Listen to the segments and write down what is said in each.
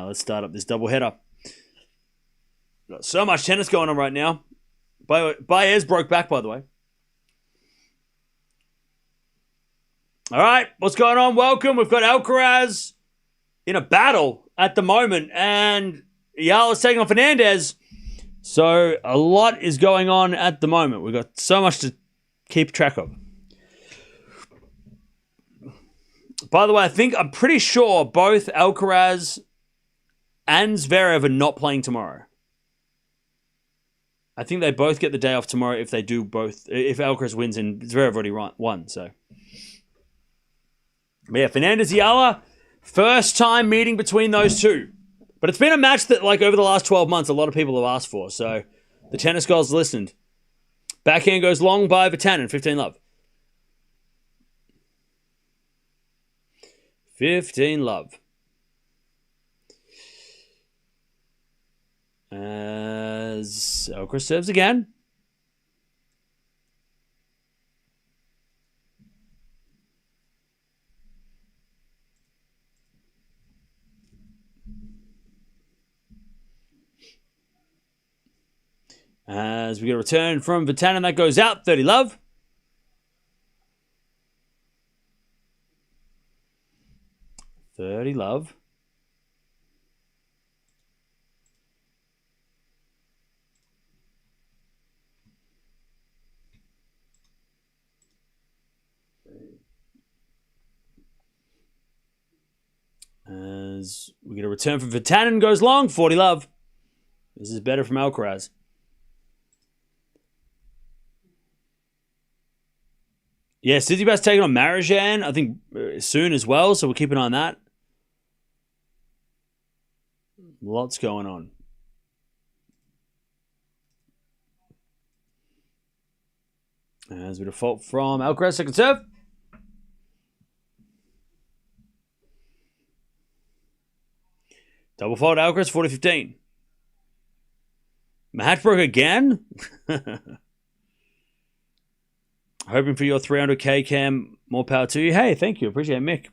let's start up this doubleheader. Got so much tennis going on right now. Baez broke back, by the way. All right, what's going on? Welcome. We've got Alcaraz in a battle at the moment, and Eala's taking on Fernandez. So a lot is going on at the moment. We've got so much to keep track of. By the way, I'm pretty sure both Alcaraz and Zverev are not playing tomorrow. I think they both get the day off tomorrow if they do both. If Alcaraz wins and Zverev already won. So, but yeah, Fernandez Eala, first time meeting between those two. But it's been a match that, like, over the last 12 months, a lot of people have asked for. So the tennis gods listened. Backhand goes long by Vatanen, 15-love. 15-love. As Alcaraz serves again. As we get a return from Vatanen, that goes out, 30-love. Love. As we get a return from Vatanen, goes long, 40-love. This is better from Alcaraz. Yeah, Tsitsipas taking on Marijan, I think, soon as well, so we'll keep an eye on that. Lots going on. As we default from Alcaraz, second serve. Double fault Alcaraz, 40-15. Match broke again? Hoping for your 300k, Cam. More power to you. Hey, thank you. Appreciate it, Mick.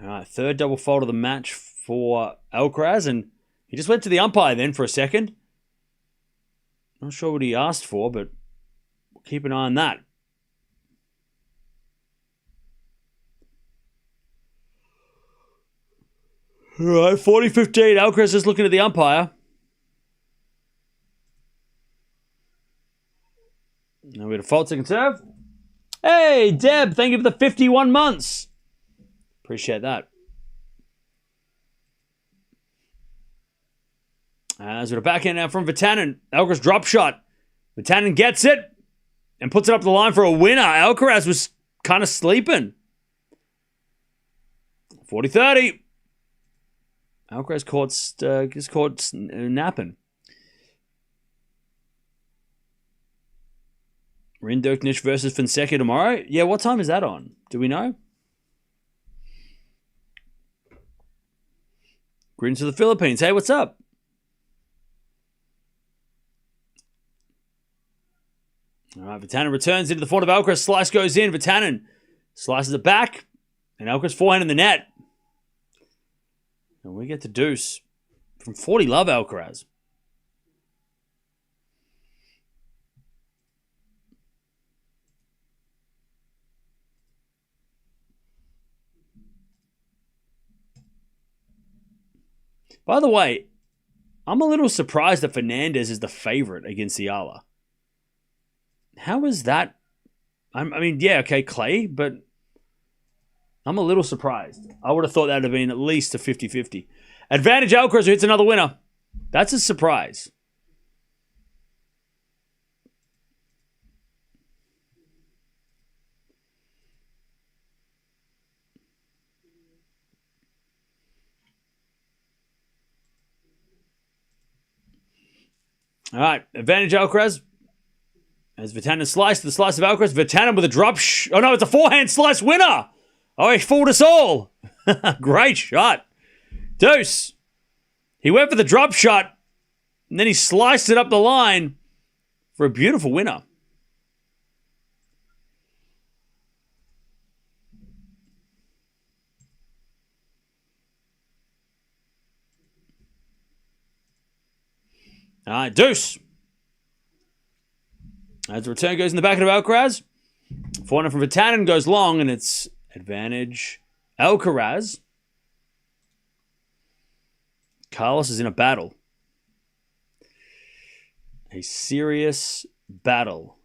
All right, third double fault of the match for Alcaraz, and he just went to the umpire then for a second. Not sure what he asked for, but we'll keep an eye on that. All right, 40-15. Alcaraz is looking at the umpire. Now we had a fault second serve. Hey, Deb, thank you for the 51 months. Appreciate that. As with a backhand now from Vatanen. Alcaraz drop shot. Vatanen gets it and puts it up the line for a winner. Alcaraz was kind of sleeping. 40-30. Alcaraz just caught napping. Rinderknecht versus Fonseca tomorrow. Yeah, what time is that on? Do we know? Greetings to the Philippines. Hey, what's up? All right, Vatanen returns into the fort of Alcaraz. Slice goes in. Vatanen slices it back. And Alcaraz forehand in the net. And we get to deuce from 40-love Alcaraz. By the way, I'm a little surprised that Fernandez is the favorite against Eala. How is that? I mean, yeah, okay, clay, but I'm a little surprised. I would have thought that would have been at least a 50-50. Advantage Alcaraz, who hits another winner. That's a surprise. All right, advantage Alcaraz. As Vatanen sliced the slice of Alcaraz. Vatanen with a drop. Oh no, it's a forehand slice winner. Oh, he fooled us all. Great shot. Deuce. He went for the drop shot, and then he sliced it up the line for a beautiful winner. All right, deuce. As the return goes in the back of Alcaraz. Forehand from Vitanen goes long, and it's advantage Alcaraz. Carlos is in a battle. A serious battle.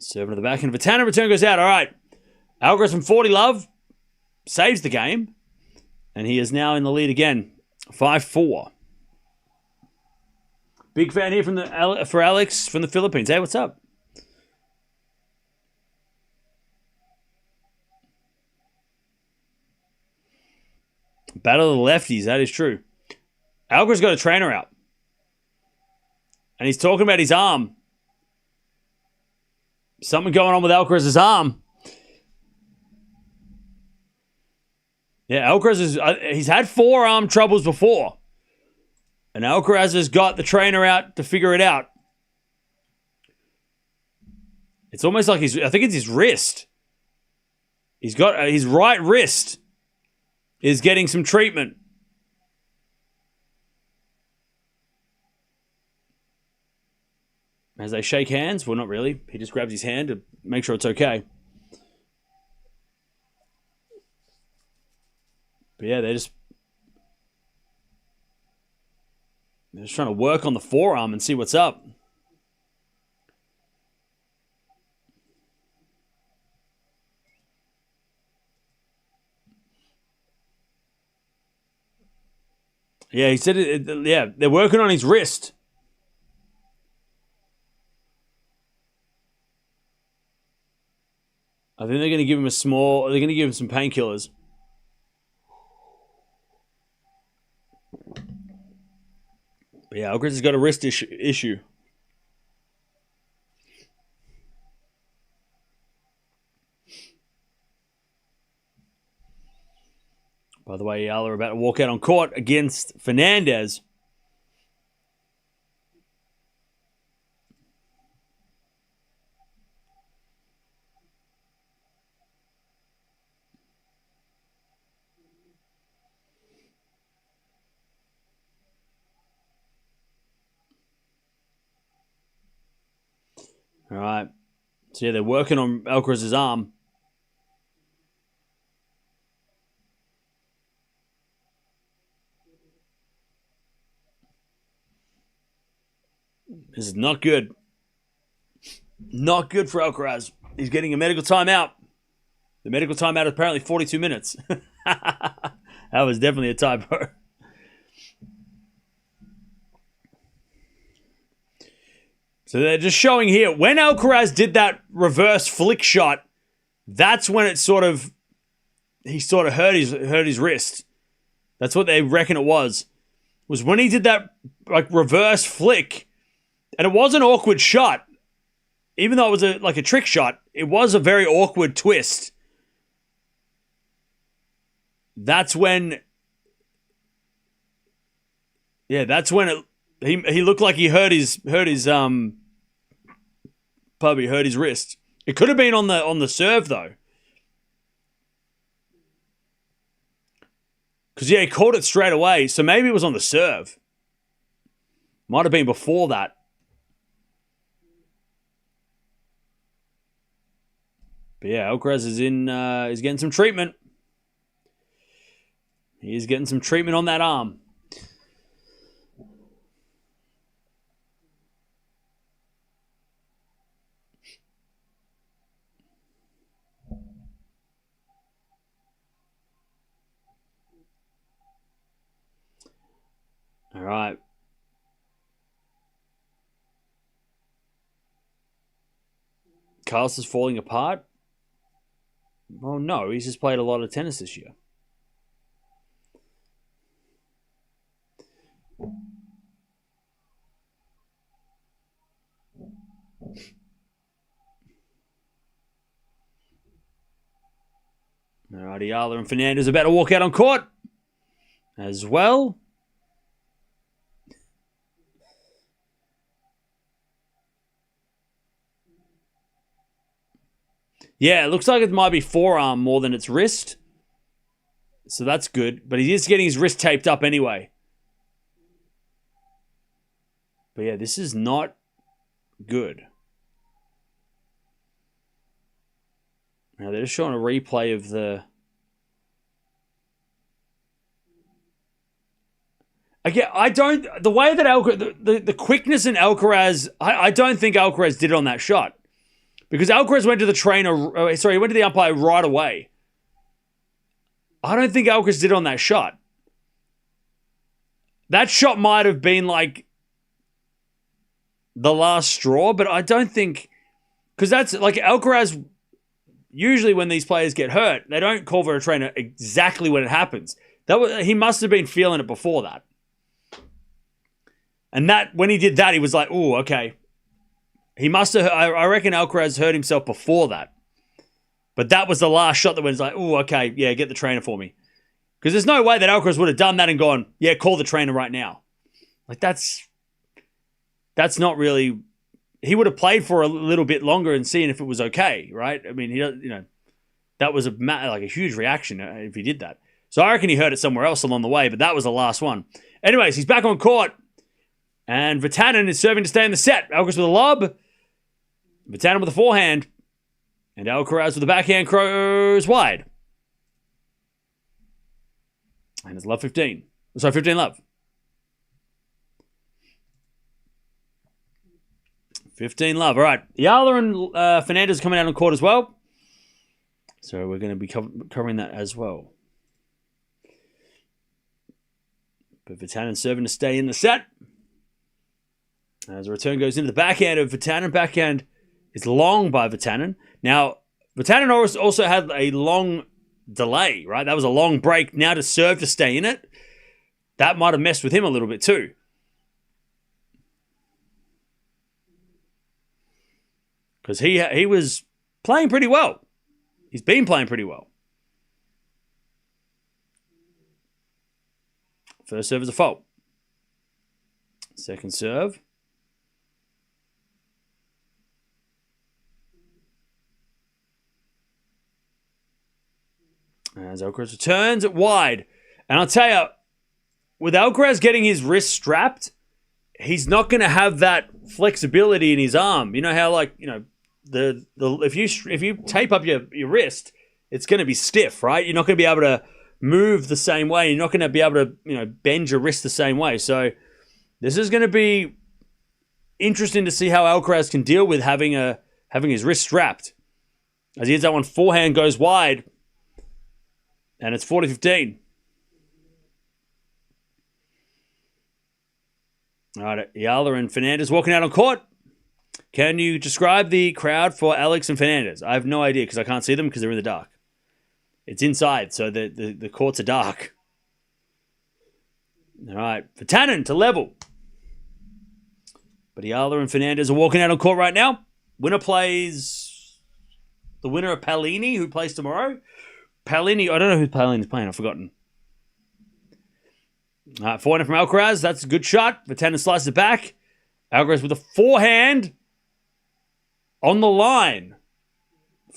Serving to the back end. Vitanen return goes out. All right. Alcaraz from 40 love saves the game. And he is now in the lead again. 5-4. Big fan here for Alex from the Philippines. Hey, what's up? Battle of the lefties. That is true. Alcaraz got a trainer out. And he's talking about his arm. Something going on with Alcaraz's arm. Yeah, Alcaraz he's had forearm troubles before. And Alcaraz has got the trainer out to figure it out. It's almost like I think it's his wrist. He's got his right wrist is getting some treatment. As they shake hands, well, not really. He just grabs his hand to make sure it's okay. But yeah, they're just trying to work on the forearm and see what's up. Yeah, he said yeah, they're working on his wrist. I think they're going to give him they're going to give him some painkillers. But yeah, Alcaraz has got a wrist issue. By the way, Eala are about to walk out on court against Fernandez. All right. So, yeah, they're working on Alcaraz's arm. This is not good. Not good for Alcaraz. He's getting a medical timeout. The medical timeout is apparently 42 minutes. That was definitely a typo. So they're just showing here, when Alcaraz did that reverse flick shot, that's when he sort of hurt his wrist. That's what they reckon it was when he did that like reverse flick, and it was an awkward shot. Even though it was a trick shot, it was a very awkward twist. That's when he looked like he hurt his wrist. It could have been on the serve though. Because he caught it straight away, so maybe it was on the serve. Might have been before that. But yeah, Alcaraz is is getting some treatment. He is getting some treatment on that arm. All right. Carlos is falling apart. Well, no, he's just played a lot of tennis this year. All right, Eala and Fernandez are about to walk out on court as well. Yeah, it looks like it might be forearm more than its wrist. So that's good. But he is getting his wrist taped up anyway. But yeah, this is not good. Now they're just showing a replay of the... Again, I don't... The way that the quickness in Alcaraz... I don't think Alcaraz did it on that shot. Because Alcaraz went to the trainer... Sorry, he went to the umpire right away. I don't think Alcaraz did it on that shot. That shot might have been like the last straw, but I don't think... Because that's like Alcaraz... Usually when these players get hurt, they don't call for a trainer exactly when it happens. He must have been feeling it before that. And that when he did that, he was like, "Oh, okay." He must have. I reckon Alcaraz hurt himself before that. But that was the last shot that was like, "Oh, okay, yeah, get the trainer for me." Because there's no way that Alcaraz would have done that and gone, "Yeah, call the trainer right now." Like that's not really. He would have played for a little bit longer and seen if it was okay, right? I mean, that was a huge reaction if he did that. So I reckon he heard it somewhere else along the way, but that was the last one. Anyways, he's back on court, and Vatanen is serving to stay in the set. Alcaraz with a lob, Vatanen with a forehand, and Alcaraz with the backhand crows wide. And it's love 15. Sorry, 15 love. 15 love. All right. Eala and Fernandez are coming out on court as well. So we're going to be covering that as well. But Vatanen serving to stay in the set. As a return goes into the backhand of Vatanen. Backhand is long by Vatanen. Now, Vatanen also had a long delay, right? That was a long break. Now to serve to stay in it. That might have messed with him a little bit too. Because he was playing pretty well. He's been playing pretty well. First serve is a fault. Second serve. As Alcaraz returns it wide. And I'll tell you, with Alcaraz getting his wrist strapped, he's not going to have that flexibility in his arm. You know how, like, if you tape up your wrist, it's going to be stiff, right? You're not going to be able to move the same way. You're not going to be able to, bend your wrist the same way. So this is going to be interesting to see how Alcaraz can deal with having his wrist strapped. As he hits that one, forehand goes wide, and it's 40-15. All right, Eala and Fernandez walking out on court. Can you describe the crowd for Alex and Fernandez? I have no idea because I can't see them because they're in the dark. It's inside, so the courts are dark. All right, Vatanen to level. But Eala and Fernandez are walking out on court right now. Winner plays the winner of Palini, who plays tomorrow. Palini, I don't know who Palini's playing. I've forgotten. All right, forehand from Alcaraz. That's a good shot. Vatanen slices it back. Alcaraz with a forehand on the line.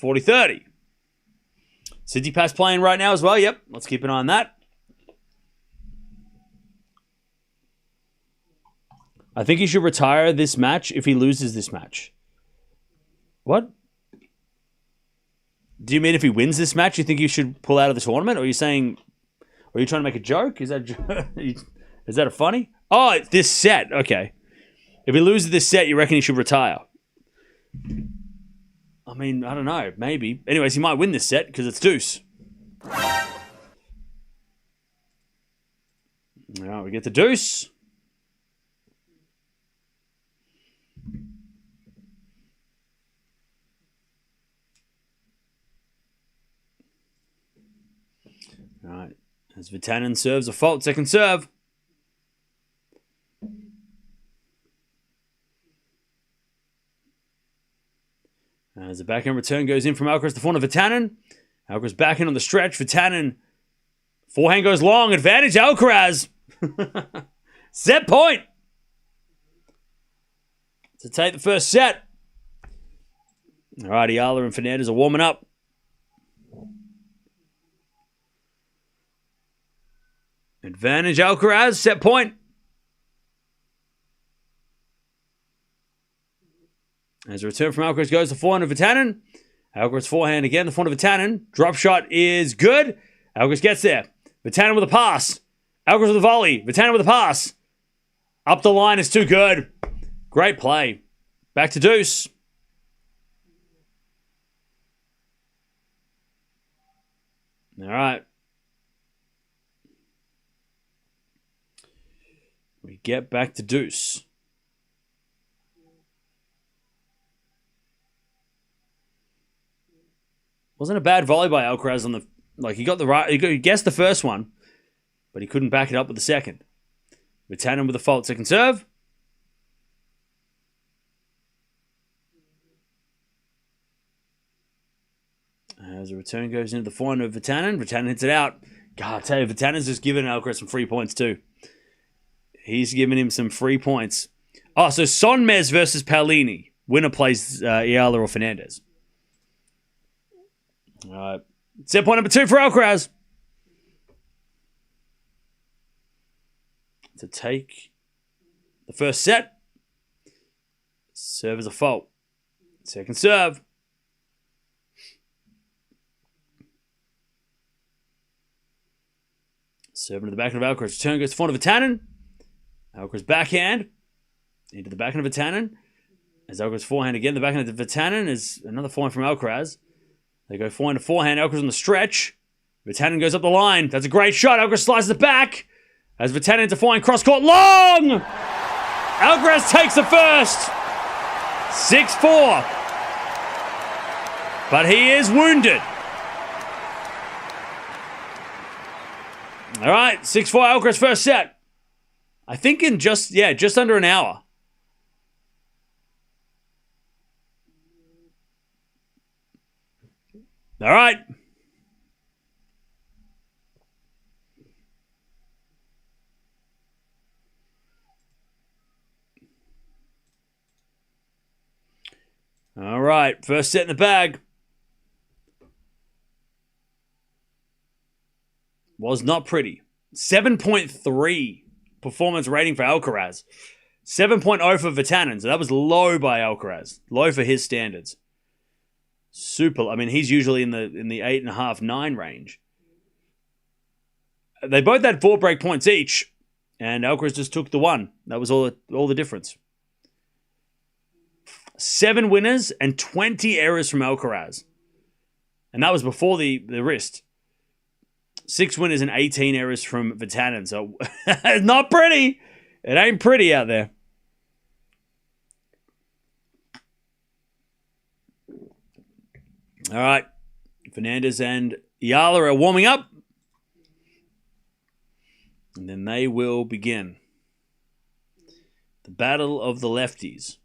40-30. Tsitsipas playing right now as well. Yep, let's keep an eye on that. I think he should retire this match if he loses this match. What? Do you mean if he wins this match, you think he should pull out of the tournament? Or are you saying... Are you trying to make a joke? Is that a funny? Oh, it's this set. Okay. If he loses this set, you reckon he should retire? I mean, I don't know. Maybe. Anyways, he might win this set because it's deuce. All right, we get the deuce. All right. As Vatanen serves a fault, second serve. As the backhand return goes in from Alcaraz, the forehand of Vatanen. Alcaraz backhand on the stretch. Vatanen, forehand goes long. Advantage Alcaraz. Set point to take the first set. All right, Eala and Fernandez are warming up. Advantage Alcaraz, set point. As a return from Alcaraz goes to forehand of Vatanen. Alcaraz forehand again, the forehand of Vatanen. Drop shot is good. Alcaraz gets there. Vatanen with a pass. Alcaraz with a volley. Vatanen with a pass. Up the line is too good. Great play. Back to deuce. All right. We get back to deuce. Wasn't a bad volley by Alcaraz on the... Like, he got the right... He guessed the first one, but he couldn't back it up with the second. Vatanen with a fault second serve. As the return goes into the forehand of Vatanen. Vatanen hits it out. God, I tell you, Vatanen's just giving Alcaraz some free points too. He's giving him some free points. Oh, so Sonmez versus Paolini. Winner plays Eala or Fernandez. All right. Set point number 2 for Alcaraz. To take the first set. Serve is a fault. Second serve. Serve into the backhand of Alcaraz. Return goes to forehand of Vatanen. Alcaraz backhand. Into the backhand of Vatanen. As Alcaraz forehand again. The backhand of Vatanen is another forehand from Alcaraz. They go forehand to forehand. Alcaraz on the stretch. Vatanen goes up the line. That's a great shot. Alcaraz slices it back. As Vatanen into forehand. Cross court. Long! Alcaraz takes the first. 6-4. But he is wounded. All right. 6-4 Alcaraz first set. I think in just under an hour. All right. All right. First set in the bag. Was not pretty. 7.3 performance rating for Alcaraz. 7.0 for Vatanen. So that was low by Alcaraz. Low for his standards. Super. I mean, he's usually in the 8.5, 9 range. They both had 4 break points each, and Alcaraz just took the one. That was all the difference. 7 winners and 20 errors from Alcaraz. And that was before the wrist. 6 winners and 18 errors from Vatanen. So, not pretty. It ain't pretty out there. All right. Fernandez and Eala are warming up. And then they will begin. The battle of the lefties.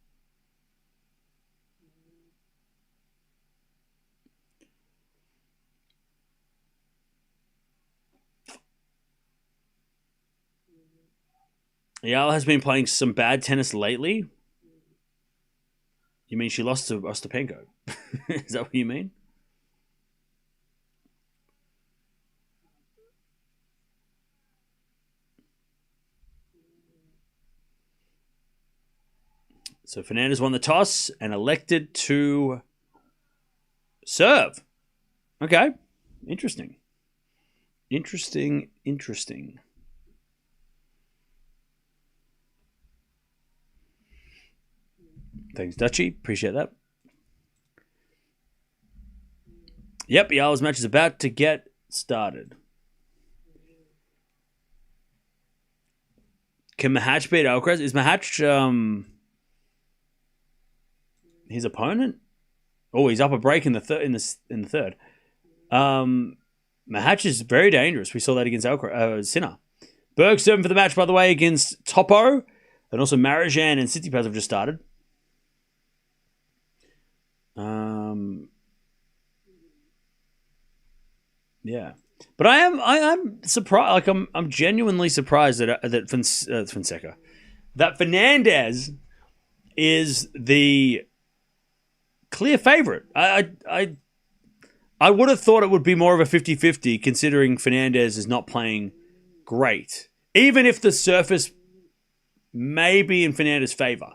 Eala has been playing some bad tennis lately. You mean she lost to Ostapenko? Is that what you mean? So Fernandez won the toss and elected to serve. Okay. Interesting. Interesting. Thanks, Dutchy. Appreciate that. Yep, Eala's match is about to get started. Can Mahach beat Alcaraz? Is Mahach his opponent? Oh, he's up a break in the third. In the third. Mahach is very dangerous. We saw that against Sinner. Berg serving for the match, by the way, against Topo, and also Marijan and Tsitsipas have just started. Yeah, but I am surprised. Like I'm genuinely surprised that Fonseca, that Fernandez is the clear favorite. I would have thought it would be more of a 50-50 considering Fernandez is not playing great. Even if the surface may be in Fernandez's favor.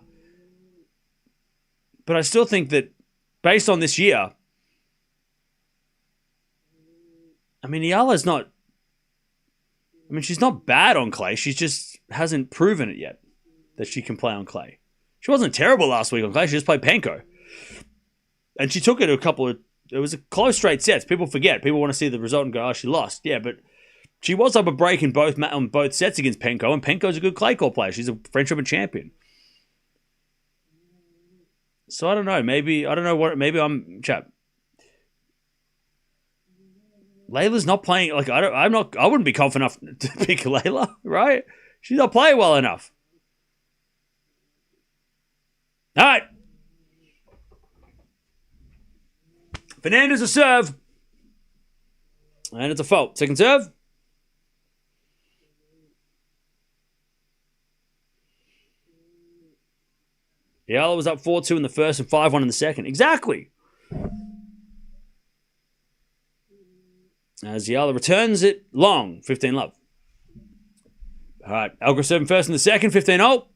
But I still think that based on this year, I mean, Eala's not... I mean, she's not bad on clay. She just hasn't proven it yet that she can play on clay. She wasn't terrible last week on clay. She just played Panko. And she took it it was a close straight sets. People forget. People want to see the result and go, oh, she lost. Yeah, but she was up a break in on both sets against Panko, and Panko's a good clay court player. She's a French Open champion. So I don't know. Maybe I'm chap. Leylah's not playing like I wouldn't be confident enough to pick Leylah, right? She's not playing well enough. All right. Fernandez a serve. And it's a fault. Second serve. Eala was up 4-2 in the first and 5-1 in the second. Exactly. As Eala returns it long. 15 love. All right. Alcaraz serving first in the second. 15-0. All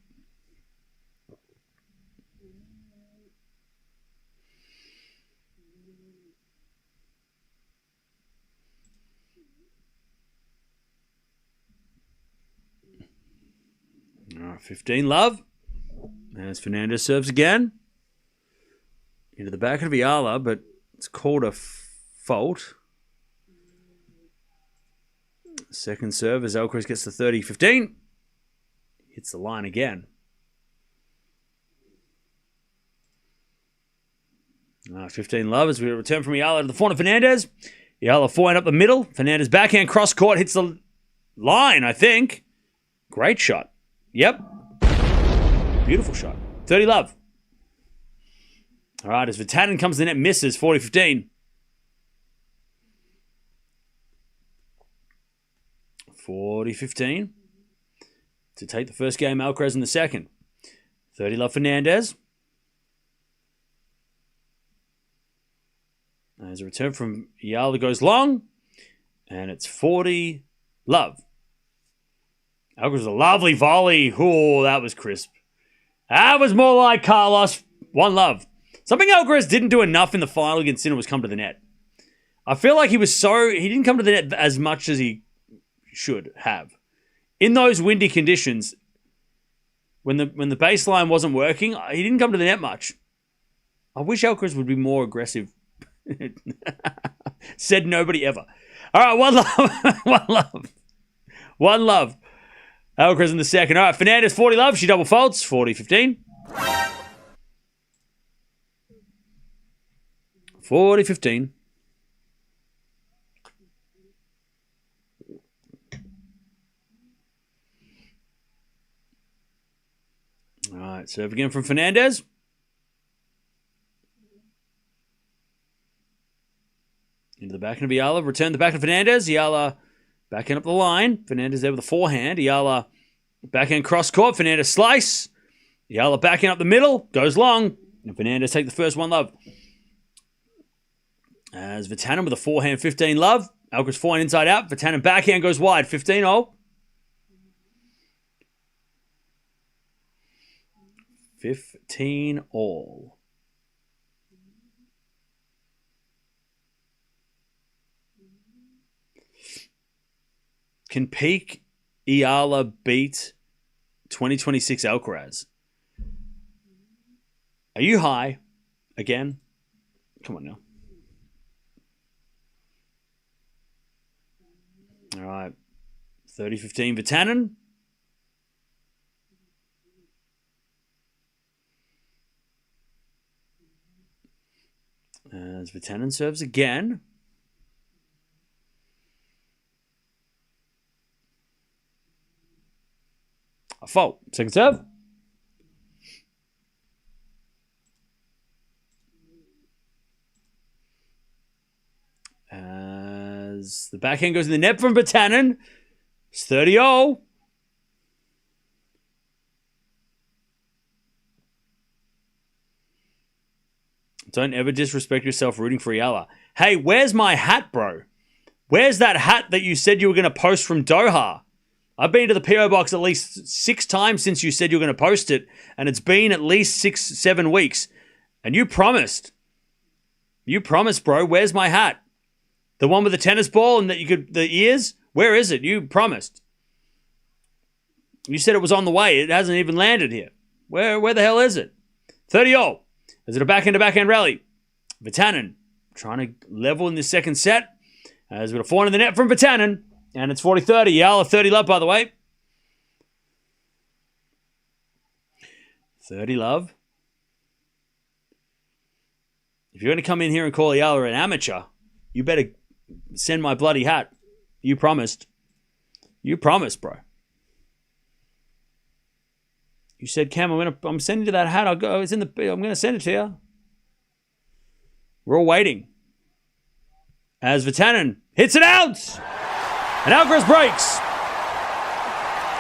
right. 15 love. As Fernandez serves again. Into the back of Eala, but it's called a fault. Second serve as Alcaraz gets to 30-15. Hits the line again. 15 love as we return from Eala to the front of Fernandez. Eala forehand up the middle. Fernandez backhand cross court hits the line, I think. Great shot. Yep. Beautiful shot. 30 love. All right, as Vatanen comes to the net, misses 40-15. 40-15 to take the first game. Alcaraz in the second. 30 love Fernandez. As a return from Eala goes long, and it's 40 love. Alcaraz a lovely volley. Oh, that was crisp. That was more like Carlos. 1 love. Something Alcaraz didn't do enough in the final against Sinner was come to the net. I feel like he didn't come to the net as much as he should have. In those windy conditions, when the baseline wasn't working, he didn't come to the net much. I wish Alcaraz would be more aggressive. Said nobody ever. All right, 1 love. 1 love. 1 love. Alcaraz in the second. All right, Fernandez 40 love. She double faults. 40-15. 40-15. All right, serve again from Fernandez. Into the back of Eala. Return the back of Fernandez. Eala backing up the line. Fernandez there with a forehand. Eala backhand cross court. Fernandez slice. Eala backing up the middle. Goes long. And Fernandez take the first 1 love. As Vatanen with a forehand 15 love. Alcaraz forehand inside out. Vatanen backhand goes wide. 15-0. 15-all. Can peak Eala beat 2026 Alcaraz? Are you high? Again? Come on now. All right. 30-15 Vatanen. As Vatanen serves again. A fault. Second serve. As the backhand goes in the net from Vatanen. It's 30-0. don't ever disrespect yourself rooting for Eala. Hey, where's my hat, bro? Where's that hat that you said you were going to post from Doha? I've been to the PO box at least 6 times since you said you were going to post it, and it's been at least 6-7 weeks. And you promised. You promised, bro. Where's my hat? The one with the tennis ball and the ears? Where is it? You promised. You said it was on the way. It hasn't even landed here. Where the hell is it? 30-all. Is it a backhand rally? Vatanen trying to level in the second set. As with a forehand in the net from Vatanen. And it's 40-30. Eala 30 love, by the way. 30 love. If you're going to come in here and call Eala an amateur, you better send my bloody hat. You promised. You promised, bro. You said, Cam, I'm sending you that hat. I'm going to send it to you. We're all waiting. As Vatanen hits it out. And Alcaraz breaks.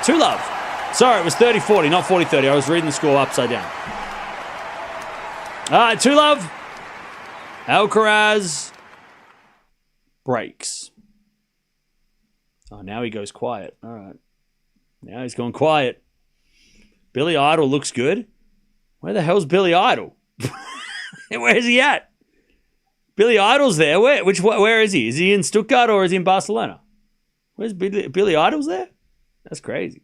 2 love. Sorry, it was 30-40, not 40-30. I was reading the score upside down. All right, 2 love. Alcaraz breaks. Oh, now he goes quiet. All right. Now he's going quiet. Billy Idol looks good. Where the hell's Billy Idol? Where is he at? Billy Idol's there. Where is he? Is he in Stuttgart or is he in Barcelona? Where's Billy Idol's there? That's crazy.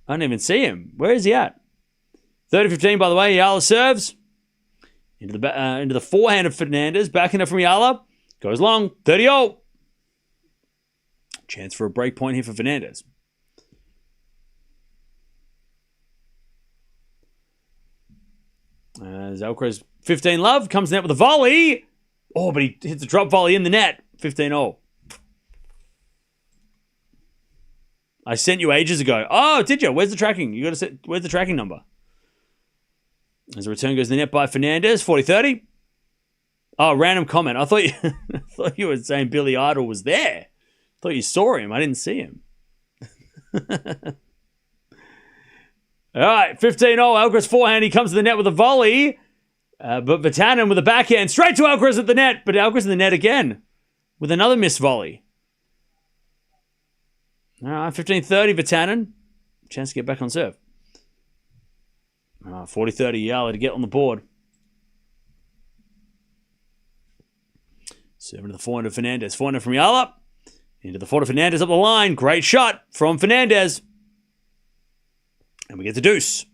I don't even see him. Where is he at? 30-15, by the way. Eala serves. Into the forehand of Fernandez. Backing up from Eala. Goes long. 30-all. Chance for a break point here for Fernandez. As Alcaraz 15 love. Comes net with a volley. Oh, but he hits a drop volley in the net. 15-all. I sent you ages ago. Oh, did you? Where's the tracking? Where's the tracking number? As the return goes to the net by Fernandez. 40-30. Oh, random comment. I thought you were saying Billy Idol was there. I thought you saw him. I didn't see him. All right, 15-all. Alcaraz forehand. He comes to the net with a volley. But Vatanen with a backhand. Straight to Alcaraz at the net. But Alcaraz in the net again. With another missed volley. All right, 15-30 Vatanen. Chance to get back on serve. 40-30 Eala to get on the board. Serving to the forehand of Fernandez. Forehand from Eala. Into the forehand of Fernandez up the line. Great shot from Fernandez. And we get the deuce.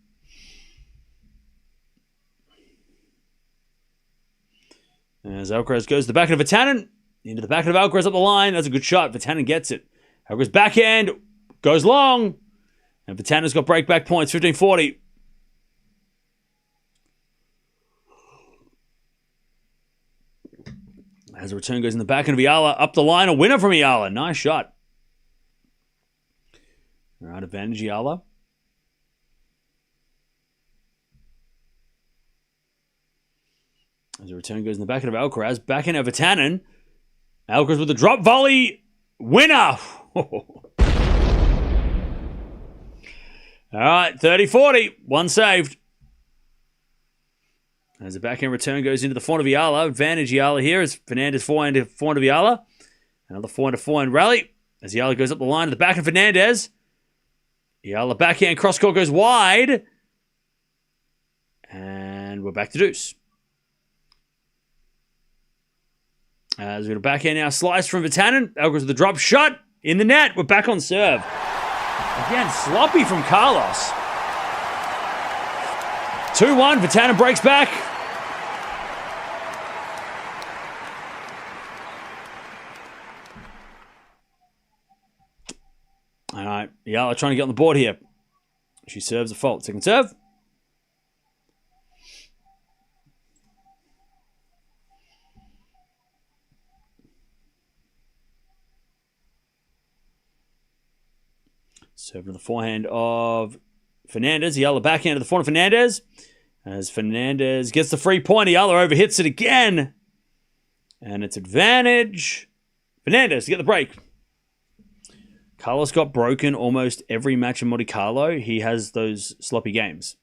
As Alcaraz goes to the back of Vatanen. Into the back of Alcaraz up the line. That's a good shot. Vatanen gets it. Alcaraz backhand. Goes long. And Vatanen's got break-back points. 15-40. As the return goes in the back of Eala. Up the line. A winner from Eala. Nice shot. All right, advantage Eala. As the return goes in the back of Alcaraz. Backhand of Vatanen. Alcaraz with a drop volley. Winner. All right, 30-40. One saved. As the backhand return goes into the forehand of Eala. Advantage Eala here as Fernandez forehand of Eala. Another forehand rally. As Eala goes up the line to the back of Fernandez. Eala backhand cross court goes wide. And we're back to deuce. As we got a backhand now slice from Vatanen. Alcaraz with the drop shot in the net. We're back on serve. Again, sloppy from Carlos. 2-1. Vatanen breaks back. All right. Eala trying to get on the board here. She serves a fault. Second serve. Serving to the forehand of Fernandez. Eala backhand to the forehand of Fernandez. As Fernandez gets the free point, Eala overhits it again. And it's advantage. Fernandez to get the break. Carlos got broken almost every match in Monte Carlo. He has those sloppy games.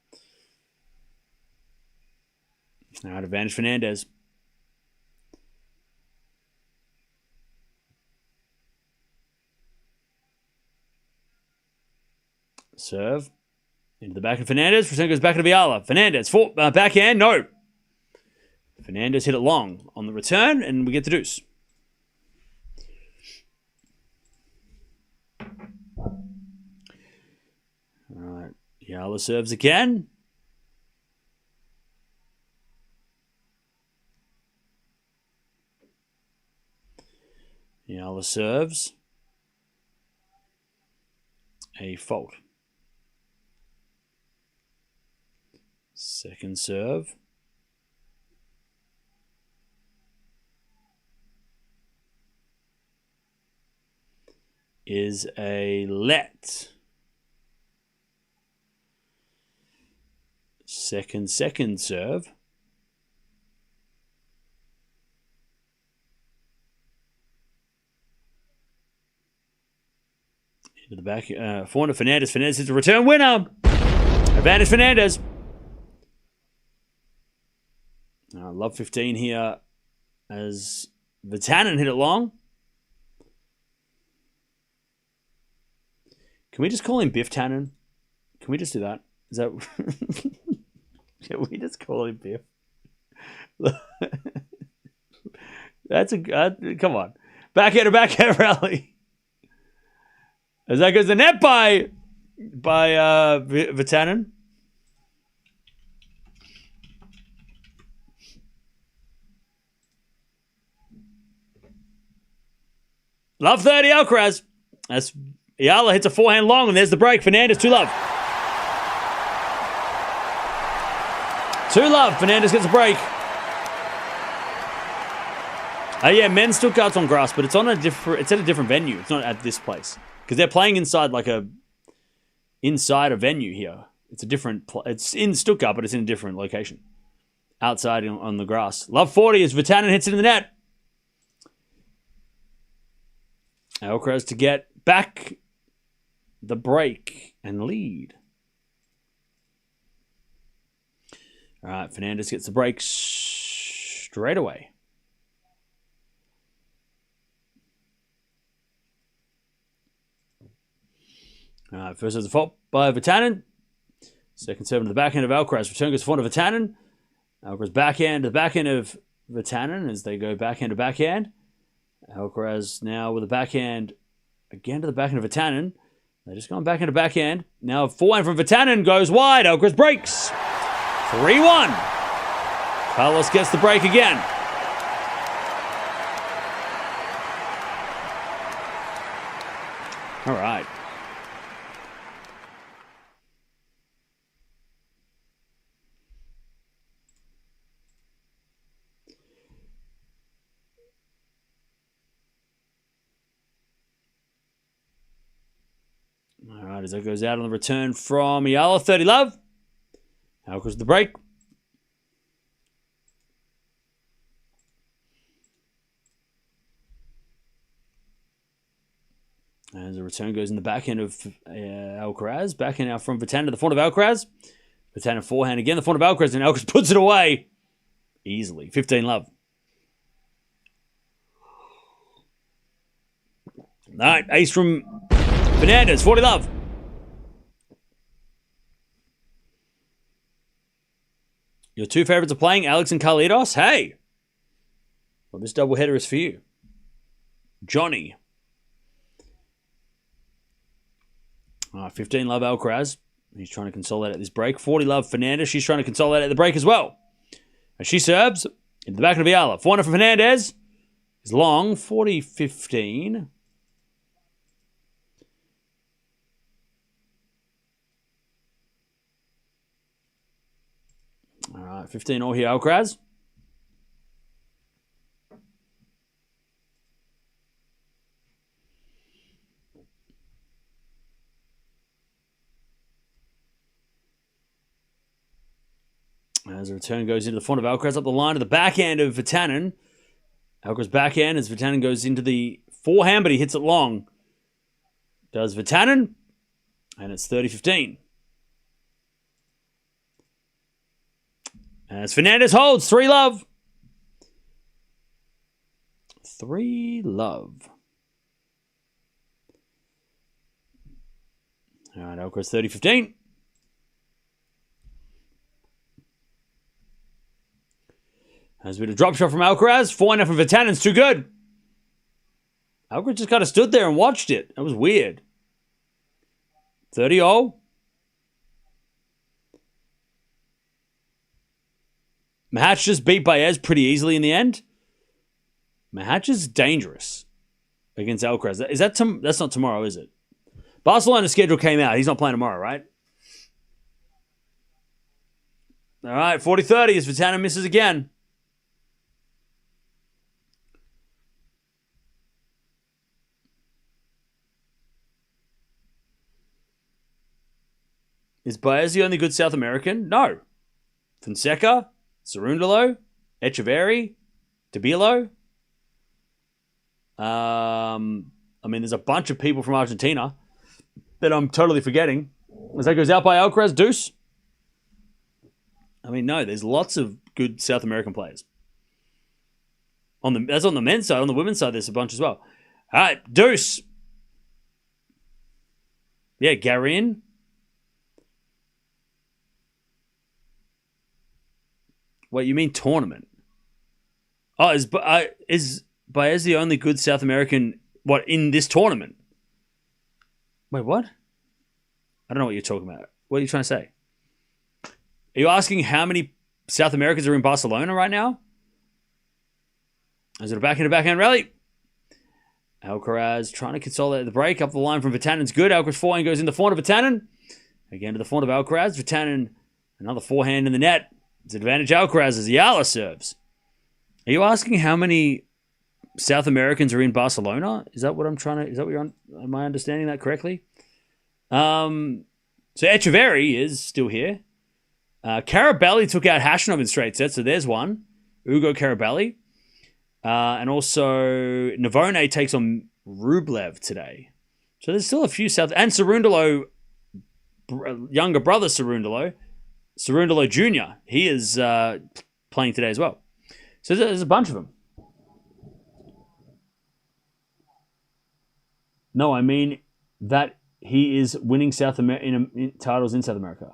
All right, advantage Fernandez. Serve. Into the back of Fernandez. Return goes back into Eala. Fernandez. Backhand. No. Fernandez hit it long on the return, and we get the deuce. All right. Eala serves again. Eala serves. A fault. Second serve. Is a let. Second serve. Into the back. Forehand Fernandez. Fernandez is a return winner. Advantage Fernandez. Love 15 here as Vatanen hit it long. Can we just call him Biff Tannen? Can we just do that? Is that... Can we just call him Biff? That's a... come on. Backhand rally. As that goes the net by Vatanen. Love 30, Alcaraz. That's Eala hits a forehand long, and there's the break. Fernandez, 2-love. 2-love. Fernandez gets a break. Yeah, men's Stuttgart's on grass, but it's on it's at a different venue. It's not at this place because they're playing inside inside a venue here. It's a different. It's in Stuttgart, but it's in a different location. Outside on the grass. Love 40 as Vatanen hits it in the net. Alcaraz to get back the break and lead. All right, Fernandez gets the break straight away. All right, first there's a fault by Vatanen. Second serve to the backhand of Alcaraz. Return goes forward to Vatanen. Alcaraz backhand to the backhand of Vatanen as they go backhand to backhand. Alcaraz now with a backhand again to the backhand of Vatanen. They're just going backhand to backhand. Now a forehand from Vatanen goes wide. Alcaraz breaks. 3-1. Carlos gets the break again. All right. All right, as that goes out on the return from Eala, 30-love. Alcaraz the break. As the return goes in the backhand of Alcaraz. Backhand now from Vatanen to the front of Alcaraz. Vatanen forehand again, the front of Alcaraz, and Alcaraz puts it away easily. 15-love. All right, ace from Fernandez, 40-love. Your two favorites are playing, Alex and Carlitos. Hey! Well, this doubleheader is for you. Johnny. 15-love Alcaraz. He's trying to consolidate this break. 40-love Fernandez. She's trying to consolidate the break as well. As she serves in the back of Eala. 400 for Fernandez. Is long. 40-15. All right, 15-all here, Alcaraz. As the return goes into the front of Alcaraz, up the line to the backhand of Vatanen. Alcaraz backhand as Vatanen goes into the forehand, but he hits it long. Does Vatanen, and it's 30-15. As Fernandez holds, 3-love. 3-love. All right, Alcaraz 30-15. Has a bit of drop shot from Alcaraz. 4-0 from Vatanen's too good. Alcaraz just kind of stood there and watched it. That was weird. 30-all. Mahatch just beat Baez pretty easily in the end. Mahatch is dangerous against Alcaraz. Is that that's not tomorrow, is it? Barcelona's schedule came out. He's not playing tomorrow, right? All right, 40-30 as Vatanen misses again. Is Baez the only good South American? No. Fonseca, Cerundolo, Echeverri, Tabilo. I mean, there's a bunch of people from Argentina that I'm totally forgetting. As that goes out by Alcaraz, deuce. I mean, no, there's lots of good South American players. That's on the men's side. On the women's side, there's a bunch as well. All right, deuce. Yeah, Garin. Wait, you mean tournament? Oh, is Baez the only good South American, in this tournament? Wait, what? I don't know what you're talking about. What are you trying to say? Are you asking how many South Americans are in Barcelona right now? Is it a backhand rally? Alcaraz trying to consolidate the break. Up the line from Vatanen's good. Alcaraz forehand goes in the forehand of Vatanen. Again to the forehand of Alcaraz. Vatanen, another forehand in the net. It's advantage Alcaraz as Eala serves. Are you asking how many South Americans are in Barcelona? Is that what I'm trying to... Is that what you're on? Am I understanding that correctly? So Echeverri is still here. Carabelli took out Hashanov in straight sets, so there's one. Ugo Carabelli. And also Navone takes on Rublev today. So there's still a few South... And Cerundolo, younger brother Cerundolo Jr., he is playing today as well. So there's a bunch of them. No, I mean that he is winning titles in South America.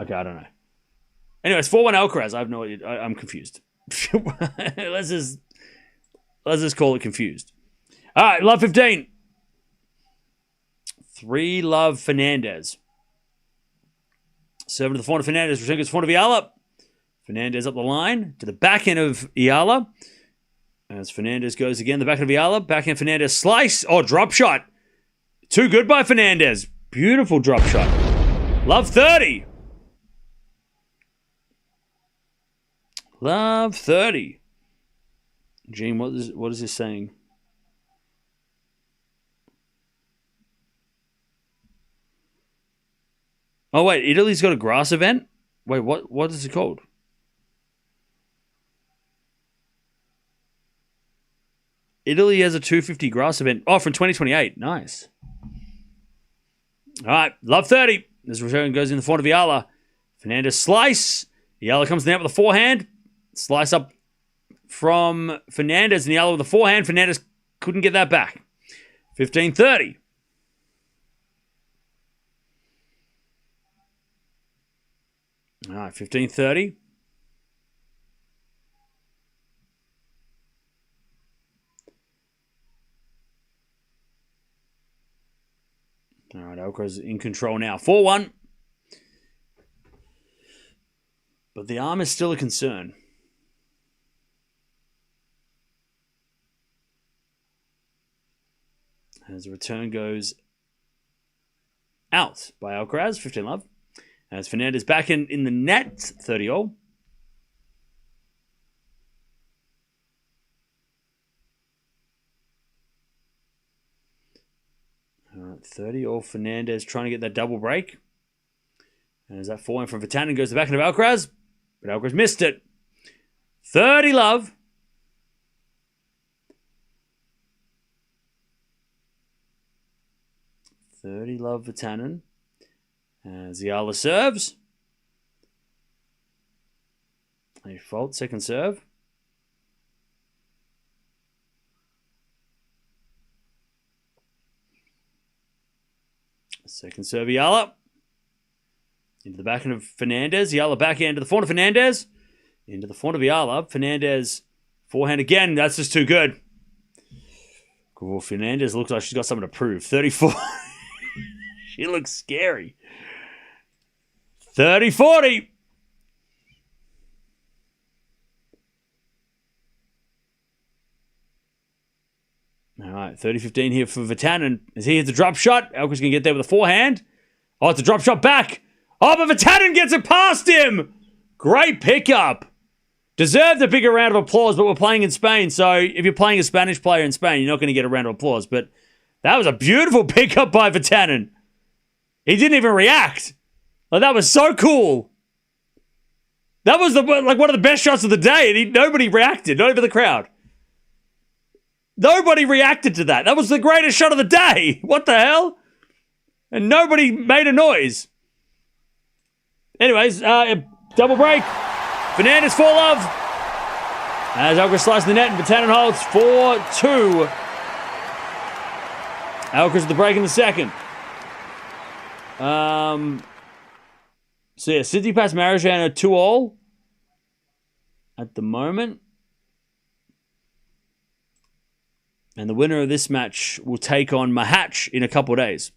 Okay, I don't know. Anyways, 4-1 Alcaraz. I have no idea. I'm confused. Let's just call it confused. All right, love 15. 3-love Fernandez. Serving to the forehand of Fernandez. Return goes to the forehand of Eala. Fernandez up the line to the backhand of Eala. As Fernandez goes again, the backhand of Eala. Backhand Fernandez slice. Oh, drop shot. Too good by Fernandez. Beautiful drop shot. Love 30. Love 30. Gene, what is this saying? Oh, wait. Italy's got a grass event? Wait, what is it called? Italy has a 250 grass event. Oh, from 2028. Nice. All right. Love 30. This return goes in the forehand of Eala. Fernandez slice. Eala comes down with the forehand. Slice up from Fernandez and Eala with the forehand. Fernandez couldn't get that back. 15-30. All right, 15-30. All right, Alcaraz in control now. 4-1. But the arm is still a concern. As the return goes out by Alcaraz, 15-love. As Fernandez back in the net, 30-all. All right, 30-all Fernandez trying to get that double break. And as that forehand from Vatanen goes to the backhand of Alcaraz, but Alcaraz missed it. 30-love. 30 love Vatanen. As Eala serves. A fault, second serve. Second serve, Eala. Into the backhand of Fernandez. Eala backhand to the forehand of Fernandez. Into the forehand of Eala. Fernandez forehand again. That's just too good. Cool. Fernandez looks like she's got something to prove. 34. She looks scary. 30-40. All right, 30-15 here for Vatanen. As he hits a drop shot, Alcaraz going to get there with a forehand. Oh, it's a drop shot back. Oh, but Vatanen gets it past him. Great pickup. Deserved a bigger round of applause, but we're playing in Spain, so if you're playing a Spanish player in Spain, you're not going to get a round of applause. But that was a beautiful pickup by Vatanen. He didn't even react. Like, that was so cool. That was one of the best shots of the day, and nobody reacted, not even the crowd. Nobody reacted to that. That was the greatest shot of the day. What the hell? And nobody made a noise. Anyways, double break. Fernandez 4-love. As Alcaraz slices the net and Vatanen holds 4-2. Alcaraz with the break in the second. So yeah, Tsitsipas Marozsan 2-all at the moment. And the winner of this match will take on Mahatch in a couple of days.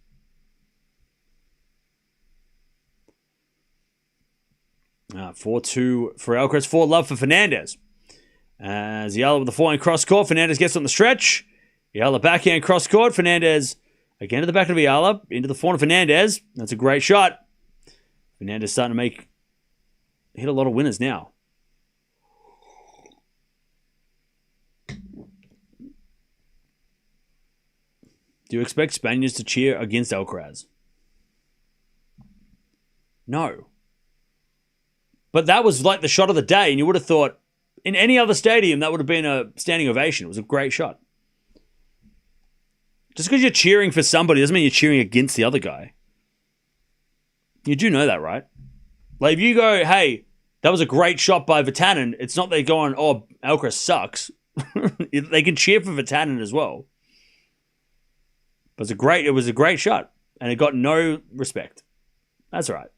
Ah, 4-2 for Alcaraz, 4-love for Fernandez. As Eala with the forehand cross court, Fernandez gets on the stretch. Eala backhand cross court, Fernandez again to the back of Eala, into the forehand of Fernandez. That's a great shot. Fernandez starting to hit a lot of winners now. Do you expect Spaniards to cheer against Alcaraz? No. But that was like the shot of the day, and you would have thought in any other stadium that would have been a standing ovation. It was a great shot. Just because you're cheering for somebody doesn't mean you're cheering against the other guy. You do know that, right? Like if you go, hey, that was a great shot by Vatanen, it's not they going, oh, Alcaraz sucks. They can cheer for Vatanen as well. But it was a great shot, and it got no respect. That's all right.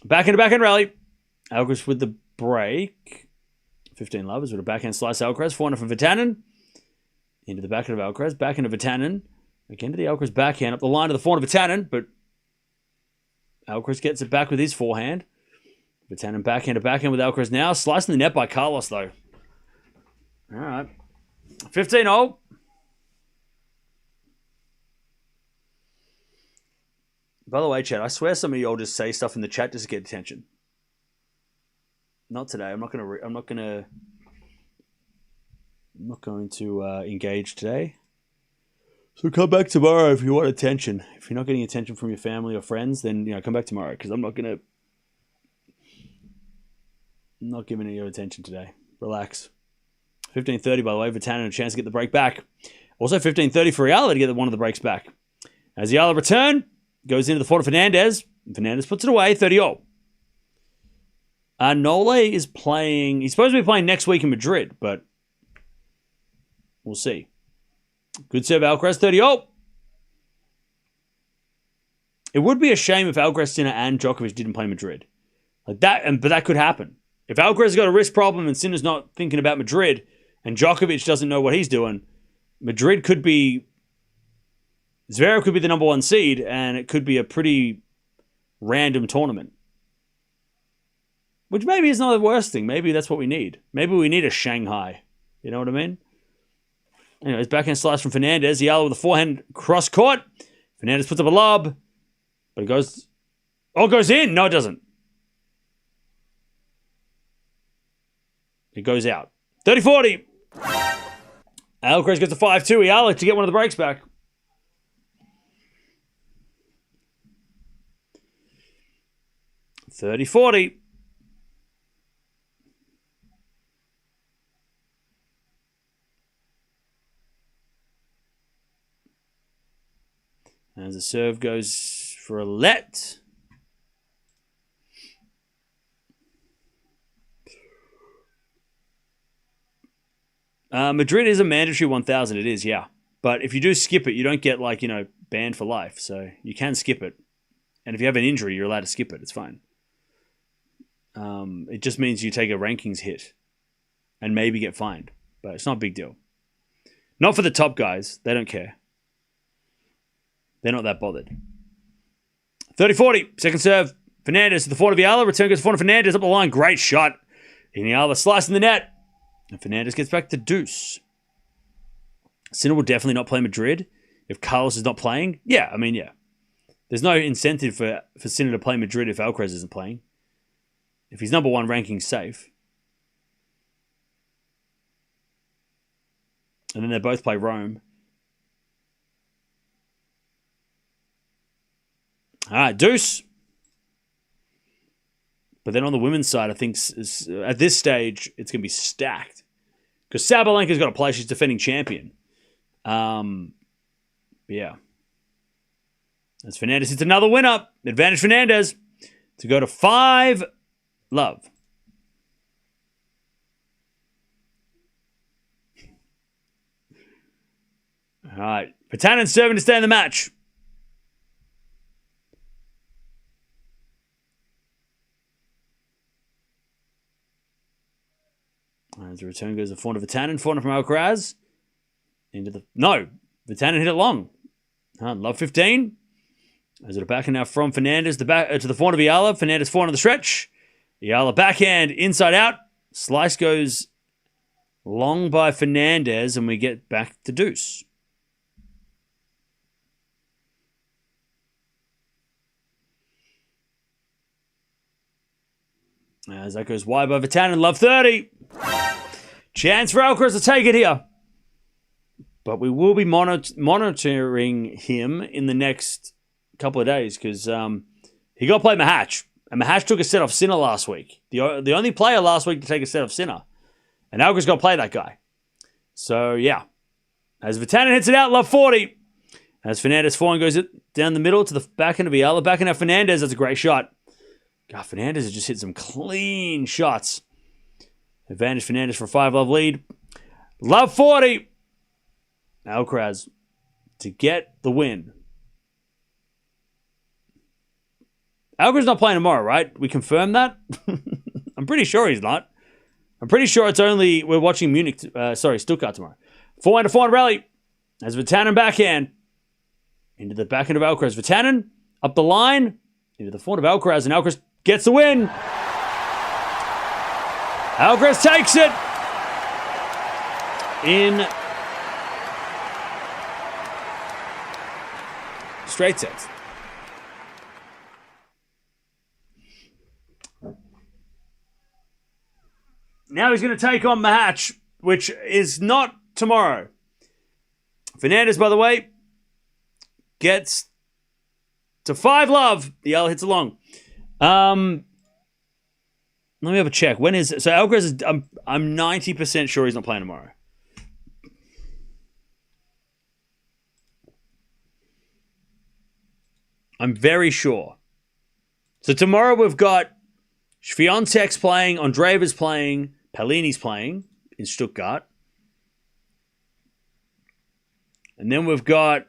Backhand rally. Alcaraz with the break. 15 lovers with a backhand slice. Alcaraz, forehand from Vatanen. Into the backhand of Alcaraz. Backhand of Vatanen. Again to the Alcaraz backhand. Up the line to the forehand of Vatanen. But Alcaraz gets it back with his forehand. Vatanen backhand to backhand with Alcaraz now. Slicing the net by Carlos, though. All right. 15-all. By the way, Chad, I swear some of you all just say stuff in the chat just to get attention. Not today. I'm not going to engage today. So come back tomorrow if you want attention. If you're not getting attention from your family or friends, then come back tomorrow because I'm not giving you attention today. Relax. 15:30, by the way, Vatanen a chance to get the break back. Also 15:30 for Eala to get one of the breaks back. As Eala return. Goes into the forehand of Fernandez. Fernandez puts it away, 30-all. Nole is playing... He's supposed to be playing next week in Madrid, but we'll see. Good serve, Alcaraz, 30-all. It would be a shame if Alcaraz, Sinner, and Djokovic didn't play Madrid. But that could happen. If Alcaraz got a wrist problem and Sinner's not thinking about Madrid, and Djokovic doesn't know what he's doing, Madrid could be... Zverev could be the number one seed, and it could be a pretty random tournament. Which maybe is not the worst thing. Maybe that's what we need. Maybe we need a Shanghai. You know what I mean? Anyways, backhand slice from Fernandez. Eala with a forehand cross court. Fernandez puts up a lob. But it goes... Oh, it goes in. No, it doesn't. It goes out. 30-40. Alcaraz gets a 5-2. Eala to get one of the breaks back. 30-40. As the serve goes for a let. Madrid is a mandatory 1,000. It is, yeah. But if you do skip it, you don't get, like, banned for life. So you can skip it. And if you have an injury, you're allowed to skip it. It's fine. It just means you take a rankings hit and maybe get fined. But it's not a big deal. Not for the top guys. They don't care. They're not that bothered. 30-40. Second serve. Fernandez to the forehand of Eala. Return goes to forehand of Fernandez up the line. Great shot. And Eala slicing the net. And Fernandez gets back to deuce. Sinner will definitely not play Madrid if Carlos is not playing. Yeah, I mean, yeah. There's no incentive for Sinner to play Madrid if Alcaraz isn't playing. If he's number one, ranking safe. And then they both play Rome. All right, deuce. But then on the women's side, I think at this stage, it's going to be stacked. Because Sabalenka's got to play. She's defending champion. Yeah. As Fernandez hits another winner. Advantage Fernandez to go to 5 love. All right. Vatanen serving to stay in the match. As the return goes to forehand of Vatanen. Forehand from Alcaraz. No. Vatanen hit it long. Love 15. As it backhand now from Fernandez to the forehand of Eala. Fernandez forehand on the stretch. Eala backhand inside out. Slice goes long by Fernandez and we get back to deuce. As that goes wide by Vatanen. Love 30. Chance for Alcaraz to take it here. But we will be monitoring him in the next couple of days because he got to play Mahatch. And Mahatch took a set off Sinner last week. The only player last week to take a set off Sinner. And Alcaraz got to play that guy. So, yeah. As Vatanen hits it out, love 40. As Fernandez forehand goes down the middle to the backhand of Eala. Backhand of Fernandez, that's a great shot. God, Fernandez has just hit some clean shots. Advantage Fernandez for a 5 love lead. Love 40. Alcaraz to get the win. Alcaraz not playing tomorrow, right? We confirmed that? I'm pretty sure he's not. I'm pretty sure it's only we're watching Stuttgart tomorrow. Forehand to forehand rally. As Vatanen backhand. Into the backhand of Alcaraz. Vatanen up the line. Into the forehand of Alcaraz. And Alcaraz gets the win. Alcaraz takes it. In straight sets. Now he's going to take on Mahatch, which is not tomorrow. Fernandez, by the way, gets to 5 love. The Eala hits along. Let me have a check. When is it? So Alcaraz is, I'm 90% sure he's not playing tomorrow. I'm very sure. So tomorrow we've got Swiatek's playing, Andreeva's playing, Pellini's playing in Stuttgart. And then we've got...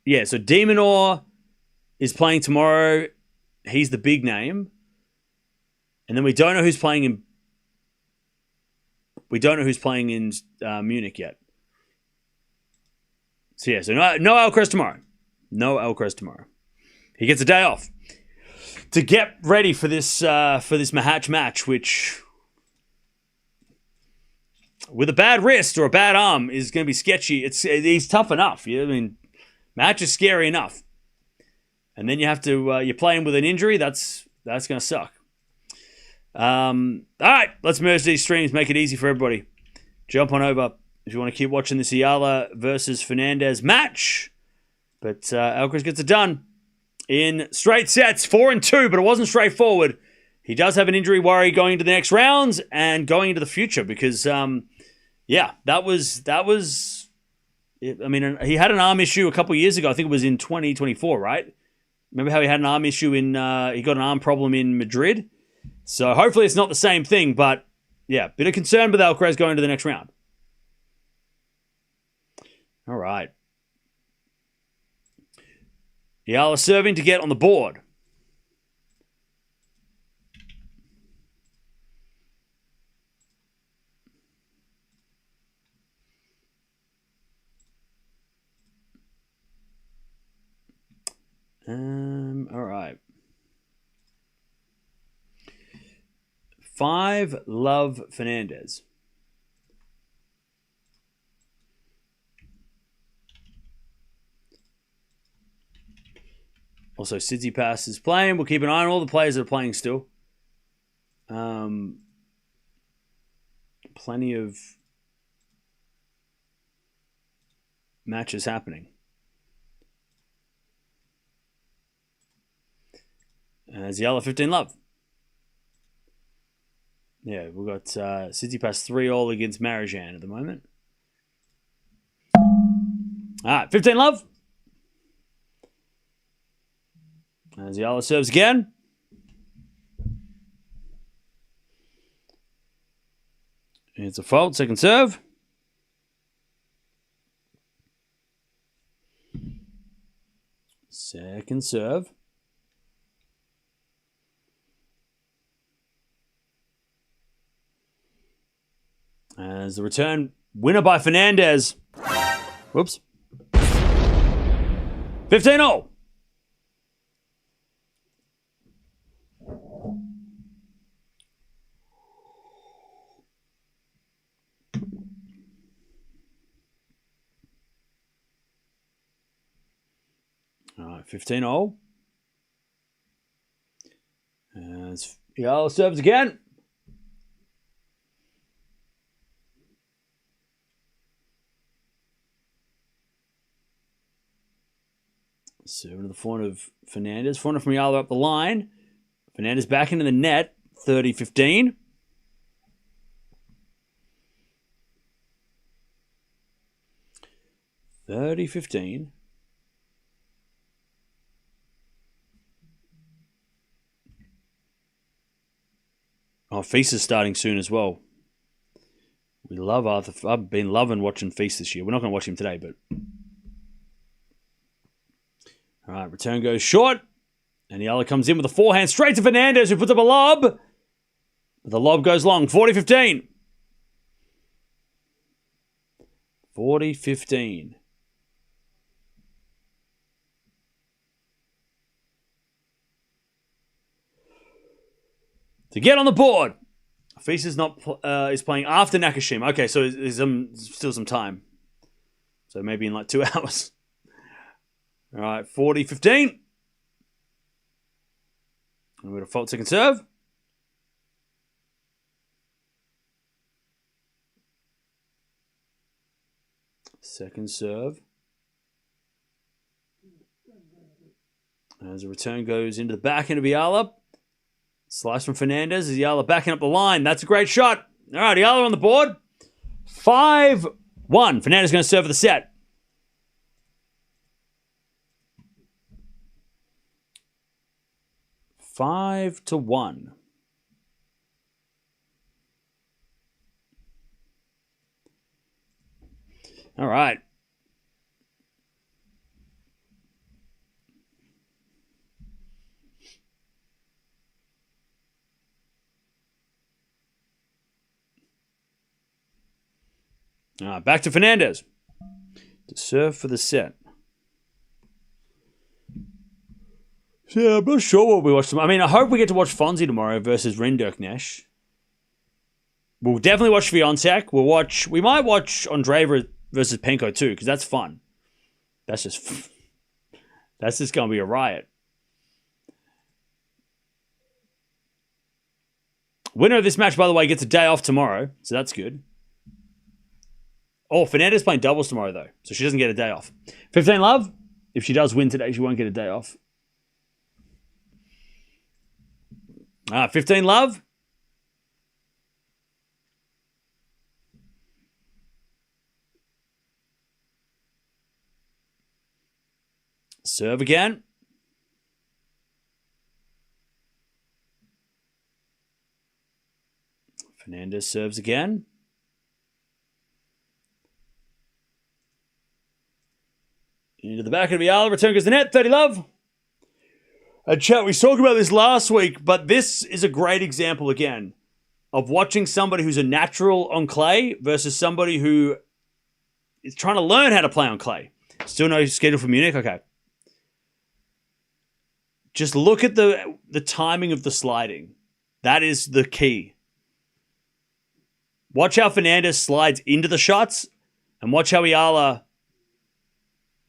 Yeah, so Demonor is playing tomorrow. He's the big name. And then we don't know who's playing in... We don't know who's playing in Munich yet. So yeah, so no Alcaraz tomorrow. No Alcaraz tomorrow. He gets a day off to get ready for this Mahatch match, which with a bad wrist or a bad arm is going to be sketchy. He's tough enough. I mean, Mahatch is scary enough, and then you have to you're playing with an injury. That's going to suck. All right, let's merge these streams. Make it easy for everybody. Jump on over if you want to keep watching this Eala versus Fernandez match. But Alcaraz gets it done in straight sets, 4-2, but it wasn't straightforward. He does have an injury worry going into the next rounds and going into the future because, that was I mean, he had an arm issue a couple of years ago. I think it was in 2024, right? Remember how he had an arm issue he got an arm problem in Madrid? So hopefully it's not the same thing, but yeah, bit of concern with Alcaraz going to the next round. All right. Eala serving to get on the board. All right. 5, Love Fernandez. Also, Tsitsipas is playing. We'll keep an eye on all the players that are playing still. Plenty of matches happening. As Leylah 15 love. Yeah, we've got Tsitsipas 3-all against Marijan at the moment. All right, 15 love. As Eala serves again. It's a fault, second serve. Second serve. As the return winner by Fernandez. Whoops. 15-0. All right, 15-0. As Eala serves again. Serving to the front of Fernandez. Front from Eala up the line. Fernandez back into the net. 30-15. Oh, Feast is starting soon as well. We love Arthur. I've been loving watching Feast this year. We're not going to watch him today, but... All right, return goes short. And Eala comes in with a forehand straight to Fernandez, who puts up a lob. But the lob goes long. 40-15. 40-15. To get on the board. Feast is is playing after Nakashima. Okay, so there's still some time. So maybe in like 2 hours. All right, 40-15. And we're going to fault second serve. Second serve. As the return goes into the back end of Eala. Slice from Fernandez as Eala backing up the line. That's a great shot. All right, Eala on the board. 5-1. Fernandez going to serve for the set. Five to 1. All right. Back to Fernandez to serve for the set. Yeah, I'm not sure what we watch tomorrow. I mean, I hope we get to watch Fonzie tomorrow versus Rinderknecht. We'll definitely watch Swiatek. We might watch Andreeva versus Penko too, because that's fun. That's just going to be a riot. Winner of this match, by the way, gets a day off tomorrow, so that's good. Oh, Fernandez playing doubles tomorrow, though, so she doesn't get a day off. 15 love. If she does win today, she won't get a day off. 15 love. Serve again. Fernandez serves again. Into the back of Eala. Return goes to the net. 30 love. And chat, we talked about this last week, but this is a great example again of watching somebody who's a natural on clay versus somebody who is trying to learn how to play on clay. Still no schedule for Munich? Okay. Just look at the timing of the sliding. That is the key. Watch how Fernandez slides into the shots and watch how Eala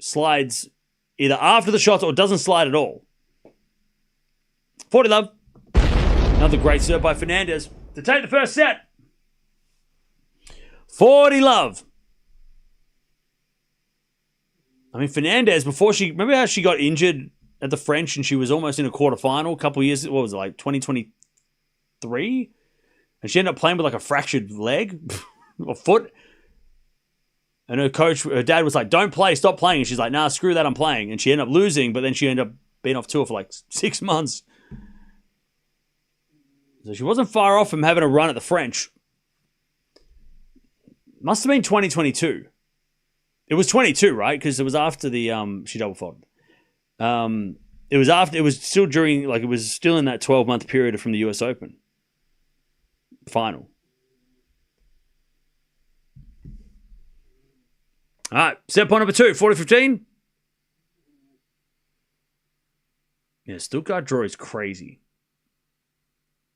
slides either after the shots or doesn't slide at all. 40 love. Another great serve by Fernandez to take the first set. 40 love. I mean, Fernandez, before remember how she got injured at the French and she was almost in a quarterfinal a couple of years, what was it, like 2023? And she ended up playing with like a fractured leg or foot. And her coach, her dad was like, don't play, stop playing. And she's like, nah, screw that, I'm playing. And she ended up losing, but then she ended up being off tour for like 6 months. So she wasn't far off from having a run at the French. Must have been 2022. It was 22, right? Because it was after the she double faulted. It was still during, like, it was still in that 12-month period from the US Open final. All right, set point number 2, 40-15. Yeah, Stuttgart draw is crazy.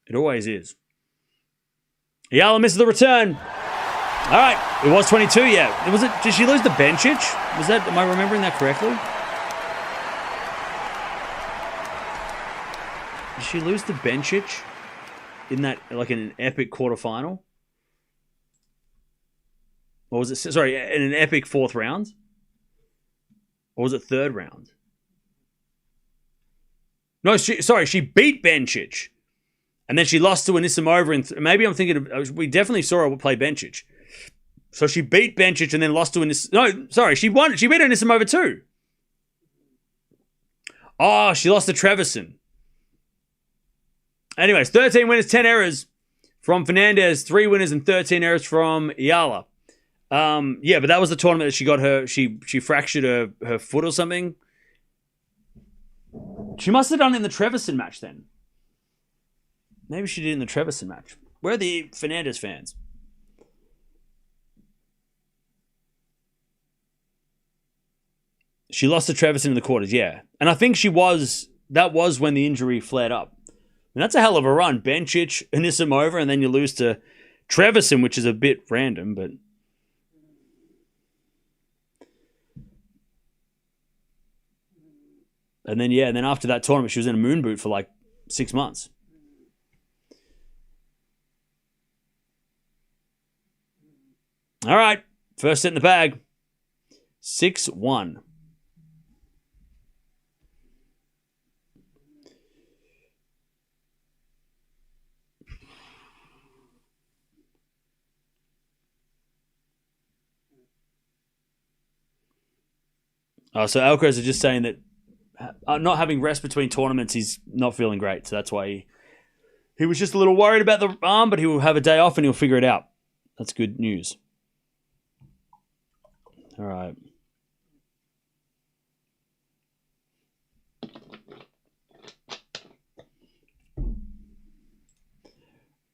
It always is. Eala misses the return. All right, it was 22, yeah. Was it? Did she lose the Bencic? Was that? Am I remembering that correctly? Did she lose the Bencic in that, like, in an epic quarterfinal? Or was it? Sorry, in an epic 4th round? Or was it 3rd round? No, she beat Bencic. And then she lost to Anisimova. And maybe I'm thinking of... We definitely saw her play Bencic. So she beat Bencic and then lost to Anisimova. No, sorry. She won. She beat Anisimova too. Oh, she lost to Trevisan. Anyways, 13 winners, 10 errors from Fernandez. 3 winners and 13 errors from Eala. Yeah, but that was the tournament that she got her... She fractured her foot or something. She must have done it in the Trevisan match then. Maybe she did in the Trevisan match. Where are the Fernandez fans? She lost to Trevisan in the quarters, yeah. And I think that was when the injury flared up. And that's a hell of a run. Bencic, Anisimova, and then you lose to Trevisan, which is a bit random, but... And then, yeah, and then after that tournament, she was in a moon boot for like 6 months. All right, first set in the bag. 6-1. So Alcaraz is just saying that not having rest between tournaments, he's not feeling great. So that's why he was just a little worried about the arm, but he will have a day off and he'll figure it out. That's good news. All right.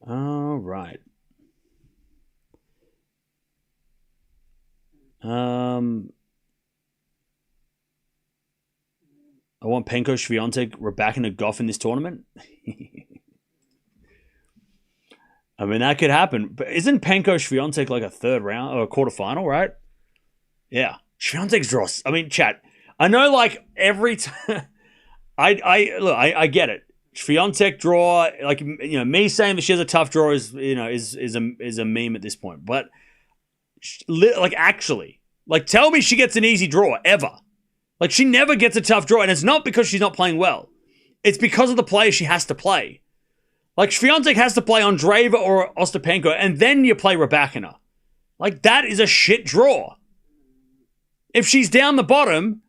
All right. I want Penko, Swiatek, Raducanu, Gauff in this tournament. I mean, that could happen. But isn't Penko, Swiatek like a 3rd round or a quarterfinal, right? Yeah. Swiatek's draw. I mean, chat. I know, like, every time... I get it. Swiatek draw, like, you know, me saying that she has a tough draw is a meme at this point. But, like, actually, like, tell me she gets an easy draw, ever. Like, she never gets a tough draw, and it's not because she's not playing well. It's because of the players she has to play. Like, Swiatek has to play Andreeva or Ostapenko, and then you play Raducanu. Like, that is a shit draw. If she's down the bottom,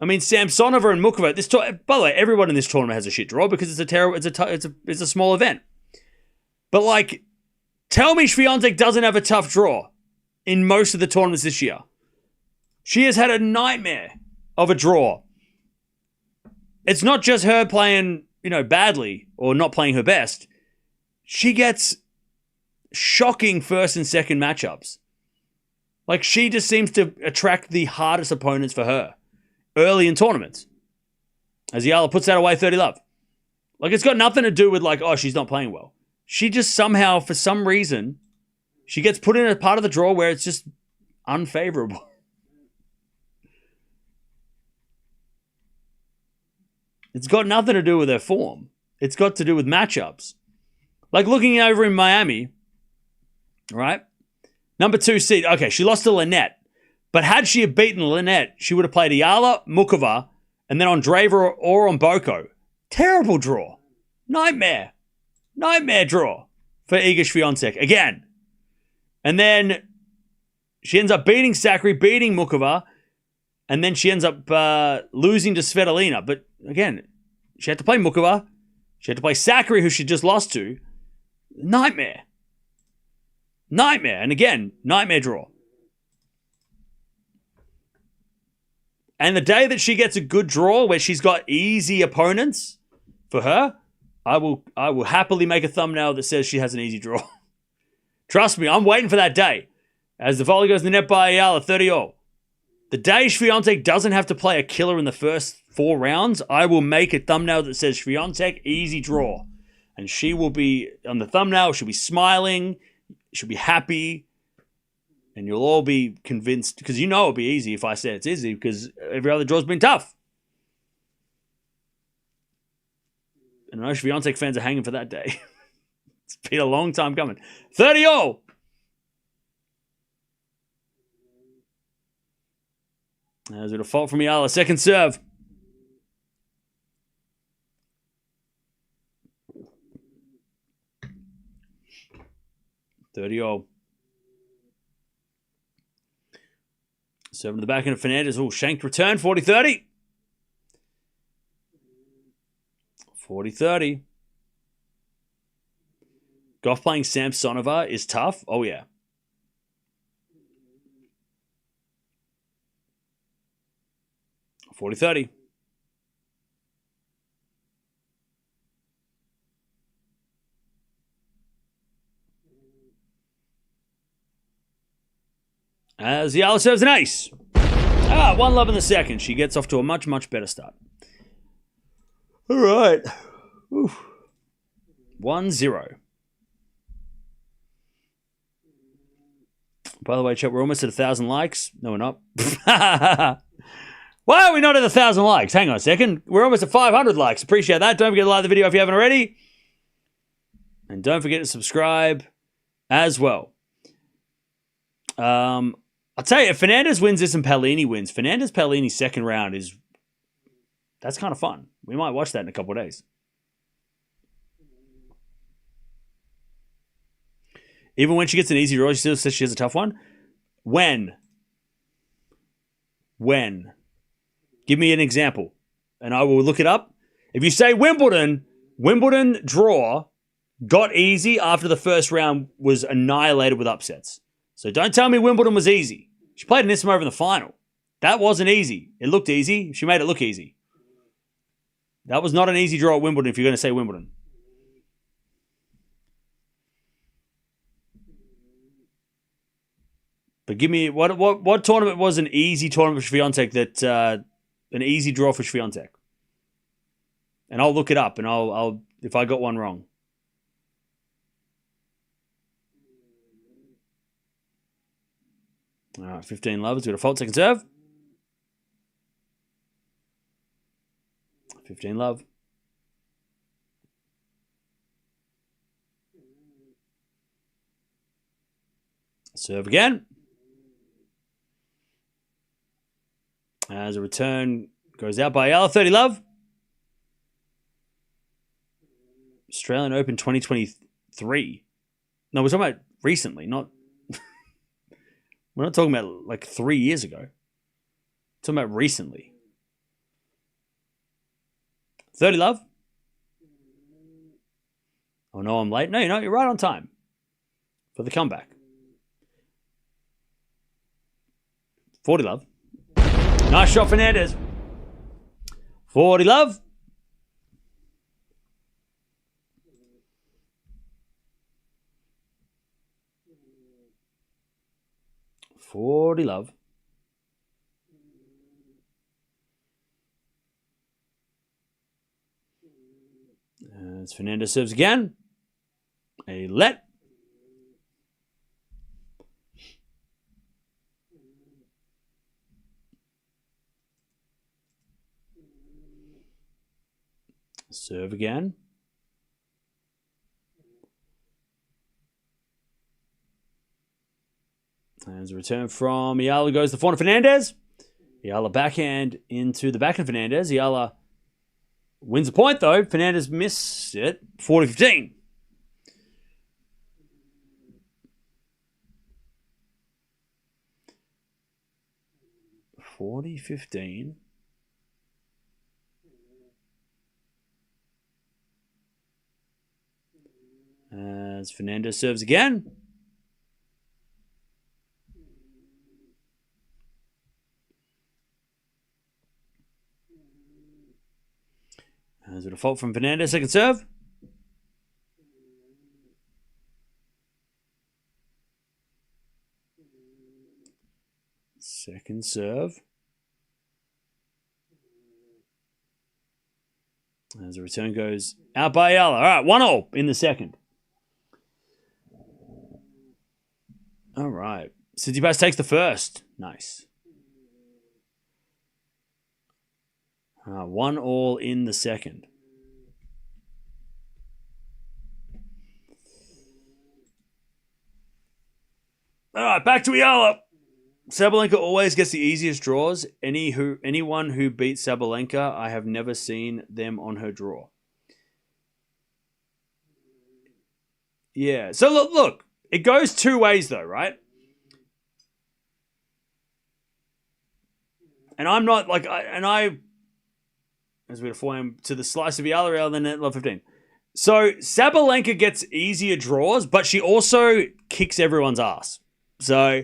I mean, Samsonova and Mukova. By the way, everyone in this tournament has a shit draw because it's a small event. But like, tell me Swiatek doesn't have a tough draw in most of the tournaments this year. She has had a nightmare of a draw. It's not just her playing, badly or not playing her best. She gets shocking first and second matchups. Like, she just seems to attract the hardest opponents for her early in tournaments. As Eala puts that away 30-love. Like, it's got nothing to do with like, oh, she's not playing well. She just somehow, for some reason, she gets put in a part of the draw where it's just unfavorable. It's got nothing to do with her form. It's got to do with matchups. Like looking over in Miami, right? Number 2 seed. Okay, she lost to Lynette. But had she have beaten Lynette, she would have played Eala, Mukova, and then Andreeva or on Boko. Terrible draw. Nightmare. Nightmare draw for Iga Swiatek. Again. And then she ends up beating Sakari, beating Mukova, and then she ends up losing to Svitolina. But again, she had to play Mukova. She had to play Sakari, who she just lost to. Nightmare. Nightmare. And again, nightmare draw. And the day that she gets a good draw where she's got easy opponents for her, I will happily make a thumbnail that says she has an easy draw. Trust me, I'm waiting for that day. As the volley goes in the net by Eala, 30-all. The day Swiatek doesn't have to play a killer in the first 4 rounds, I will make a thumbnail that says Swiatek easy draw. And she will be, on the thumbnail, she'll be smiling, she'll be happy, and you'll all be convinced, because it'll be easy if I say it's easy, because every other draw's been tough. And I know Swiatek fans are hanging for that day. It's been a long time coming. 30-all! There's a default from Eala. Second serve. $30-all. Serving to the back end of Fernandez. Oh, shanked return. 40-30. 40-30. Gauff playing Samsonova is tough. Oh, yeah. $40-30. As Eala serves an ace. 1-love in the second. She gets off to a much, much better start. All right. 1-0. By the way, chat, we're almost at 1,000 likes. No, we're not. Why are we not at 1,000 likes? Hang on a second. We're almost at 500 likes. Appreciate that. Don't forget to like the video if you haven't already. And don't forget to subscribe as well. I'll tell you, if Fernandez wins this and Paolini wins, Fernandez-Paolini second round that's kind of fun. We might watch that in a couple of days. Even when she gets an easy draw, she still says she has a tough one. When? Give me an example, and I will look it up. If you say Wimbledon draw got easy after the first round was annihilated with upsets. So don't tell me Wimbledon was easy. She played Anisimova in the final. That wasn't easy. It looked easy. She made it look easy. That was not an easy draw at Wimbledon if you're going to say Wimbledon. But give me, what tournament was an easy tournament for Swiatek an easy draw for Swiatek? And I'll look it up and I'll if I got one wrong. All right, 15-love. It's got a fault second serve. 15-love. Serve again. As a return goes out by Eala. 30-love. Australian Open 2023. No, we're talking about recently, not... We're not talking about like 3 years ago. We're talking about recently. 30 love. Oh no, I'm late. No, you're not. You're right on time for the comeback. 40 love. Nice shot, Fernandez. 40 love. Forty love. As Fernandez serves again. A let. Serve again. As a return from Eala goes the forehand Fernandez. Eala backhand into the backhand Fernandez. Eala wins the point though. Fernandez missed it. 40-15. As Fernandez serves again. As a default from Fernandez, second serve. Second serve. As the return goes out by Eala. All right, 1-0 in the second. All right. Tsitsipas takes the first. Nice. 1-1 in the second. All right, back to Eala. Sabalenka always gets the easiest draws. Anyone who beats Sabalenka, I have never seen them on her draw. Yeah. So look, it goes two ways though, right? And I'm not like as we form to the slice of Eala then at level 15. So Sabalenka gets easier draws, but she also kicks everyone's ass. So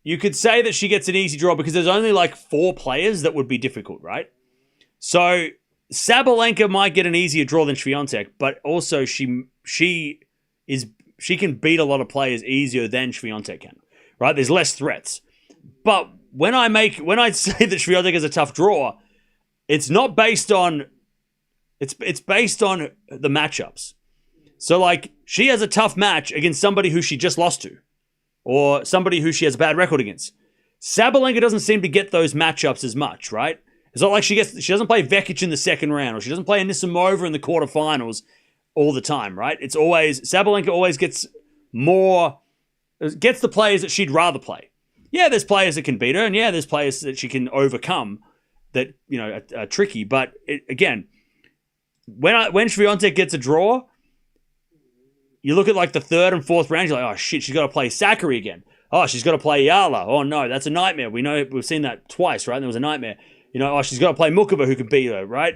you could say that she gets an easy draw because there's only like 4 players that would be difficult, right? So Sabalenka might get an easier draw than Swiatek, but also she can beat a lot of players easier than Swiatek can, right? There's less threats. But when I say that Swiatek is a tough draw, it's not based on it's based on the matchups. So like she has a tough match against somebody who she just lost to, or somebody who she has a bad record against. Sabalenka doesn't seem to get those matchups as much, right? It's not like she doesn't play Vekic in the second round, or she doesn't play Anisimova in the quarterfinals all the time, right? It's always Sabalenka always gets the players that she'd rather play. Yeah, there's players that can beat her, and yeah, there's players that she can overcome that are tricky. But again, when Swiatek gets a draw, you look at like the third and fourth round, you're like, oh shit, she's got to play Sakkari again. Oh, she's got to play Eala. Oh no, that's a nightmare. We've seen that twice, right? And there was a nightmare. Oh, she's got to play Mukova who can beat her, right?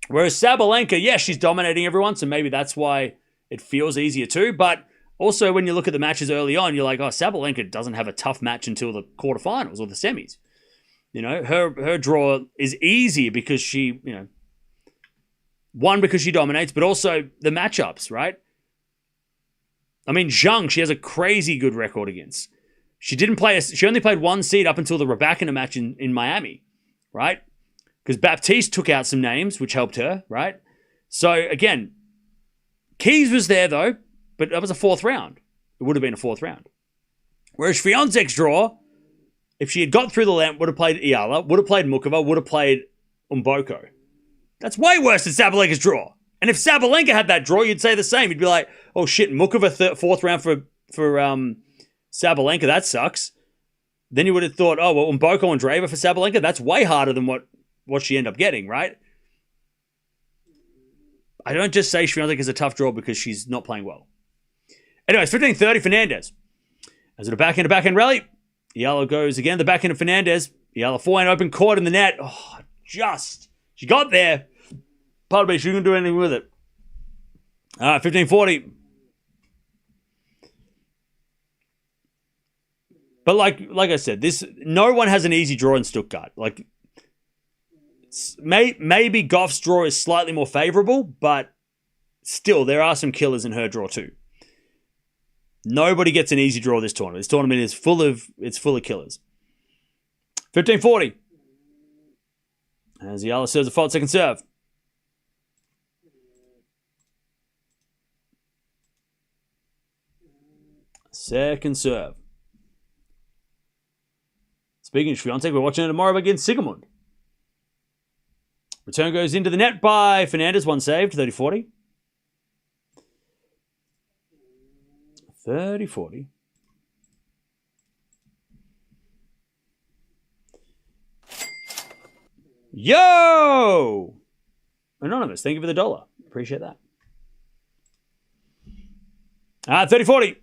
Whereas Sabalenka, yeah, she's dominating everyone, so maybe that's why it feels easier too. But also when you look at the matches early on, you're like, oh, Sabalenka doesn't have a tough match until the quarterfinals or the semis. Her draw is easy because she, because she dominates, but also the matchups, right? I mean, Zhang, she has a crazy good record against. She only played one seed up until the Raducanu match in Miami, right? Because Baptiste took out some names, which helped her, right? So, again, Keys was there, though, but that was a fourth round. It would have been a fourth round. Whereas Swiatek's draw, if she had got through the lamp, would have played Eala, would have played Mukova, would have played Mboko. That's way worse than Sabalenka's draw. And if Sabalenka had that draw, you'd say the same. You'd be like, oh shit, Mukova fourth round for Sabalenka, that sucks. Then you would have thought, oh, well, Mboko Andreeva for Sabalenka, that's way harder than what she ended up getting, right? I don't just say Swiatek is a tough draw because she's not playing well. Anyways, 15-30 Fernandez. As a backhand rally, Eala goes again, the backhand of Fernandez. Eala forehand open court in the net. Oh, she got there. Pardon me, she couldn't do anything with it. All right, 15-40. But like I said, no one has an easy draw in Stuttgart. Like, maybe Gauff's draw is slightly more favorable, but still, there are some killers in her draw too. Nobody gets an easy draw this tournament. This tournament is full of killers. 15-40. As Eala serves a fault, second serve. Second serve. Speaking of Swiatek, we're watching it tomorrow against Sigamund. Return goes into the net by Fernandez. One saved, 30-40. 30-40. Yo! Anonymous, thank you for the $1. Appreciate that. 30-40.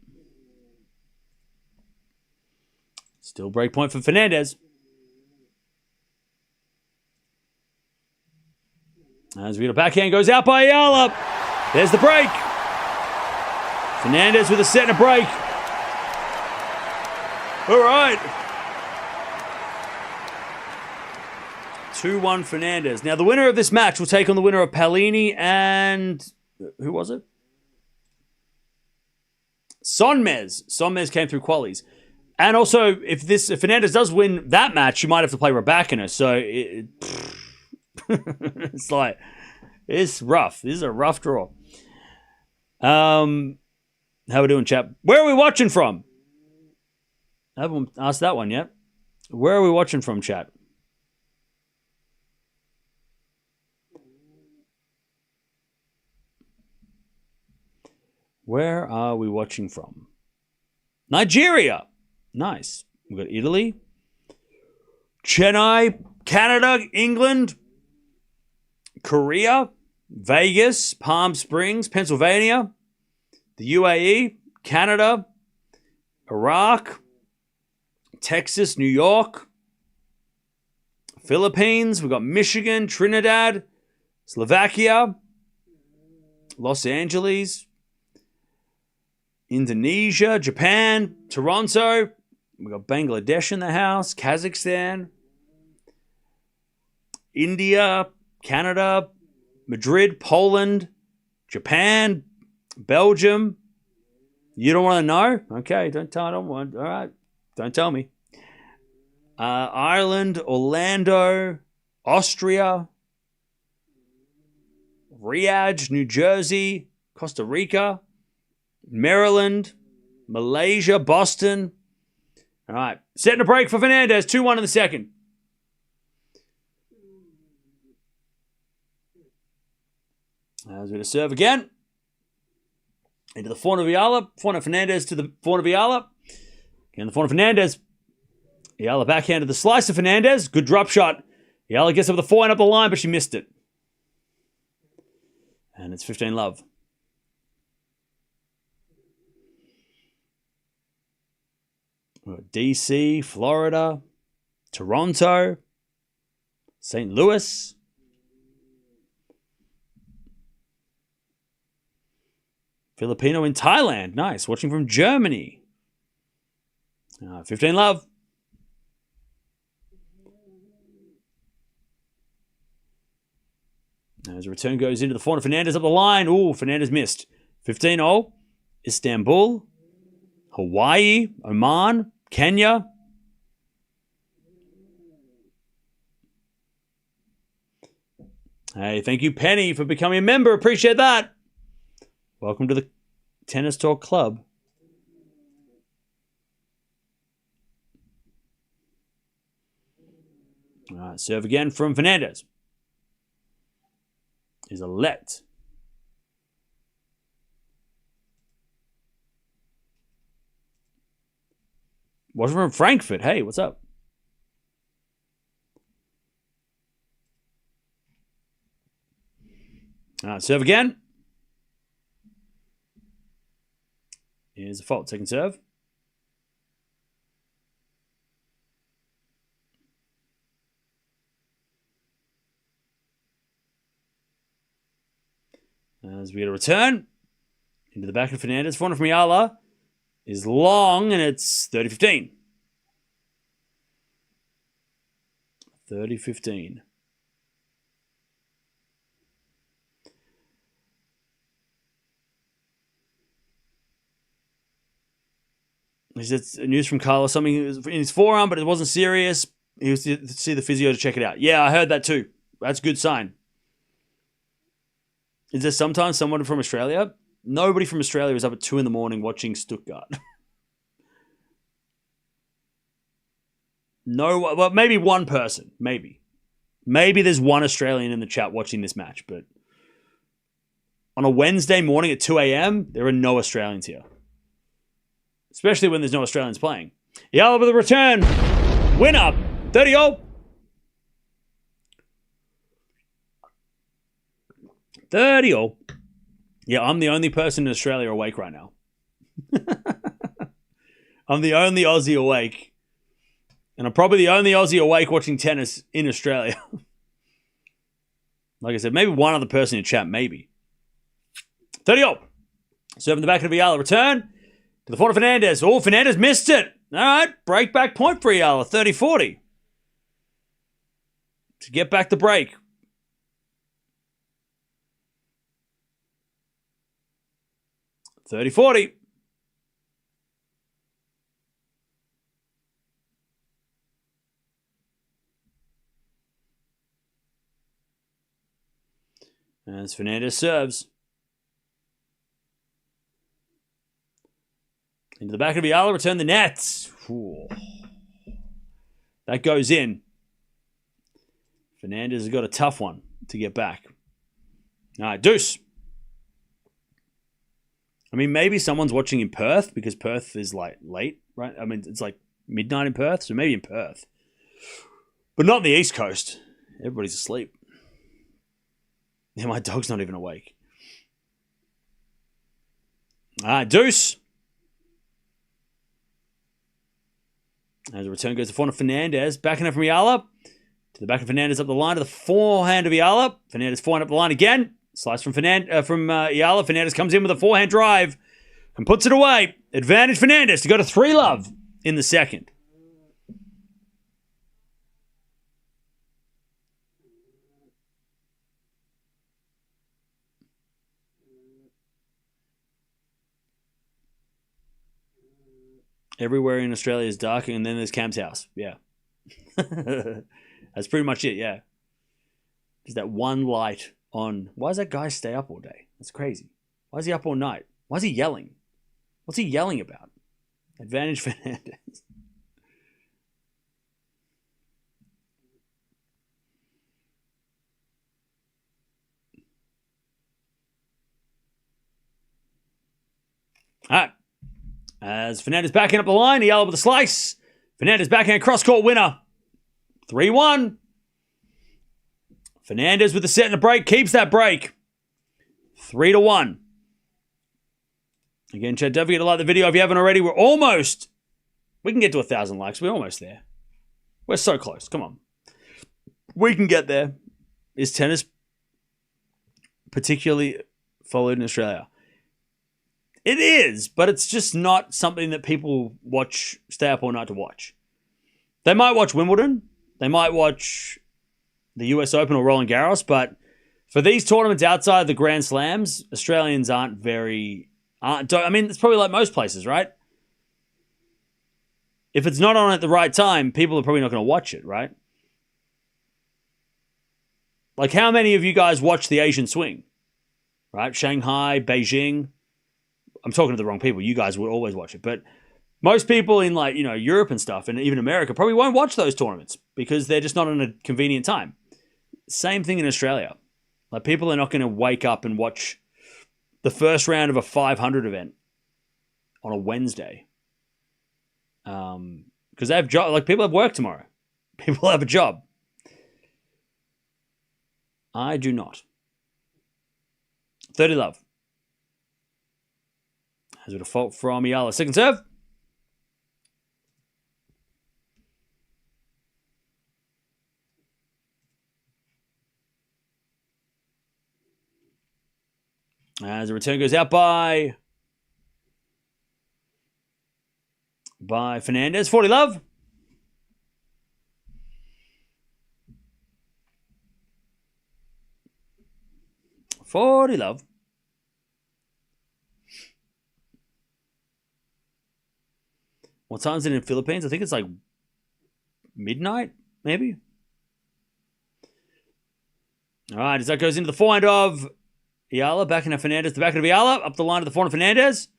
Still break point for Fernandez. As we get a backhand, goes out by Eala. There's the break. Fernandez with a set and a break. All right. 2-1 Fernandez. Now, the winner of this match will take on the winner of Paolini and... Who was it? Sonmez. Sonmez came through qualies. And also, if Fernandez does win that match, you might have to play Raducanu. So, it's like... It's rough. This is a rough draw. How we doing, chap? Where are we watching from? I haven't asked that one yet. Where are we watching from, chat? Where are we watching from? Nigeria. Nice. We've got Italy. Chennai. Canada. England. Korea. Vegas. Palm Springs. Pennsylvania. The UAE. Canada. Iraq. Texas. New York. Philippines. We've got Michigan. Trinidad. Slovakia. Los Angeles. Indonesia, Japan, Toronto. We've got Bangladesh in the house, Kazakhstan, India, Canada, Madrid, Poland, Japan, Belgium. You don't want to know? Okay, don't tell me. All right, don't tell me. Ireland, Orlando, Austria, Riyadh, New Jersey, Costa Rica, Maryland, Malaysia, Boston. All right. Setting a break for Fernandez. 2-1 in the second. As we're going to serve again. Into the forehand of Eala. Forehand of Fernandez to the forehand of Eala. Again, the forehand of Fernandez. Eala backhanded the slice of Fernandez. Good drop shot. Eala gets up the forehand up the line, but she missed it. And it's 15-love. DC, Florida, Toronto, St. Louis, Filipino in Thailand. Nice. Watching from Germany. 15-love. As a return goes into the forehand of Fernandez up the line. Ooh, Fernandez missed. 15-0. Istanbul, Hawaii, Oman, Kenya. Hey, thank you, Penny, for becoming a member. Appreciate that. Welcome to the Tennis Talk Club. All right, serve again from Fernandez. Is a let. Watching from Frankfurt. Hey, what's up? All right, serve again. Here's a fault. Second serve. As we get a return into the back of Fernandez. Forehand from Eala is long, and it's 30-15. 30-15. It's news from Carlos. Something in his forearm, but it wasn't serious. He was to see the physio to check it out. Yeah, I heard that too. That's a good sign. Is there sometimes someone from Australia? Nobody from Australia is up at 2 a.m. watching Stuttgart. No, well, maybe one person. Maybe there's one Australian in the chat watching this match, but on a Wednesday morning at 2 a.m., there are no Australians here. Especially when there's no Australians playing. Eala with a return. Winner. 30-all. 30-all. Yeah, I'm the only person in Australia awake right now. I'm the only Aussie awake. And I'm probably the only Aussie awake watching tennis in Australia. Like I said, maybe one other person in chat, maybe. 30-all. Serving the back of Eala. Return to the forehand of Fernandez. Oh, Fernandez missed it. All right, break back point for Eala. 30-40. To get back the break. $30-40. As Fernandez serves. Into the back of Eala, return the nets. Ooh. That goes in. Fernandez has got a tough one to get back. All right, deuce. I mean, maybe someone's watching in Perth because Perth is like late, right? I mean, it's like midnight in Perth, so maybe in Perth. But not the East Coast. Everybody's asleep. Yeah, my dog's not even awake. All right, deuce. As the return goes to forehand of Fernandez. Backing up from Eala. To the back of Fernandez up the line to the forehand of Eala. Fernandez forehand up the line again. Slice from Eala. Fernandez comes in with a forehand drive and puts it away. Advantage Fernandez to go to 3-love in the second. Everywhere in Australia is dark, and then there's Cam's house. Yeah. That's pretty much it, yeah. There's that one light on. Why does that guy stay up all day? That's crazy. Why is he up all night? Why is he yelling? What's he yelling about? Advantage Fernandez. All right. As Fernandez backing up the line, Eala with a slice. Fernandez backhand cross-court winner. 3-1. Fernandez with the set and a break. Keeps that break. 3-1. Again, chat, don't forget to like the video if you haven't already. We can get to 1,000 likes. We're almost there. We're so close. Come on. We can get there. Is tennis particularly followed in Australia? It is, but it's just not something that people stay up all night to watch. They might watch Wimbledon. They might watch the US Open or Roland Garros, but for these tournaments outside the Grand Slams, Australians aren't very... I mean, it's probably like most places, right? If it's not on at the right time, people are probably not going to watch it, right? Like, how many of you guys watch the Asian swing? Right? Shanghai, Beijing... I'm talking to the wrong people. You guys would always watch it. But most people in Europe and stuff, and even America, probably won't watch those tournaments because they're just not on a convenient time. Same thing in Australia. Like, people are not going to wake up and watch the first round of a 500 event on a Wednesday. Because they have people have work tomorrow. People have a job. I do not. 30-love. As a default from Eala. Second serve. As the return goes out by Fernandez. 40 love. What time is it in the Philippines? I think it's like midnight, maybe. All right, as that goes into the forehand of Eala, backhand of Fernandez, the backhand of Eala, up the line to the forehand of Fernandez.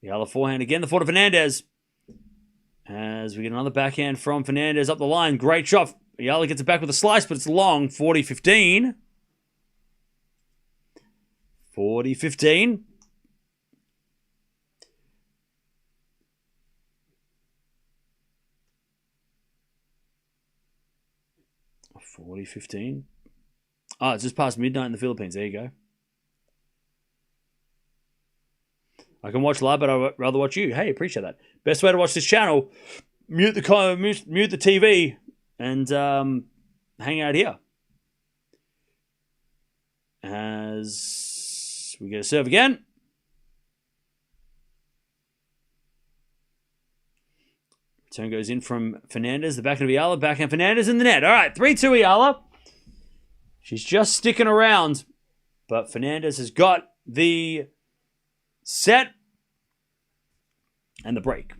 Eala forehand again, the forehand of Fernandez. As we get another backhand from Fernandez up the line. Great shot. Eala gets it back with a slice, but it's long. 40-15. 40-15. Oh, it's just past midnight in the Philippines. There you go. I can watch live, but I'd rather watch you. Hey, appreciate that. Best way to watch this channel, mute the TV and hang out here. As we get a serve again. Return goes in from Fernandez. The backhand of Eala. Backhand Fernandez in the net. All right, 3-2 Eala. She's just sticking around. But Fernandez has got the set and the break.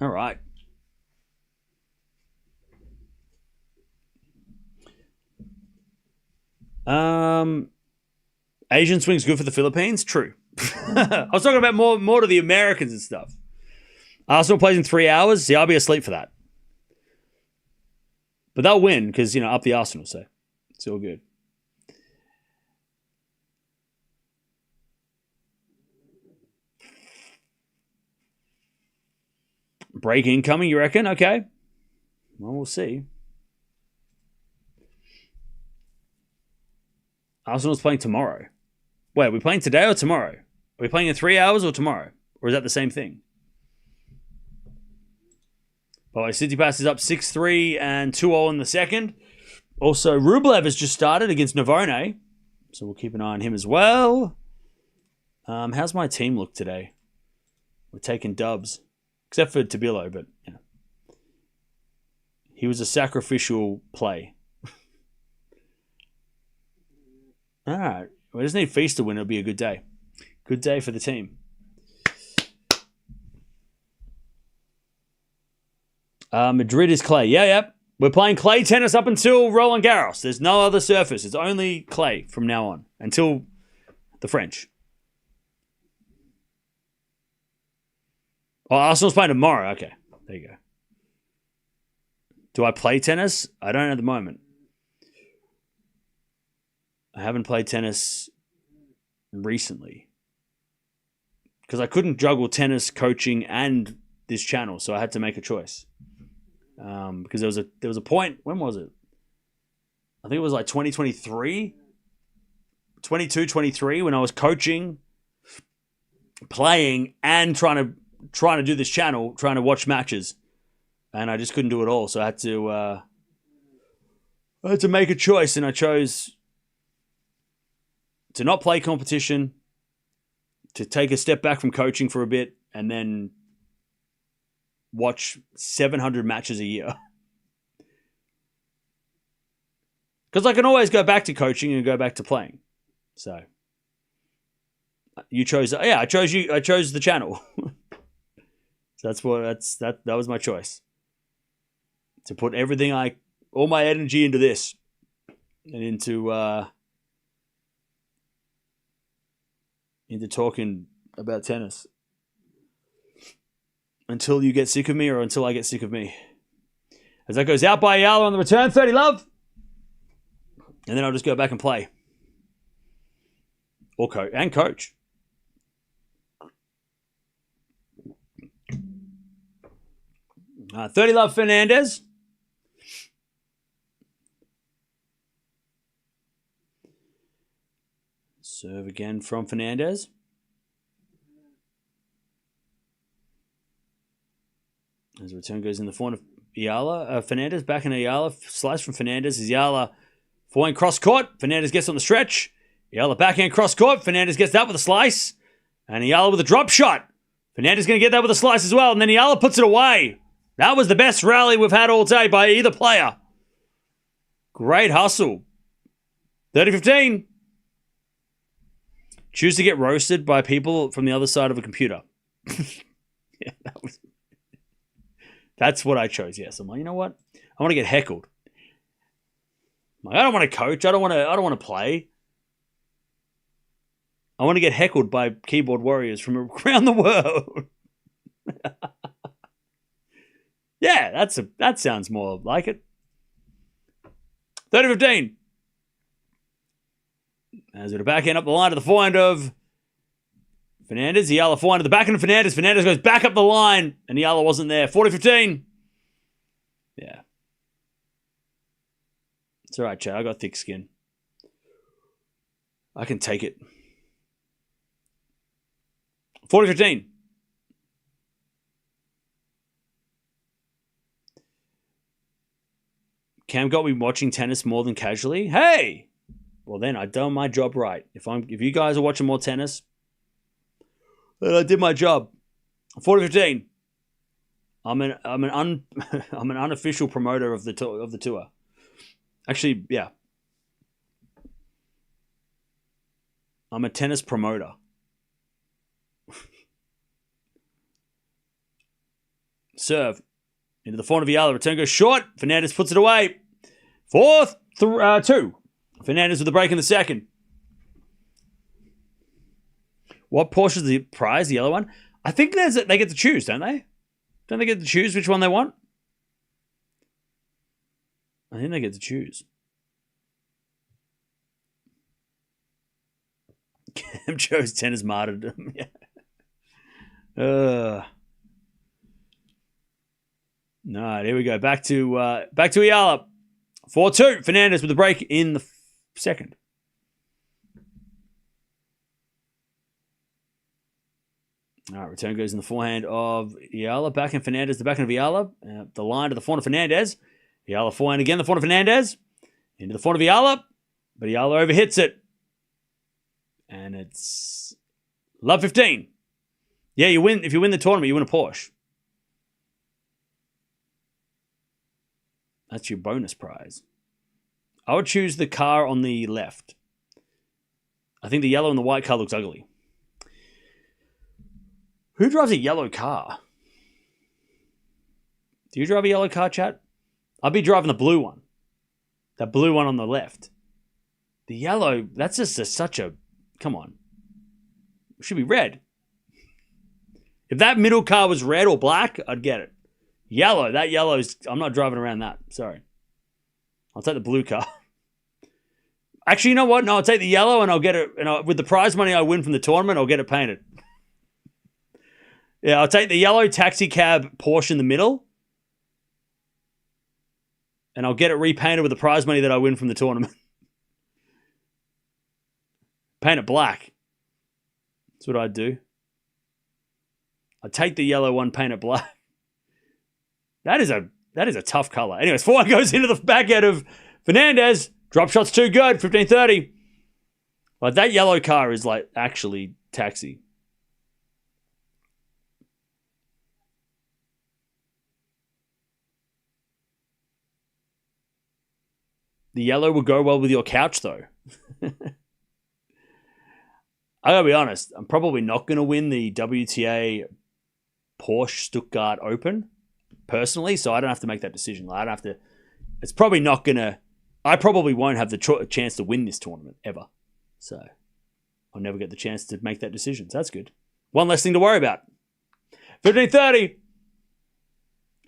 All right. Asian swing's good for the Philippines? True. I was talking about more to the Americans and stuff. Arsenal plays in 3 hours. See, I'll be asleep for that. But they'll win because, up the Arsenal, so it's all good. Break incoming, you reckon? Okay. Well, we'll see. Arsenal's playing tomorrow. Wait, are we playing today or tomorrow? Are we playing in 3 hours or tomorrow? Or is that the same thing? By the way, Tsitsipas is up 6-3 and 2-0 in the second. Also, Rublev has just started against Novone. So we'll keep an eye on him as well. How's my team look today? We're taking dubs. Except for Tabilo, but he was a sacrificial play. All right. We just need Feast to win. It'll be a good day. Good day for the team. Madrid is clay. Yeah. We're playing clay tennis up until Roland Garros. There's no other surface. It's only clay from now on. Until the French. Oh, Arsenal's playing tomorrow. Okay. There you go. Do I play tennis? I don't at the moment. I haven't played tennis recently. Because I couldn't juggle tennis, coaching, and this channel. So I had to make a choice. Because there was a point, when was it? I think it was like 2023, 22, 23, when I was coaching, playing, and trying to do this channel, trying to watch matches, and I just couldn't do it all. So I had to make a choice, and I chose to not play competition, to take a step back from coaching for a bit, and then watch 700 matches a year. Because I can always go back to coaching and go back to playing. So you chose, I chose you. I chose the channel. So that was my choice. To put all my energy into this and into talking about tennis. Until you get sick of me or until I get sick of me. As that goes out by Eala on the return, 30 love. And then I'll just go back and play. Or coach. Uh, 30 love Fernandez. Serve again from Fernandez. As the return goes in the form of Eala. Fernandez back in Eala. Slice from Fernandez. Is Eala Forehand cross court. Fernandez gets on the stretch. Eala backhand cross court. Fernandez gets that with a slice. And Eala with a drop shot. Fernandez going to get that with a slice as well. And then Eala puts it away. That was the best rally we've had all day by either player. Great hustle. 30-15. Choose to get roasted by people from the other side of a computer. Yeah, that's what I chose. Yes, I'm like, you know what? I want to get heckled. I'm like, I don't want to coach. I don't want to play. I want to get heckled by keyboard warriors from around the world. Yeah, that sounds more like it. 30-15. As with a backhand up the line to the forehand of Fernandez. Eala forehand to the backhand of Fernandez. Fernandez goes back up the line, and Eala wasn't there. 40-15. Yeah. It's all right, Chad. I got thick skin. I can take it. 40-15. Cam got me watching tennis more than casually. Hey! Well, then I've done my job right. If you guys are watching more tennis, then I did my job. 40-15. I'm an unofficial promoter of the tour. Actually, yeah. I'm a tennis promoter. Serve into the forehand of Eala. Return goes short. Fernandez puts it away. 4-2. Fernandez with the break in the second. What Porsche is the prize? The yellow one? I think they get to choose, don't they? Don't they get to choose which one they want? I think they get to choose. Cam chose tennis martyrdom. Yeah. All right, here we go. Back to Eala. 4-2. Fernandez with the break in the second. All right, return goes in the forehand of Eala. Backhand Fernandez, the backhand of Eala. The line to the forehand of Fernandez. Eala forehand again, the forehand of Fernandez. Into the forehand of Eala. But Eala overhits it. And it's love 15. Yeah, you win. If you win the tournament, you win a Porsche. That's your bonus prize. I would choose the car on the left. I think the yellow and the white car looks ugly. Who drives a yellow car? Do you drive a yellow car, chat? I'd be driving the blue one. That blue one on the left. The yellow, that's just such a... Come on. It should be red. If that middle car was red or black, I'd get it. Yellow, that yellow is... I'm not driving around that. Sorry. I'll take the blue car. Actually, you know what? No, I'll take the yellow and I'll get it... with the prize money I win from the tournament, I'll get it painted. Yeah, I'll take the yellow taxi cab Porsche in the middle. And I'll get it repainted with the prize money that I win from the tournament. Paint it black. That's what I'd do. I'd take the yellow one, paint it black. That is a tough color. Anyways, 4 goes into the backhand of Fernandez. Drop shot's too good. 15-30. Like, that yellow car is like actually taxi. The yellow will go well with your couch, though. I gotta be honest, I'm probably not going to win the WTA Porsche Stuttgart Open, personally, so I don't have to make that decision. I don't have to... It's probably not going to... I probably won't have the chance to win this tournament, ever. So, I'll never get the chance to make that decision, so that's good. One less thing to worry about. 15-30.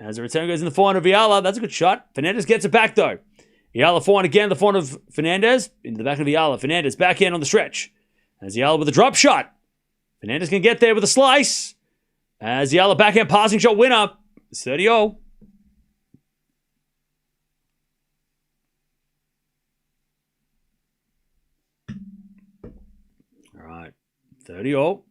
As the return goes in the forehand of Eala, that's a good shot. Fernandez gets it back, though. Eala forehand again, the forehand of Fernandez. Into the back of Eala. Fernandez backhand on the stretch. As Eala with a drop shot. Fernandez can get there with a slice. As Eala backhand passing shot winner. It's 30-0. All right. 30-0.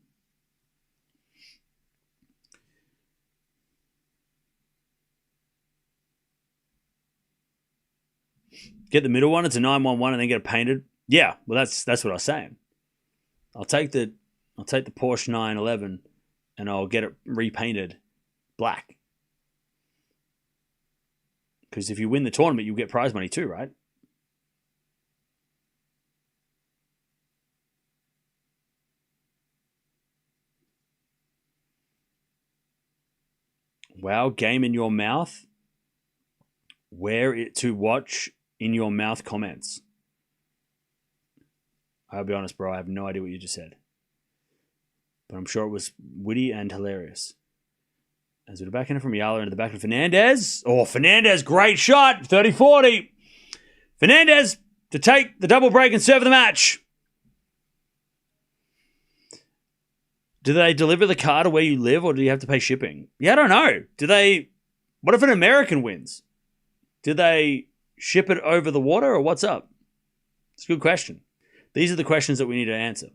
Get the middle one. It's a 9-1-1 and then get it painted. Yeah, well, that's what I was saying. I'll take the Porsche 911 and I'll get it repainted black. Because if you win the tournament, you'll get prize money too, right? Wow, game in your mouth. Where it to watch in your mouth comments. I'll be honest, bro. I have no idea what you just said. But I'm sure it was witty and hilarious. As with the backhand from Eala into the backhand of Fernandez. Oh, Fernandez, great shot. 30-40. Fernandez to take the double break and serve the match. Do they deliver the car to where you live or do you have to pay shipping? Yeah, I don't know. What if an American wins? Do they ship it over the water or what's up? It's a good question. These are the questions that we need to answer.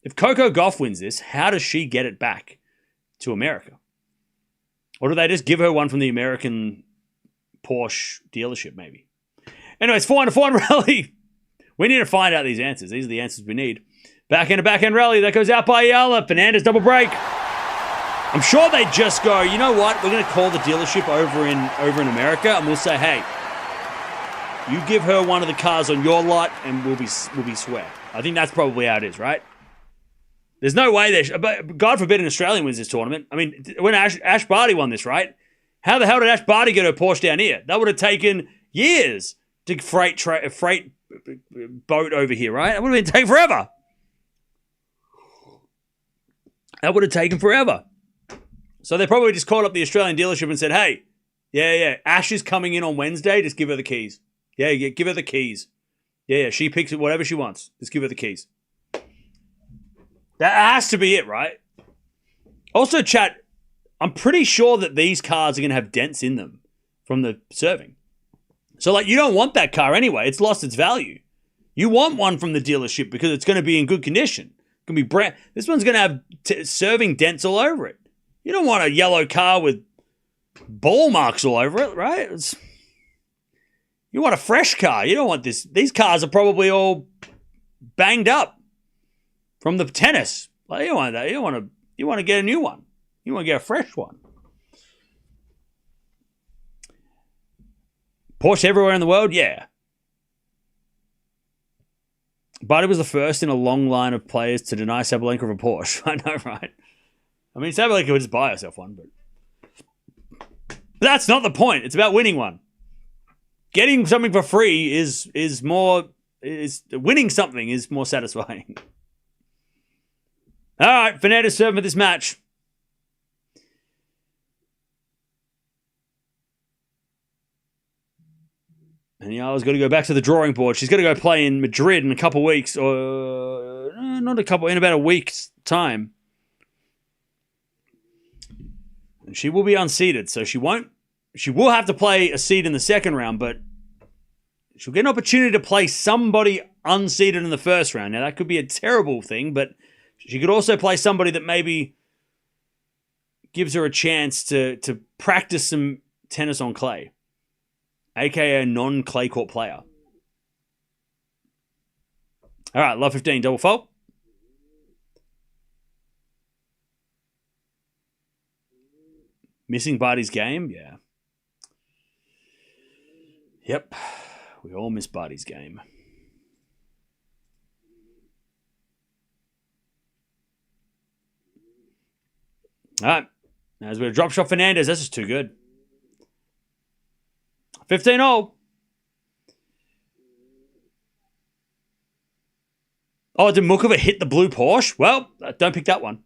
If Coco Gauff wins this, how does she get it back to America? Or do they just give her one from the American Porsche dealership, maybe? Anyways, 400 rally. We need to find out these answers. These are the answers we need. Backhand to backhand rally. That goes out by Eala. Fernandez double break. I'm sure they just go, you know what? We're going to call the dealership over in America and we'll say, hey, you give her one of the cars on your lot and we'll be square. I think that's probably how it is, right? There's no way but God forbid an Australian wins this tournament. I mean, when Ash Barty won this, right? How the hell did Ash Barty get her Porsche down here? That would have taken years to freight boat over here, right? That would have been taking forever. That would have taken forever. So they probably just called up the Australian dealership and said, hey, yeah, Ash is coming in on Wednesday. Just give her the keys. Yeah, give her the keys. Yeah, she picks it, whatever she wants. Just give her the keys. That has to be it, right? Also, chat, I'm pretty sure that these cars are going to have dents in them from the serving. So, you don't want that car anyway. It's lost its value. You want one from the dealership because it's going to be in good condition. It's going to be brand. This one's going to have serving dents all over it. You don't want a yellow car with ball marks all over it, right? You want a fresh car. You don't want this. These cars are probably all banged up from the tennis. You don't want that. You want to get a new one. You want to get a fresh one. Porsche everywhere in the world? Yeah. But it was the first in a long line of players to deny Sabalenka of a Porsche. I know, right? I mean, Sabalenka would just buy herself one, but that's not the point. It's about winning one. Getting something for free is winning something is more satisfying. All right, Fernandez serving for this match. And Eala's got to go back to the drawing board. She's got to go play in Madrid in a couple of weeks, or in about a week's time. And she will be unseeded, so she will have to play a seed in the second round, but she'll get an opportunity to play somebody unseeded in the first round. Now, that could be a terrible thing, but she could also play somebody that maybe gives her a chance to practice some tennis on clay, aka a non-clay court player. All right, love 15, double fault. Missing Barty's game? Yeah. Yep. We all miss Barty's game. All right. Now as we drop shot Fernandez. This is too good. 15-0. Oh, did Mukova hit the blue Porsche? Well, don't pick that one.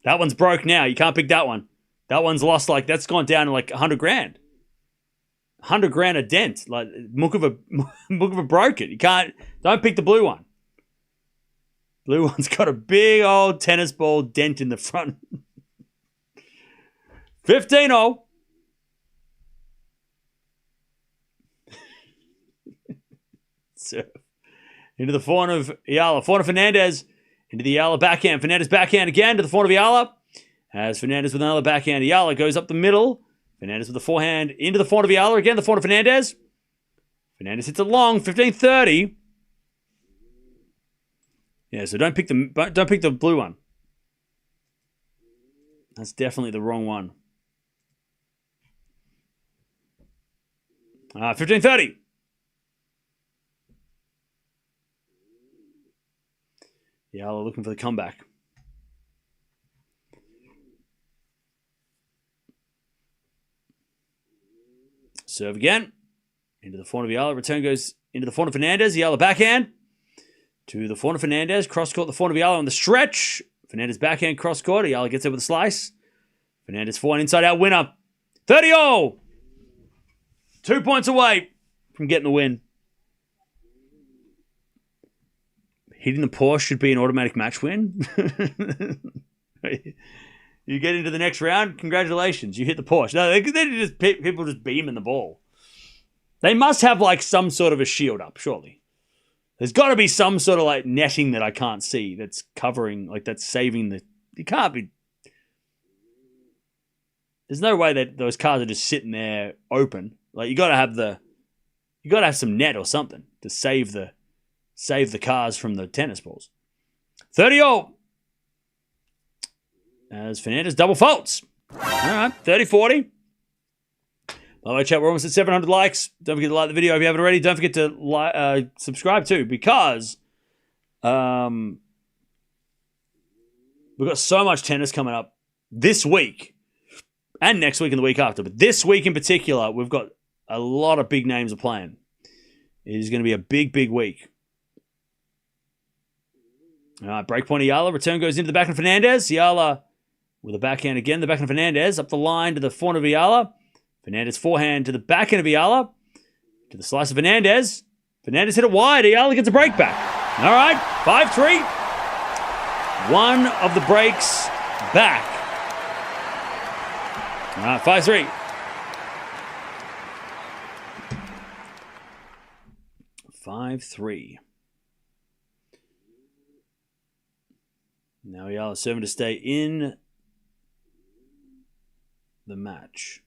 That one's broke now. You can't pick that one. That one's lost that's gone down to $100 grand. $100 grand a dent. Mukova broke it. Don't pick the blue one. Blue one's got a big old tennis ball dent in the front. 15-0. So, into the forehand of Eala. Forehand of Fernandez. Into the Eala backhand. Fernandez backhand again to the forehand of Eala. As Fernandez with another backhand. Eala goes up the middle. Fernandez with the forehand into the forehand of Eala. Again, the forehand of Fernandez. Fernandez hits it long, 15-30. Yeah, so don't pick the blue one. That's definitely the wrong one. 15-30. Eala looking for the comeback. Serve again. Into the forehand of Eala. Return goes into the forehand of Fernandez. Eala backhand. To the forehand of Fernandez. Cross court, the forehand of Eala on the stretch. Fernandez backhand, cross court. Eala gets it with a slice. Fernandez forehand inside out winner. 30-0. 2 points away from getting the win. Hitting the Porsche should be an automatic match win. You get into the next round, congratulations, you hit the Porsche. No, they just people just beaming the ball. They must have like some sort of a shield up, surely. There's got to be some sort of like netting that I can't see that's covering, like that's saving the. You can't be. There's no way that those cars are just sitting there open. Like you got to have some net or something to save the cars from the tennis balls. 30-0. As Fernandez double faults. All right, 30-40. By the way, chat, we're almost at 700 likes. Don't forget to like the video if you haven't already. Don't forget to subscribe too, because we've got so much tennis coming up this week and next week and the week after. But this week in particular, we've got a lot of big names are playing. It is going to be a big, big week. All right, breakpoint Eala. Return goes into the backhand of Fernandez. Eala with a backhand again. The backhand of Fernandez. Up the line to the forehand of Eala. Fernandez forehand to the backhand of Eala. To the slice of Fernandez. Fernandez hit it wide. Eala gets a break back. All right, 5-3. One of the breaks back. All right, 5-3. 5-3. Now Eala serving to stay in the match.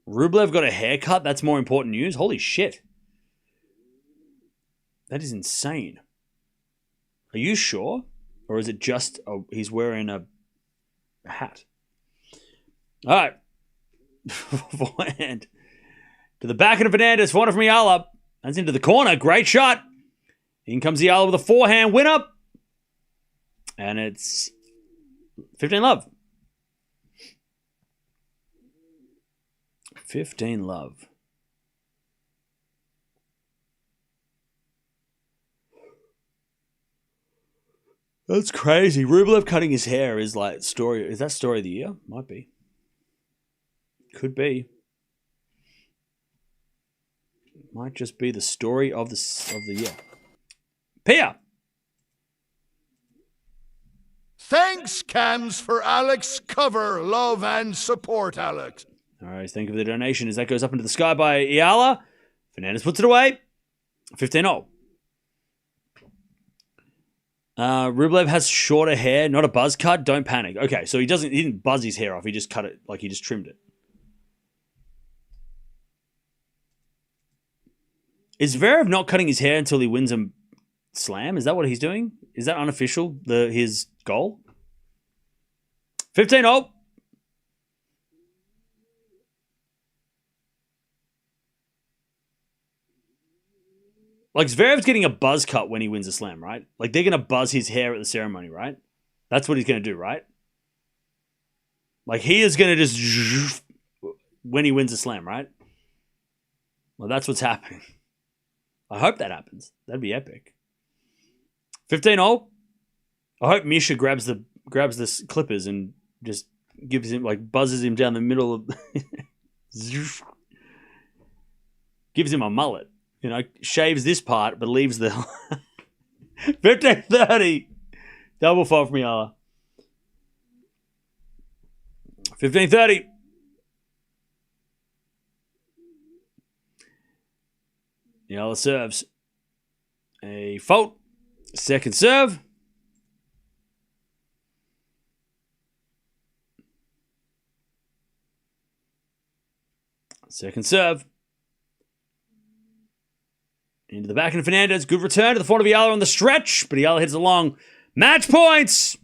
Rublev got a haircut. That's more important news. Holy shit. That is insane. Are you sure? Or is it just he's wearing a hat? All right. Forehand. To the backhand of Fernandez. Forehand from Eala. That's into the corner. Great shot. In comes Eala with a forehand winner. And it's 15-love. 15-love. That's crazy. Rublev cutting his hair is like story. Is that story of the year? Might be. Could be. Might just be the story of the year. Pia. Thanks, Cams, for Alex cover, love, and support, Alex. All right, thank you for the donation. As that goes up into the sky by Eala. Fernandez puts it away. 15-0. Rublev has shorter hair, not a buzz cut. Don't panic. Okay, so he didn't buzz his hair off. He just cut it, like he just trimmed it. Is Zverev not cutting his hair until he wins a slam? Is that what he's doing? Is that unofficial, his goal? 15-0. Like, Zverev's getting a buzz cut when he wins a slam, right? Like, they're going to buzz his hair at the ceremony, right? That's what he's going to do, right? Like, he is going to just when he wins a slam, right? Well, that's what's happening. I hope that happens. That'd be epic. 15-0. I hope Misha grabs the clippers and just gives him, like, buzzes him down the middle of... gives him a mullet. You know, shaves this part, but leaves the... 15-30. Double fault from Eala. 15-30. Eala serves. A fault. Second serve. Second serve. Into the backhand of Fernandez. Good return to the front of Eala on the stretch, but Eala hits it long. Match points!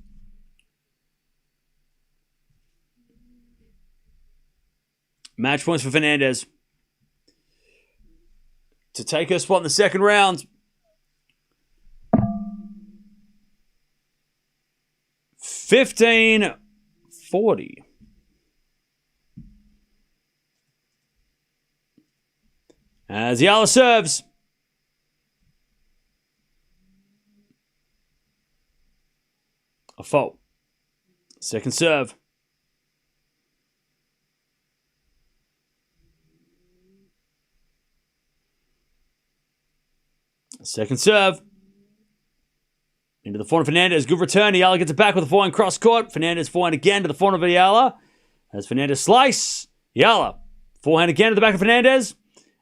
Match points for Fernandez. To take her spot in the second round. 15-40. As Eala serves. A fault. Second serve. Second serve. Into the forehand of Fernandez. Good return. Eala gets it back with a forehand cross court. Fernandez forehand again to the forehand of Eala. As Fernandez slice. Eala. Forehand again to the back of Fernandez.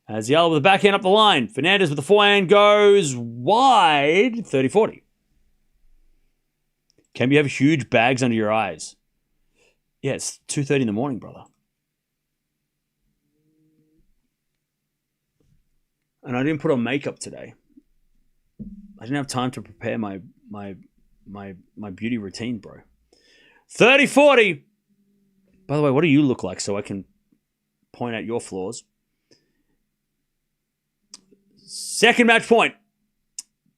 As Eala with the backhand up the line. Fernandez with the forehand goes wide. 30-40. Can you have huge bags under your eyes? Yeah, it's 2:30 in the morning, brother. And I didn't put on makeup today. I didn't have time to prepare my beauty routine, bro. 30-40. By the way, what do you look like so I can point out your flaws? Second match point.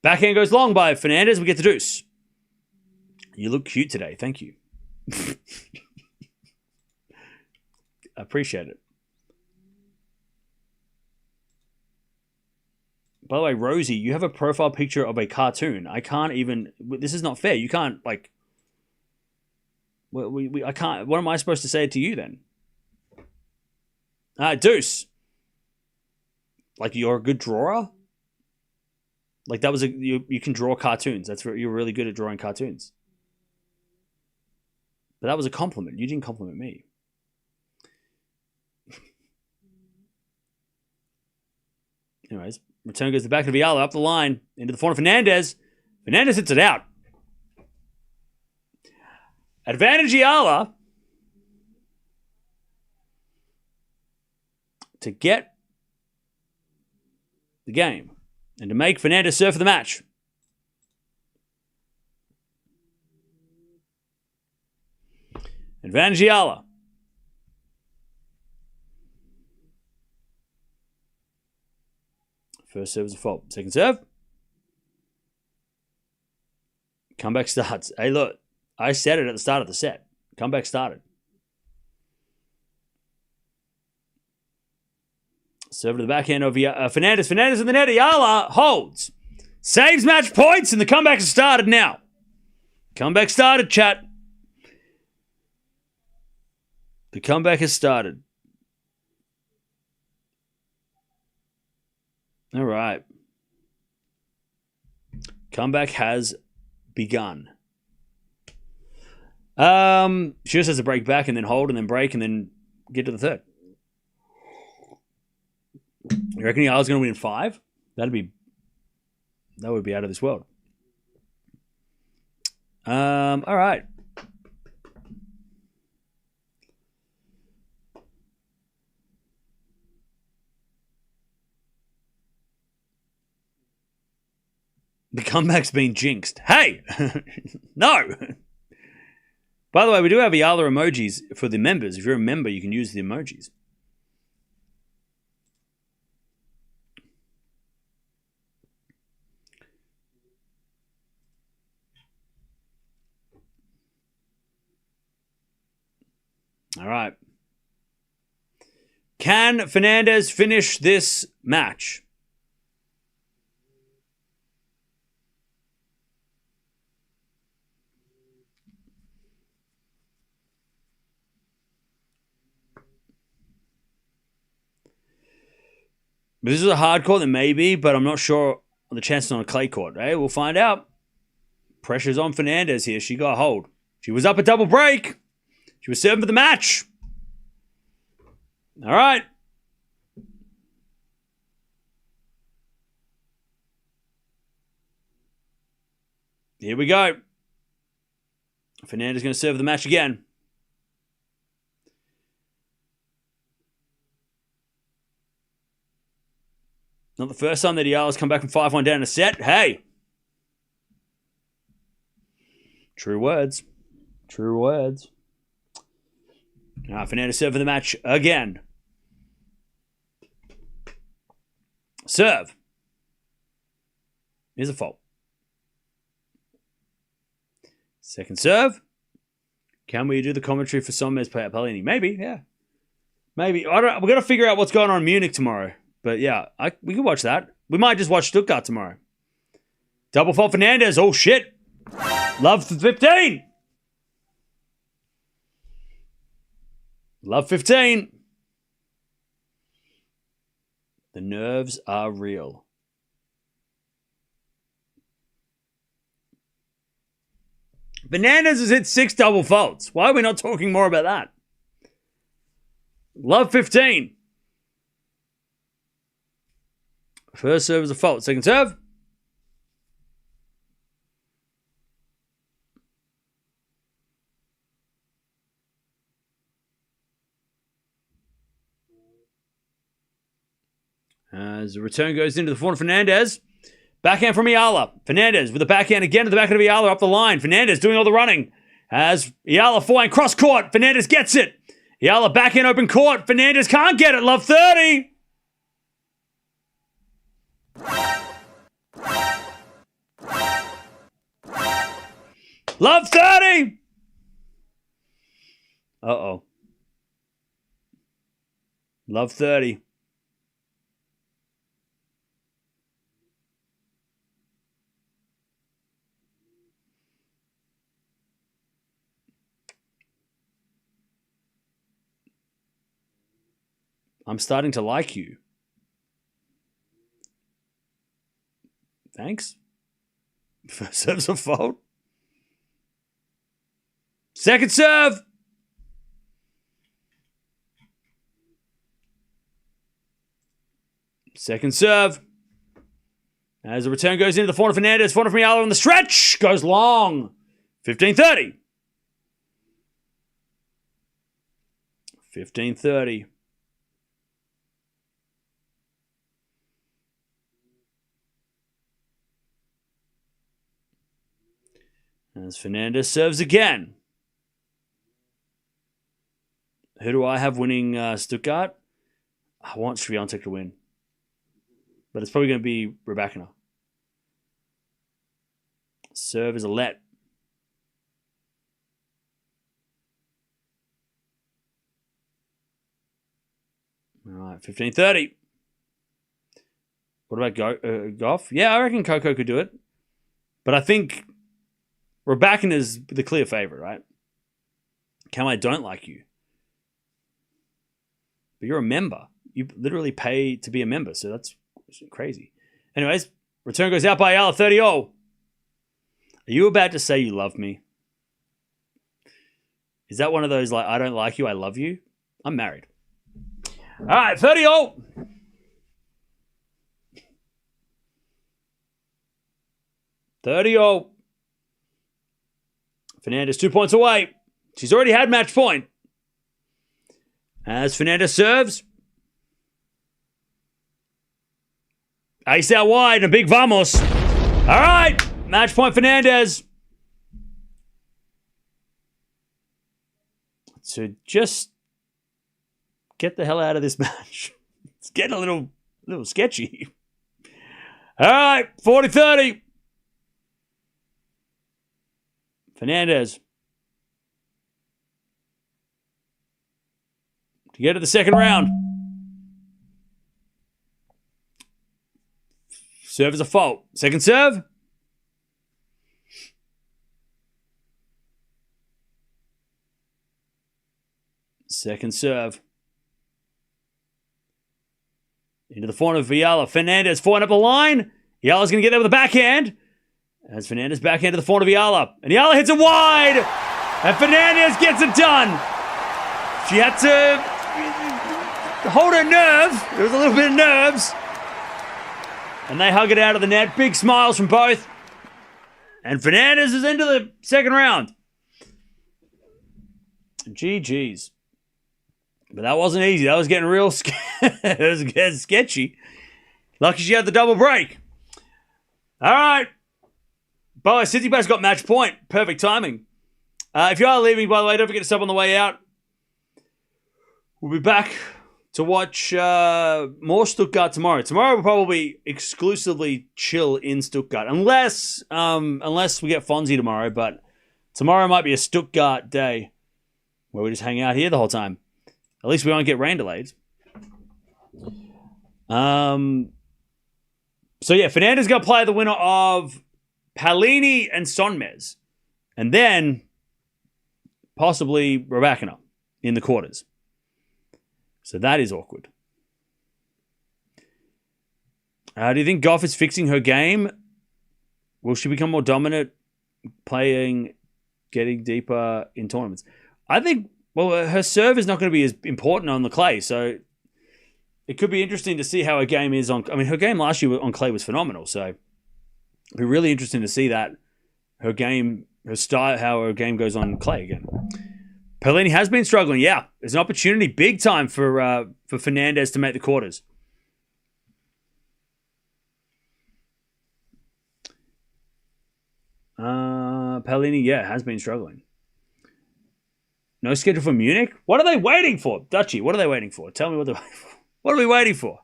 Backhand goes long by Fernandez. We get the deuce. You look cute today. Thank you. I appreciate it. By the way, Rosie, you have a profile picture of a cartoon. I can't even... This is not fair. You can't, like... I can't... What am I supposed to say to you, then? Deuce. Like, you're a good drawer? Like, that was a... You can draw cartoons. You're really good at drawing cartoons. But that was a compliment. You didn't compliment me. Anyways, return goes to the back of Eala, up the line, into the front of Fernandez. Fernandez hits it out. Advantage Eala to get the game and to make Fernandez serve for the match. Advantage Eala. First serve is a fault. Second serve. Comeback starts. Hey, look. I said it at the start of the set. Comeback started. Serve to the backhand of Fernandez. Fernandez in the net. Eala holds. Saves match points, and the comeback has started now. Comeback started, chat. The comeback has started. All right. Comeback has begun. She just has to break back and then hold and then break and then get to the third. You reckon Eala's going to win in 5? That would be out of this world. All right. The comeback's been jinxed. Hey! No! By the way, we do have Eala emojis for the members. If you're a member, you can use the emojis. All right. Can Fernandez finish this match? If this is a hard court, then maybe, but I'm not sure on the chances on a clay court. Hey, we'll find out. Pressure's on Fernandez here. She got a hold. She was up a double break. She was serving for the match. All right. Here we go. Fernandez going to serve the match again. Not the first time that Eala's come back from 5-1 down a set. Hey! True words. True words. Fernandez serve for the match again. Serve. Here's a fault. Second serve. Can we do the commentary for Sommer's Paolini? Maybe, yeah. Maybe. We're going to figure out what's going on in Munich tomorrow. But yeah, we can watch that. We might just watch Stuttgart tomorrow. Double fault Fernandez. Oh, shit. Love 15. Love 15. The nerves are real. Fernandez has hit 6 double faults. Why are we not talking more about that? Love 15. First serve is a fault. Second serve. As the return goes into the forehand, Fernandez. Backhand from Eala. Fernandez with the backhand again to the backhand of Eala up the line. Fernandez doing all the running. As Eala forehand cross court. Fernandez gets it. Eala backhand open court. Fernandez can't get it. Love 30. Love 30. Uh-oh. Love 30. I'm starting to like you. Thanks. First serve's a fault. Second serve. Second serve. As the return goes into the forehand, Fernandez. Forehand from Eala on the stretch. Goes long. 15-30. 15-30. As Fernandez serves again. Who do I have winning Stuttgart? I want Swiatek to win. But it's probably going to be Raducanu. Serve is a let. All right, 15-30. What about Gauff? Yeah, I reckon Coco could do it. But I think Raducanu is the clear favorite, right? I don't like you. But you're a member. You literally pay to be a member, so that's crazy. Anyways, return goes out by Eala, 30-0. Are you about to say you love me? Is that one of those, like, I don't like you, I love you? I'm married. All right, 30-0. Fernandez 2 points away. She's already had match point. As Fernandez serves. Ace out wide and a big vamos. All right. Match point Fernandez. So just get the hell out of this match. It's getting a little sketchy. All right. 40-30. Fernandez. To get to the second round. Serve is a fault. Second serve. Second serve. Into the forehand of Eala. Fernandez forehand up the line. Eala's going to get there with a backhand. As Fernandez backhand to the forehand of Eala. And Eala hits it wide. And Fernandez gets it done. She had to hold her nerve. There was a little bit of nerves. And they hug it out of the net. Big smiles from both. And Fernandez is into the second round. GG's. But that wasn't easy. That was getting real it was getting sketchy. Lucky she had the double break. All right. By the way, Tsitsipas got match point. Perfect timing. If you are leaving, by the way, don't forget to sub on the way out. We'll be back to watch more Stuttgart tomorrow. Tomorrow will probably exclusively chill in Stuttgart. Unless we get Fonzie tomorrow. But tomorrow might be a Stuttgart day where we just hang out here the whole time. At least we won't get rain delays. So yeah, Fernandez going to play the winner of Palini and Sonmez. And then possibly Raducanu in the quarters. So that is awkward. Do you think Gauff is fixing her game? Will she become more dominant, getting deeper in tournaments? I think, well, her serve is not going to be as important on the clay, so it could be interesting to see how her game is on... I mean, her game last year on clay was phenomenal, so it'd be really interesting to see that, her game, her style, how her game goes on clay again. Palini has been struggling, yeah. There's an opportunity big time for Fernandez to make the quarters. Palini, yeah, has been struggling. No schedule for Munich? What are they waiting for? Dutchie, what are they waiting for? Tell me what they're waiting for. What are we waiting for?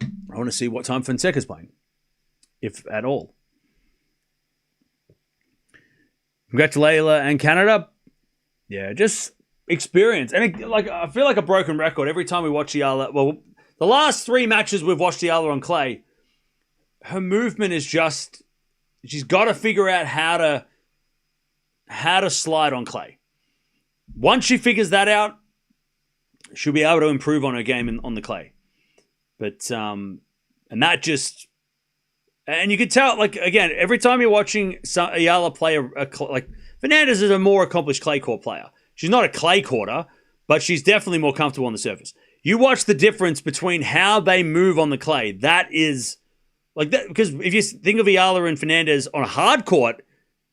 I want to see what time Fonseca's playing, if at all. Congrats to Leylah and Canada. Yeah, just experience. And I feel like a broken record every time we watch Eala. Well, the last 3 matches we've watched Eala on clay, her movement is just... She's got to figure out how to slide on clay. Once she figures that out, she'll be able to improve on her game on the clay. But, and that just... And you could tell, like, again, every time you're watching Eala play, like, Fernandez is a more accomplished clay court player. She's not a clay courter, but she's definitely more comfortable on the surface. You watch the difference between how they move on the clay. That is, like, that, because if you think of Eala and Fernandez on a hard court,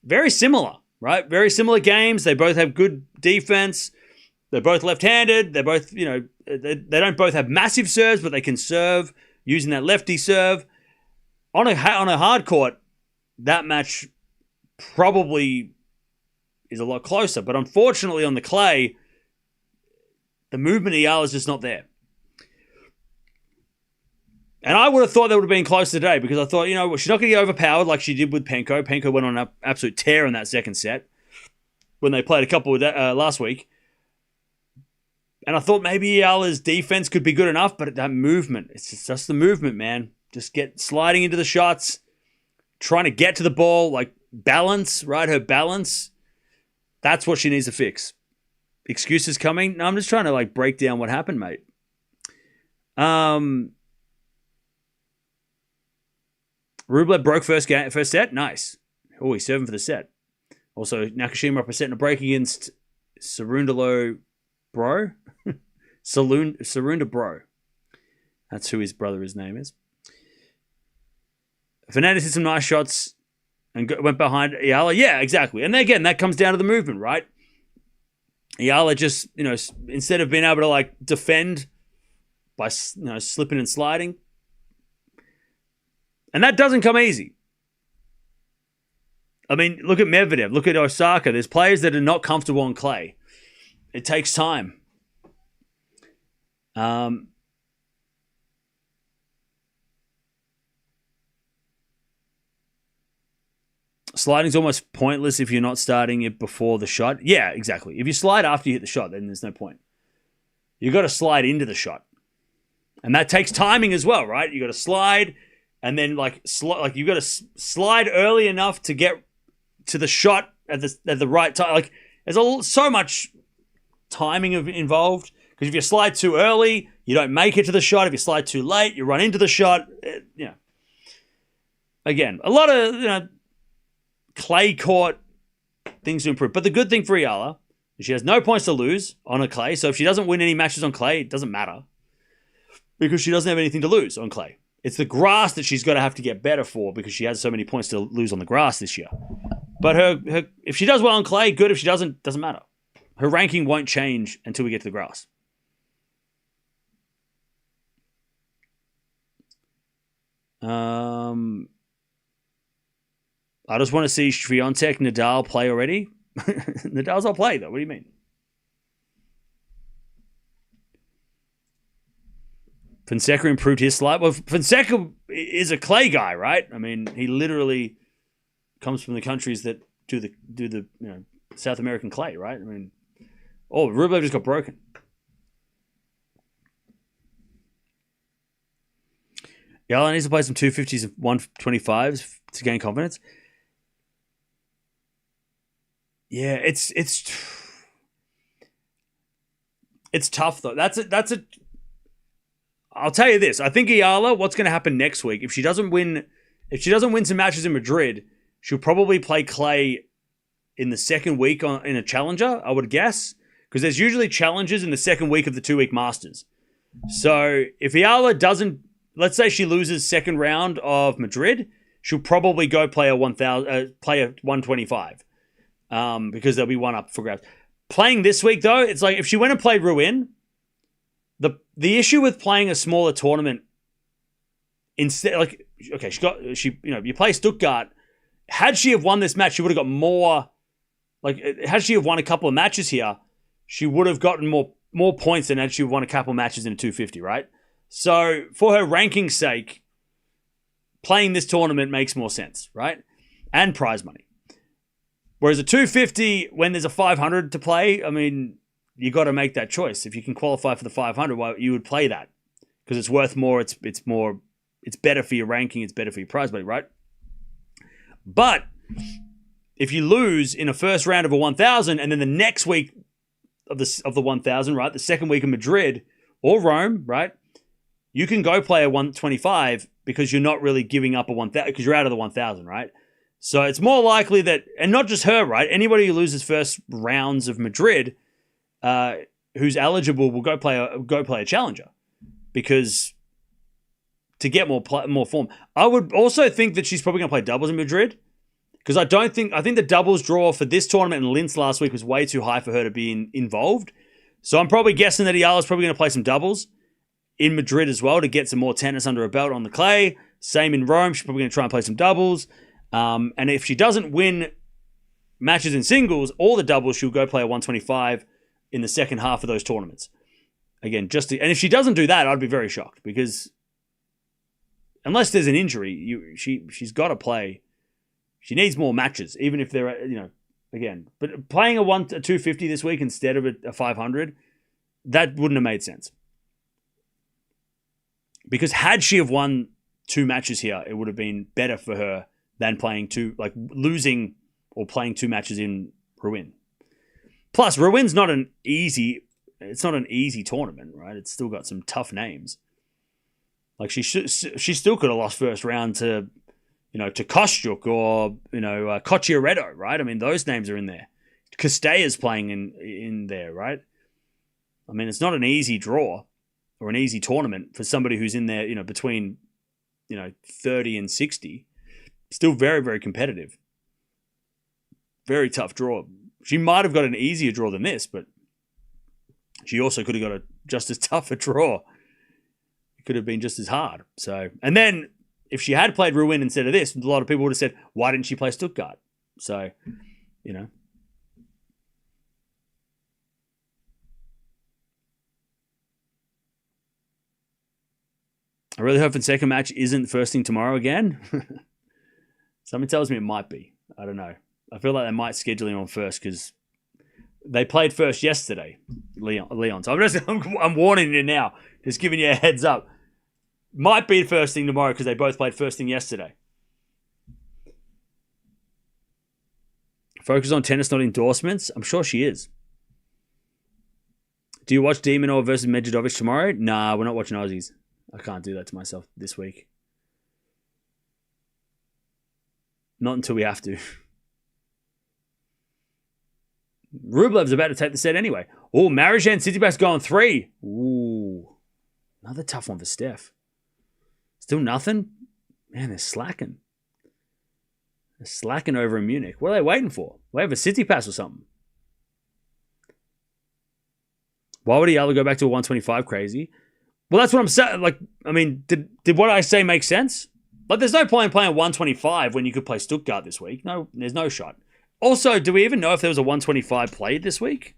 very similar, right? Very similar games. They both have good defense. They're both left-handed. They're both, they don't both have massive serves, but they can serve using that lefty serve. On a hard court, that match probably is a lot closer. But unfortunately on the clay, the movement of Eala is just not there. And I would have thought that would have been close today because I thought, she's not going to get overpowered like she did with Penko. Penko went on an absolute tear in that second set when they played a couple with that, last week. And I thought maybe Eala's defense could be good enough, but that movement, it's just the movement, man. Just get sliding into the shots, trying to get to the ball, like balance, right? Her balance. That's what she needs to fix. Excuses coming? No, I'm just trying to like break down what happened, mate. Rublev broke first set. Nice. Oh, he's serving for the set. Also, Nakashima up a set and a break against Sarundalo Bro. Sarunda Bro. That's who his name is. Fernandez hit some nice shots and went behind Eala. Yeah, exactly. And again, that comes down to the movement, right? Eala just, instead of being able to like defend by, slipping and sliding. And that doesn't come easy. I mean, look at Medvedev. Look at Osaka. There's players that are not comfortable on clay. It takes time. Sliding's almost pointless if you're not starting it before the shot. Yeah, exactly. If you slide after you hit the shot, then there's no point. You got to slide into the shot. And that takes timing as well, right? You got to slide and then you got to slide early enough to get to the shot at the right time. Like there's so much timing involved because if you slide too early, you don't make it to the shot. If you slide too late, you run into the shot. Again, a lot of clay court things to improve. But the good thing for Eala is she has no points to lose on a clay. So if she doesn't win any matches on clay, it doesn't matter because she doesn't have anything to lose on clay. It's the grass that she's got to have to get better for because she has so many points to lose on the grass this year. But her if she does well on clay, good. If she doesn't matter. Her ranking won't change until we get to the grass. I just want to see Swiatek, Nadal play already. Nadal's not played, though. What do you mean? Fonseca improved his slide. Well, Fonseca is a clay guy, right? I mean, he literally comes from the countries that do the South American clay, right? I mean, Rublev just got broken. Eala needs to play some 250s and 125s to gain confidence. Yeah, it's tough though. That's a. I'll tell you this. I think Eala, what's going to happen next week? If she doesn't win some matches in Madrid, she'll probably play clay in the second week in a challenger, I would guess, because there's usually challenges in the second week of the 2-week Masters. So if Eala doesn't, let's say she loses second round of Madrid, she'll probably go play a 125, because there'll be one up for grabs. Playing this week though, it's like if she went and played Rouen, the issue with playing a smaller tournament instead, like, okay, you play Stuttgart. Had she have won this match, she would have got more. Like, had she have won a couple of matches here, she would have gotten more points than had she won a couple of matches in a 250, right? So for her ranking's sake, playing this tournament makes more sense, right? And prize money. Whereas a 250, when there's a 500 to play, I mean, you got to make that choice. If you can qualify for the 500, well, you would play that because it's worth more. It's better for your ranking. It's better for your prize money, right? But if you lose in a first round of a 1,000 and then the next week of the 1,000, right, the second week of Madrid or Rome, right, you can go play a 125 because you're not really giving up a 1,000 because you're out of the 1,000, right? So it's more likely that, and not just her, right? Anybody who loses first rounds of Madrid, who's eligible, will go play a challenger because to get more form. I would also think that she's probably going to play doubles in Madrid because I think the doubles draw for this tournament and Linz last week was way too high for her to be involved. So I'm probably guessing that Eala's probably going to play some doubles in Madrid as well to get some more tennis under her belt on the clay. Same in Rome. She's probably going to try and play some doubles. And if she doesn't win matches in singles or the doubles, she'll go play a 125 in the second half of those tournaments. Again, and if she doesn't do that, I'd be very shocked because unless there's an injury, she's got to play. She needs more matches, even if they're, again. But playing a 250 this week instead of a 500, that wouldn't have made sense. Because had she have won 2 matches here, it would have been better for her than losing or playing 2 matches in Rouen. Plus, Rowen's not an easy tournament, right? It's still got some tough names. Like she still could have lost first round to, to Kostyuk or Cocciaretto, right? I mean, those names are in there. Castella's playing in there, right? I mean, it's not an easy draw or an easy tournament for somebody who's in there, between 30 and 60. Still very, very competitive. Very tough draw. She might have got an easier draw than this, but she also could have got just as tough a draw. It could have been just as hard. So, and then if she had played Rouen instead of this, a lot of people would have said, why didn't she play Stuttgart? So, I really hope the second match isn't first thing tomorrow again. Something tells me it might be. I don't know. I feel like they might schedule him on first because they played first yesterday, Leon. So I'm warning you now, just giving you a heads up. Might be the first thing tomorrow because they both played first thing yesterday. Focus on tennis, not endorsements. I'm sure she is. Do you watch Demonor versus Medvedev tomorrow? Nah, we're not watching Aussies. I can't do that to myself this week. Not until we have to. Rublev's about to take the set anyway. Oh, Marijan Tsitsipas going 3. Ooh. Another tough one for Steph. Still nothing? Man, they're slacking. They're slacking over in Munich. What are they waiting for? Wait for Tsitsipas or something. Why would Eala go back to a 125 crazy? Well, that's what I'm saying. Like, I mean, did what I say make sense? Like, there's no point in playing 125 when you could play Stuttgart this week. No, there's no shot. Also, do we even know if there was a 125 played this week?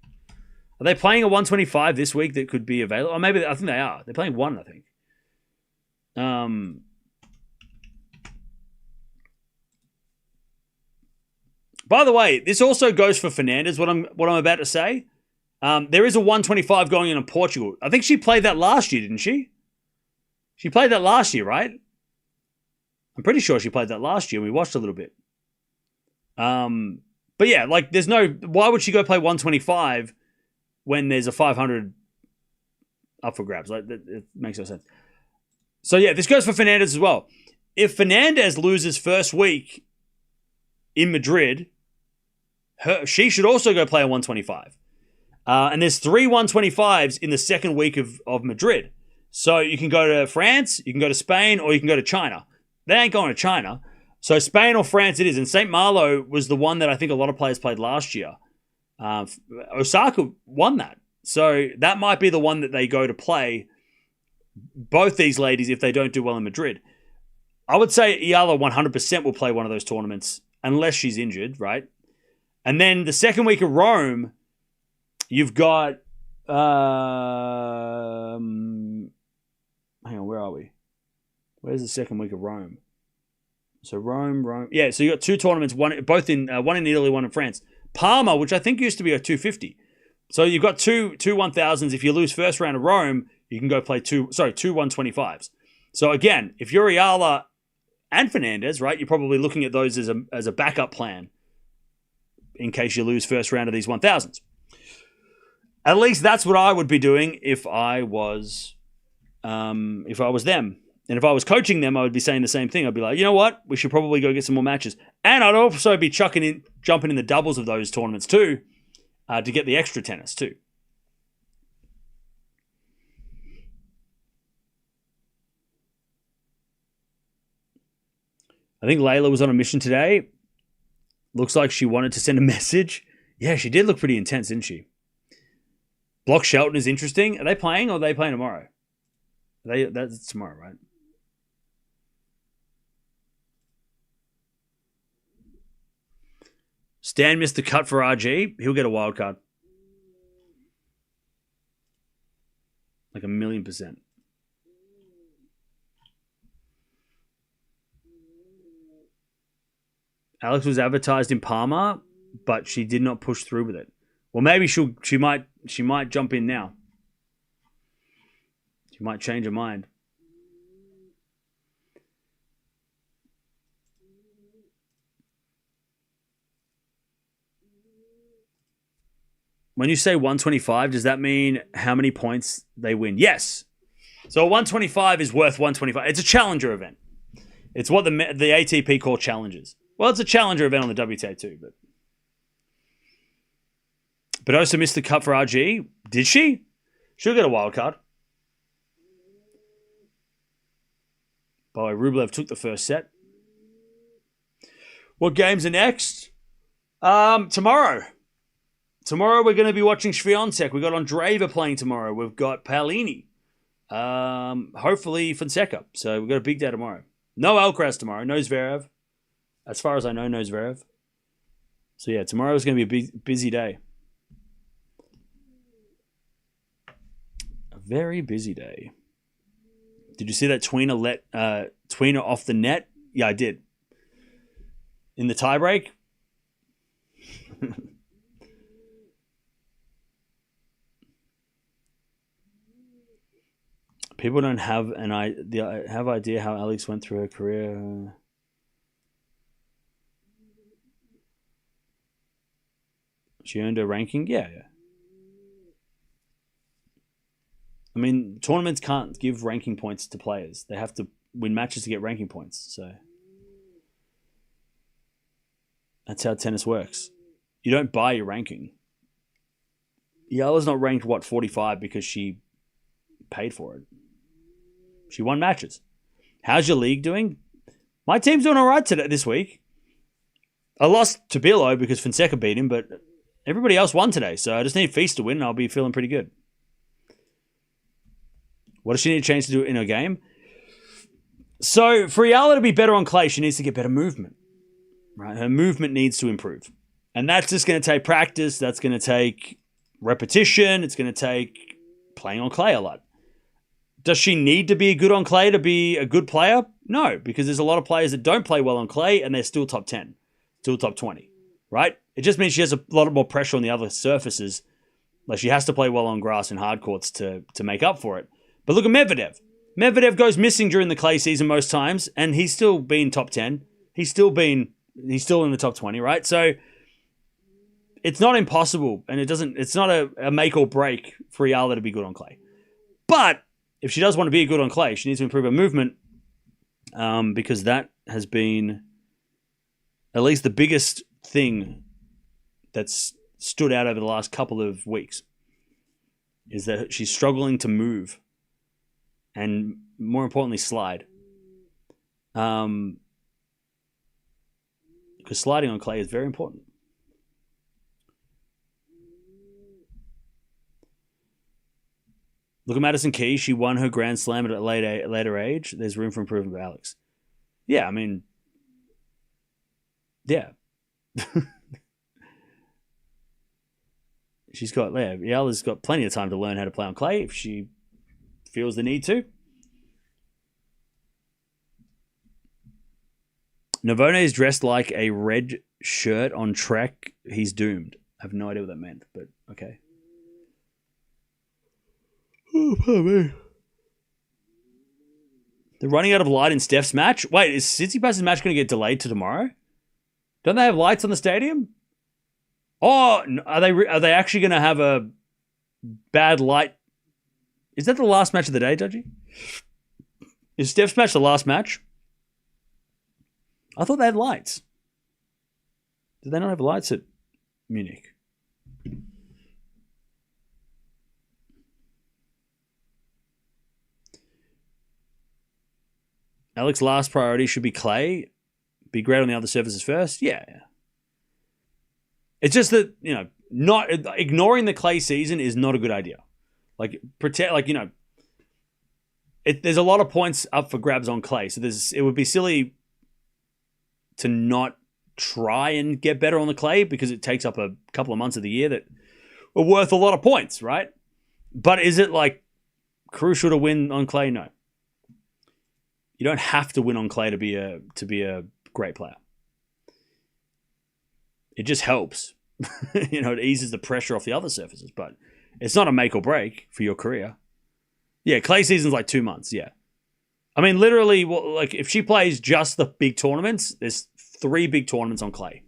Are they playing a 125 this week that could be available? Or maybe, I think they are. They're playing one, I think. By the way, this also goes for Fernandez, what I'm about to say. There is a 125 going in Portugal. I think she played that last year, didn't she? She played that last year, right? I'm pretty sure she played that last year. We watched a little bit. But yeah, like, there's no... Why would she go play 125 when there's a 500 up for grabs? Like, it makes no sense. So yeah, this goes for Fernandez as well. If Fernandez loses first week in Madrid, she should also go play a 125. And there's 3 125s in the second week of Madrid. So you can go to France, you can go to Spain, or you can go to China. They ain't going to China. So Spain or France it is. And St. Malo was the one that I think a lot of players played last year. Osaka won that. So that might be the one that they go to play, both these ladies, if they don't do well in Madrid. I would say Eala 100% will play one of those tournaments, unless she's injured, right? And then the second week of Rome, you've got... hang on, where are we? Where's the second week of Rome? So Rome. Yeah, so you got 2 tournaments, one in Italy, one in France. Parma, which I think used to be a 250. So you've got two 1000s. If you lose first round of Rome, you can go play two 125s. So again, if you're Eala and Fernandez, right, you're probably looking at those as a backup plan in case you lose first round of these 1000s. At least that's what I would be doing if I was them. And if I was coaching them, I would be saying the same thing. I'd be like, you know what? We should probably go get some more matches. And I'd also be jumping in the doubles of those tournaments too, to get the extra tennis too. I think Leylah was on a mission today. Looks like she wanted to send a message. Yeah, she did look pretty intense, didn't she? Block Shelton is interesting. Are they playing or are they playing tomorrow? That's tomorrow, right? Stan missed the cut for RG. He'll get a wild card. Like 1,000,000%. Alex was advertised in Parma, but she did not push through with it. Well, maybe she might jump in now. She might change her mind. When you say 125, does that mean how many points they win? Yes. So 125 is worth 125. It's a challenger event. It's what the ATP call challenges. Well, it's a challenger event on the WTA too, but Badosa missed the cut for RG. Did she? She'll get a wild card. By the way, Rublev took the first set. What games are next? Tomorrow. Tomorrow we're going to be watching Swiatek. We've got Andreeva playing tomorrow. We've got Paolini. Hopefully Fonseca. So we've got a big day tomorrow. No Alcaraz tomorrow. No Zverev. As far as I know, no Zverev. So yeah, tomorrow is going to be a busy day. A very busy day. Did you see that Tweener let Tweener off the net? Yeah, I did. In the tiebreak. People don't have idea how Alex went through her career. She earned her ranking? Yeah. I mean, tournaments can't give ranking points to players. They have to win matches to get ranking points. So that's how tennis works. You don't buy your ranking. Eala's not ranked, 45 because she paid for it. She won matches. How's your league doing? My team's doing all right this week. I lost to Bilo because Fonseca beat him, but everybody else won today. So I just need Feast to win and I'll be feeling pretty good. What does she need to change to do in her game? So for Eala to be better on clay, she needs to get better movement. Right? Her movement needs to improve. And that's just going to take practice. That's going to take repetition. It's going to take playing on clay a lot. Does she need to be good on clay to be a good player? No, because there's a lot of players that don't play well on clay and they're still top 10, still top 20, right? It just means she has a lot more pressure on the other surfaces. Like she has to play well on grass and hard courts to make up for it. But look at Medvedev. Medvedev goes missing during the clay season most times, and he's still been top 10. He's still in the top 20, right? So it's not impossible, and it's not a make or break for Eala to be good on clay. But if she does want to be good on clay, she needs to improve her movement, because that has been at least the biggest thing that's stood out over the last couple of weeks, is that she's struggling to move and, more importantly, slide. Because sliding on clay is very important. Look at Madison Keys. She won her Grand Slam at a later age. There's room for improvement with Alex. Yeah, I mean, yeah. Eala's got plenty of time to learn how to play on clay if she feels the need to. Navone is dressed like a red shirt on track. He's doomed. I have no idea what that meant, but okay. Oh, pardon me. They're running out of light in Steph's match. Wait, is Tsitsipas' match going to get delayed to tomorrow? Don't they have lights on the stadium? Oh, are they actually going to have a bad light? Is that the last match of the day, Dodgy? Is Steph's match the last match? I thought they had lights. Did they not have lights at Munich? Alex's last priority should be clay. Be great on the other surfaces first. Yeah. It's just that, not ignoring the clay season is not a good idea. There's a lot of points up for grabs on clay. So it would be silly to not try and get better on the clay because it takes up a couple of months of the year that are worth a lot of points, right? But is it crucial to win on clay? No. You don't have to win on clay to be a great player. It just helps. It eases the pressure off the other surfaces, but it's not a make or break for your career. Yeah, clay season's 2 months, yeah. I mean, literally, if she plays just the big tournaments, there's 3 big tournaments on clay.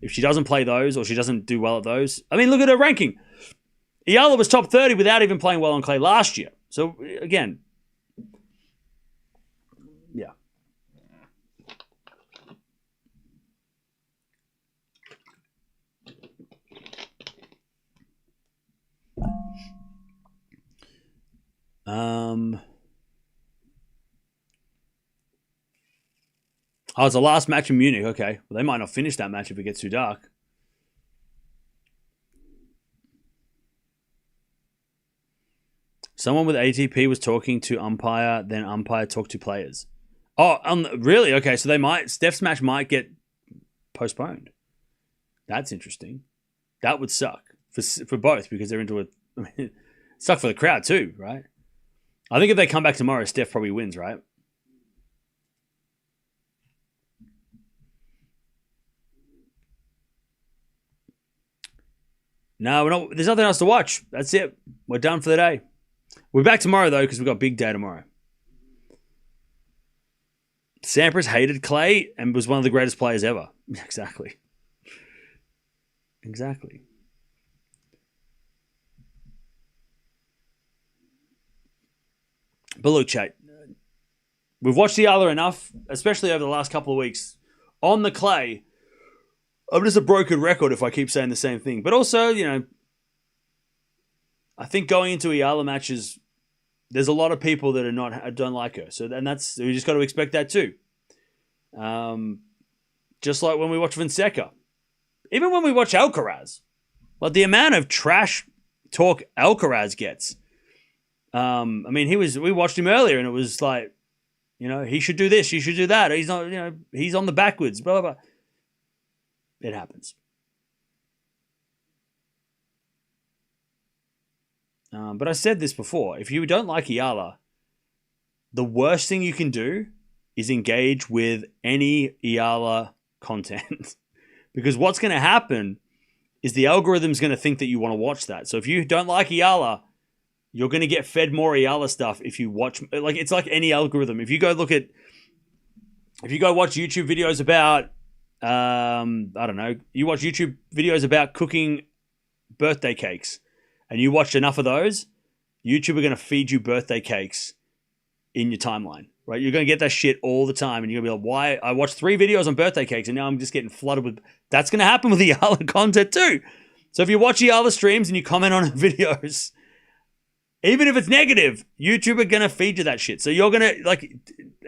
If she doesn't play those or she doesn't do well at those, I mean, look at her ranking. Eala was top 30 without even playing well on clay last year. So, again, yeah. Oh, it's the last match in Munich. Okay. Well, they might not finish that match if it gets too dark. Someone with ATP was talking to umpire, then umpire talked to players. Oh, really? Okay, so Steph's match might get postponed. That's interesting. That would suck for both because they're into it. I mean, it suck for the crowd too, right? I think if they come back tomorrow, Steph probably wins, right? No, there's nothing else to watch. That's it. We're done for the day. We're back tomorrow, though, because we've got a big day tomorrow. Sampras hated clay and was one of the greatest players ever. Exactly. But look, chat, we've watched Eala enough, especially over the last couple of weeks. On the clay, I'm just a broken record if I keep saying the same thing. But also, I think going into Eala matches, there's a lot of people that don't like her. So we just got to expect that too. Just like when we watch Fonseca. Even when we watch Alcaraz. The amount of trash talk Alcaraz gets. We watched him earlier and it was he should do this, he should do that. He's not, he's on the backwards, blah, blah, blah. It happens. But I said this before. If you don't like Eala, the worst thing you can do is engage with any Eala content. Because what's going to happen is the algorithm's going to think that you want to watch that. So if you don't like Eala, you're going to get fed more Eala stuff if you watch. It's like any algorithm. If you go watch YouTube videos about, I don't know, you watch YouTube videos about cooking birthday cakes, and you watch enough of those, YouTube are going to feed you birthday cakes in your timeline, right? You're going to get that shit all the time, and you're going to be like, why? I watched 3 videos on birthday cakes, and now I'm just getting flooded with... That's going to happen with Eala content too. So if you watch Eala streams and you comment on videos, even if it's negative, YouTube are going to feed you that shit. So you're going to...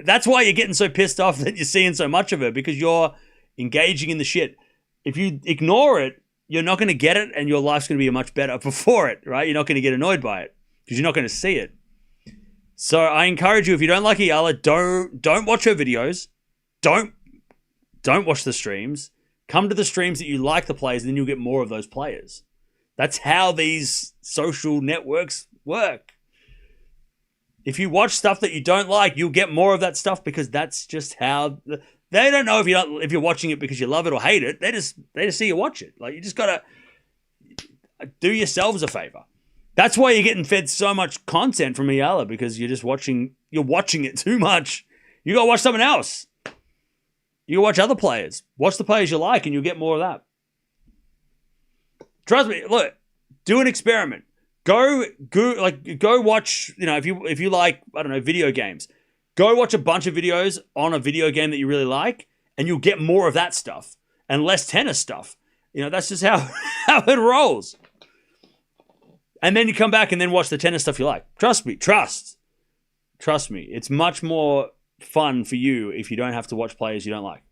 that's why you're getting so pissed off that you're seeing so much of it, because you're engaging in the shit. If you ignore it, you're not going to get it, and your life's going to be much better before it, right? You're not going to get annoyed by it because you're not going to see it. So I encourage you, if you don't like Eala, don't watch her videos. Don't watch the streams. Come to the streams that you like the players, and then you'll get more of those players. That's how these social networks work. If you watch stuff that you don't like, you'll get more of that stuff, because that's just how... They don't know if you're watching it because you love it or hate it. They just see you watch it. You just gotta do yourselves a favor. That's why you're getting fed so much content from Eala, because you're watching it too much. You gotta watch someone else. You gotta watch other players. Watch the players you like, and you'll get more of that. Trust me. Look, do an experiment. Go watch. If you like, I don't know, video games. Go watch a bunch of videos on a video game that you really like, and you'll get more of that stuff and less tennis stuff. That's just how it rolls. And then you come back and then watch the tennis stuff you like. Trust me. Trust me. It's much more fun for you if you don't have to watch players you don't like.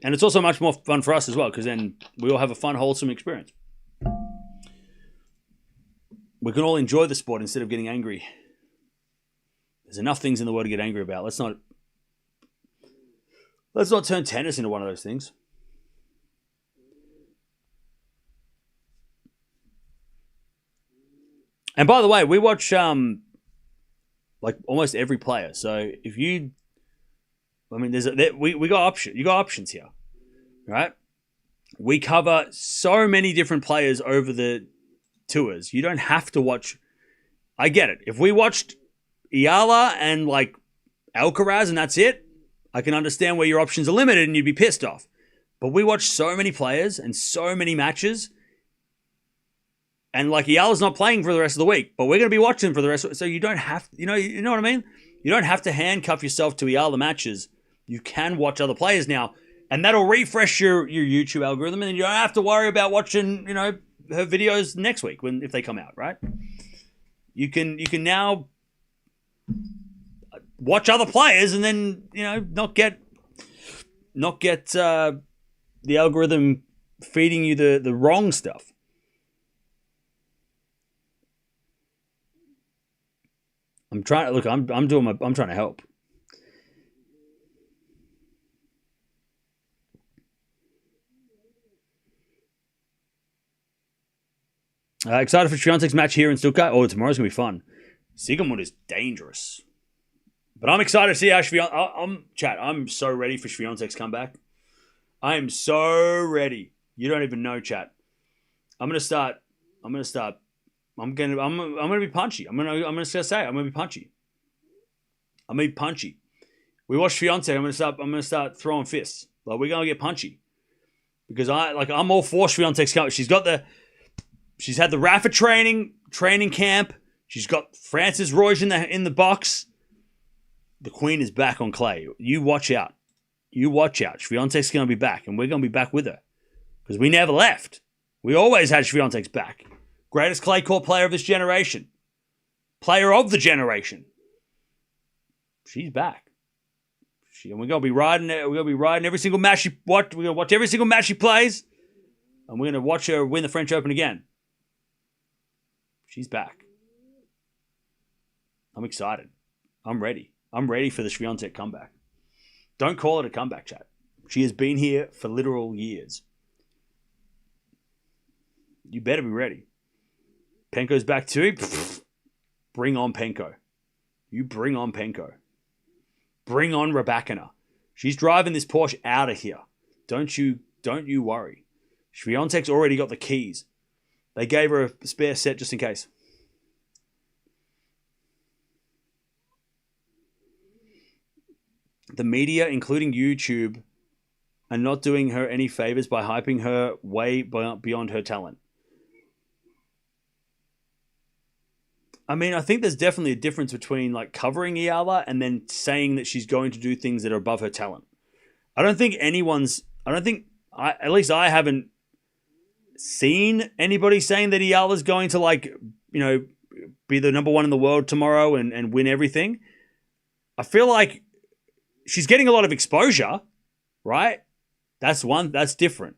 And it's also much more fun for us as well, because then we all have a fun, wholesome experience. We can all enjoy the sport instead of getting angry. There's enough things in the world to get angry about. Let's not turn tennis into one of those things. And by the way, we watch almost every player. So if you, we got options. You got options here, right? We cover so many different players over the tours. You don't have to watch. I get it. If we watched Eala and Alcaraz and that's it, I can understand where your options are limited and you'd be pissed off. But we watch so many players and so many matches, and Eala's not playing for the rest of the week, but we're going to be watching for the rest of it. So you don't have, you know what I mean? You don't have to handcuff yourself to Eala matches. You can watch other players now, and that'll refresh your YouTube algorithm, and then you don't have to worry about watching, her videos next week if they come out, right? You can now watch other players, and then not get the algorithm feeding you the wrong stuff. I'm trying to help. Excited for Swiatek's match here in Stuttgart. Oh, tomorrow's going to be fun. Sigmund is dangerous. But I'm excited to see how Swiatek... I'm so ready for Swiatek's comeback. I am so ready. You don't even know, chat. I'm going to be punchy. I'm going to say I'm going to be punchy. I'm going to be punchy. We watch Swiatek. I'm going to start throwing fists. We're going to get punchy. Because I'm all for Swiatek's comeback. She's had the Rafa training camp. She's got Francis Roige in the box. The Queen is back on clay. You watch out. Swiatek's going to be back, and we're going to be back with her. Because we never left. We always had Swiatek's back. Greatest clay court player of this generation. Player of the generation. She's back. And we're going to be riding every single match she watch. We're going to watch every single match she plays. And we're going to watch her win the French Open again. She's back. I'm excited. I'm ready. I'm ready for the Swiatek comeback. Don't call it a comeback, chat. She has been here for literal years. You better be ready. Penko's back too. Bring on Penko. You bring on Penko. Bring on Raducanu. She's driving this Porsche out of here. Don't you worry. Swiatek's already got the keys. They gave her a spare set just in case. The media, including YouTube, are not doing her any favors by hyping her way beyond her talent. I mean, I think there's definitely a difference between like covering Eala and then saying that she's going to do things that are above her talent. I don't think at least I haven't seen anybody saying that Eala's going to be the number one in the world tomorrow and win everything. I feel like she's getting a lot of exposure, right? That's different.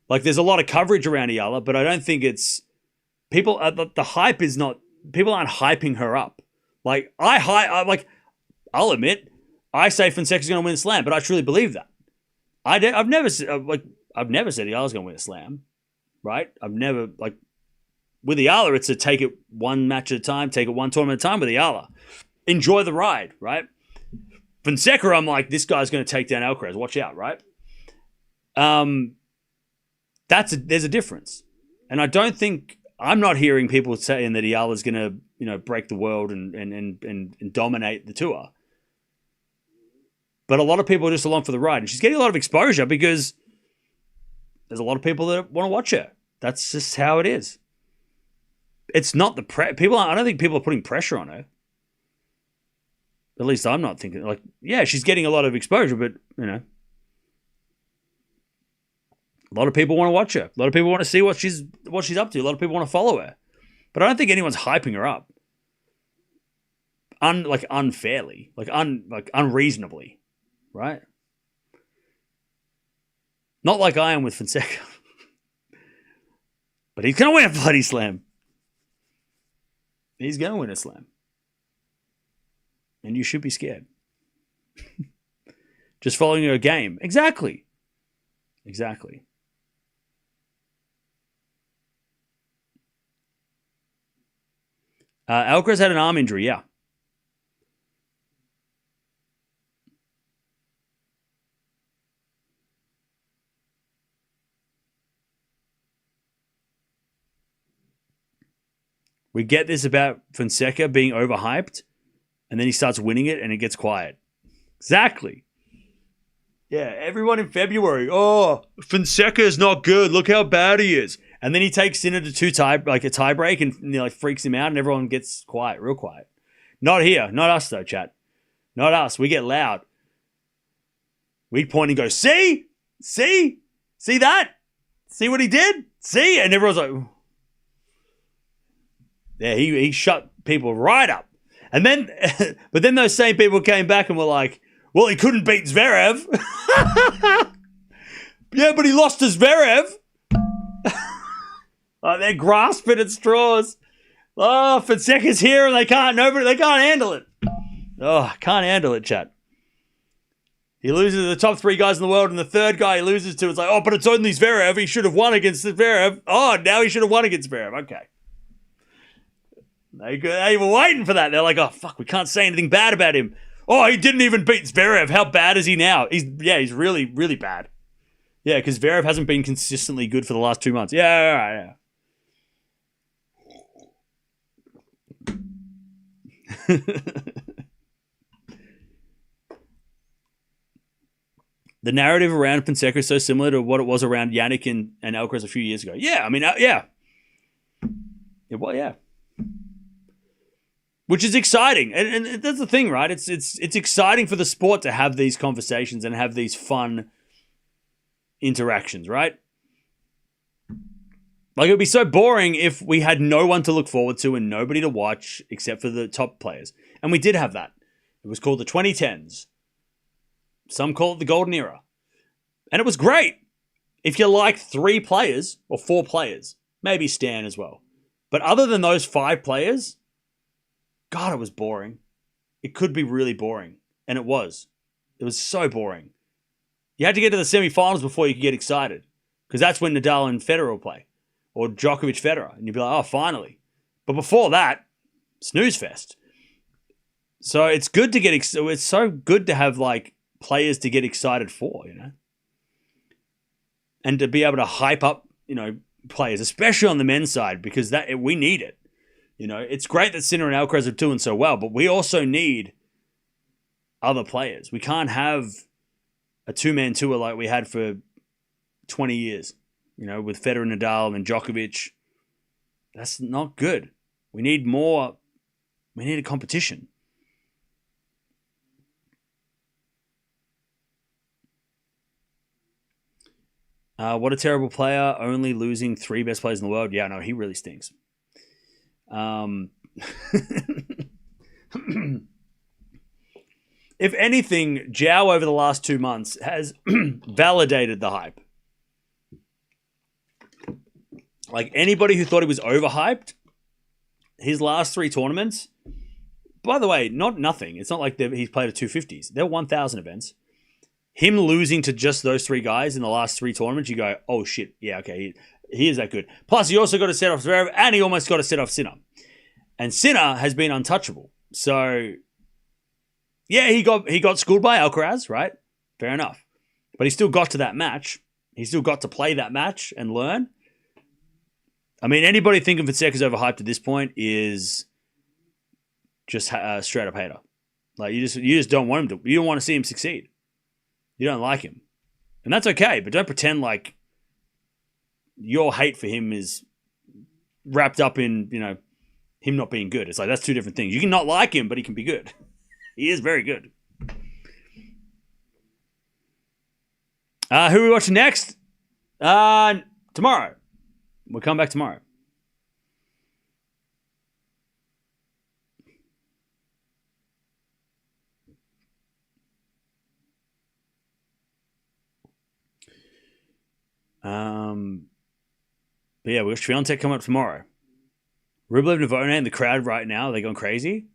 Like there's a lot of coverage around Eala, but I don't think it's people. The hype is not. People aren't hyping her up. Like I'll admit, I say Fonseca's going to win a slam, but I truly believe that. I've never said Eala's going to win a slam, right? I've never with Eala, it's a take it one match at a time, take it one tournament at a time with Eala. Enjoy the ride, right? Fonseca, I'm like, this guy's going to take down Alcaraz. Watch out, right? There's a difference, and I don't think. I'm not hearing people saying that Eala's going to, break the world and dominate the tour. But a lot of people are just along for the ride. And she's getting a lot of exposure because there's a lot of people that want to watch her. That's just how it is. It's not I don't think people are putting pressure on her. At least I'm not thinking. She's getting a lot of exposure, but, a lot of people want to watch her. A lot of people want to see what she's up to. A lot of people want to follow her. But I don't think anyone's hyping her up. Unfairly. Unreasonably. Right? Not like I am with Fonseca. But he's going to win a bloody slam. He's going to win a slam. And you should be scared. Just following her game. Exactly. Alcaraz had an arm injury, yeah. We get this about Fonseca being overhyped, and then he starts winning it, and it gets quiet. Exactly. Yeah, everyone in February, Fonseca is not good. Look how bad he is. And then he takes Sinner to a tie break and freaks him out and everyone gets quiet, real quiet. Not here. Not us though, chat. Not us. We get loud. We point and go, see? See that? See what he did? See? And everyone's like, yeah, he shut people right up. And then, but then those same people came back and were like, well, he couldn't beat Zverev. Yeah, but he lost to Zverev. They're grasping at straws. Oh, Fonseca's here and they can't handle it. Oh, can't handle it, chat. He loses to the top three guys in the world, and the third guy he loses to is like, but it's only Zverev. He should have won against Zverev. Oh, now he should have won against Zverev. Okay. They were waiting for that. They're like, fuck, we can't say anything bad about him. Oh, he didn't even beat Zverev. How bad is he now? He's really, really bad. Yeah, because Zverev hasn't been consistently good for the last 2 months. Yeah, all right, yeah. The narrative around Fonseca is so similar to what it was around Jannik and Alcaraz a few years ago. Yeah, I mean, yeah. Well, yeah. Which is exciting. And that's the thing, right? It's exciting for the sport to have these conversations and have these fun interactions, right? Like, it would be so boring if we had no one to look forward to and nobody to watch except for the top players. And we did have that. It was called the 2010s. Some call it the golden era. And it was great. If you like 3 players or 4 players, maybe Stan as well. But other than those 5 players, God, it was boring. It could be really boring. And it was. It was so boring. You had to get to the semifinals before you could get excited. Because that's when Nadal and Federer will play. Or Djokovic Federer. And you'd be like, oh, finally. But before that, snooze fest. So it's good to get it's so good to have like players to get excited for, you know. And to be able to hype up, you know, players, especially on the men's side, because that we need it. You know, it's great that Sinner and Alcaraz are doing so well, but we also need other players. We can't have a two-man tour like we had for 20 years, you know, with Federer, Nadal, and Djokovic. That's not good. We need more. We need a competition. What a terrible player, only losing 3 best players in the world. Yeah, no, he really stinks. If anything, Joao over the last 2 months has validated the hype. Like anybody who thought he was overhyped, his last 3 tournaments, by the way, nothing. It's not like he's played at 250s. They're 1,000 events. Him losing to just those 3 guys in the last 3 tournaments, you go, oh shit, yeah, okay, he is that good. Plus, he also got a set off Zverev, and he almost got a set off Sinner. And Sinner has been untouchable. So, yeah, he got schooled by Alcaraz, right? Fair enough. But he still got to that match. He still got to play that match and learn. I mean, anybody thinking Fonseca's overhyped at this point is just a straight up hater. Like you just don't want him to. You don't want to see him succeed. You don't like him, and that's okay. But don't pretend like your hate for him is wrapped up in him not being good. It's like that's 2 different things. You can not like him, but he can be good. He is very good. Who are we watching next? Tomorrow. We'll come back tomorrow. But yeah, we've got Swiatek coming up tomorrow. Rublev, Navona in the crowd right now. Are they going crazy?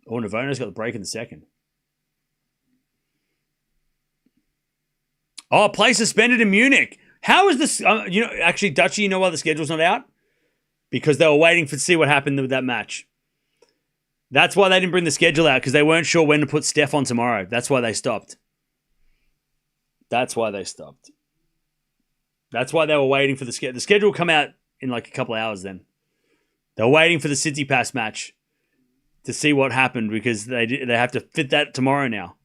Oh, Navona's got the break in the second. Oh, play suspended in Munich. How is this? Actually, Dutchie, you know why the schedule's not out? Because they were waiting to see what happened with that match. That's why they didn't bring the schedule out, because they weren't sure when to put Steph on tomorrow. That's why they stopped. That's why they were waiting for the schedule. The schedule will come out in like a couple of hours then. They were waiting for the City Pass match to see what happened, because they have to fit that tomorrow now.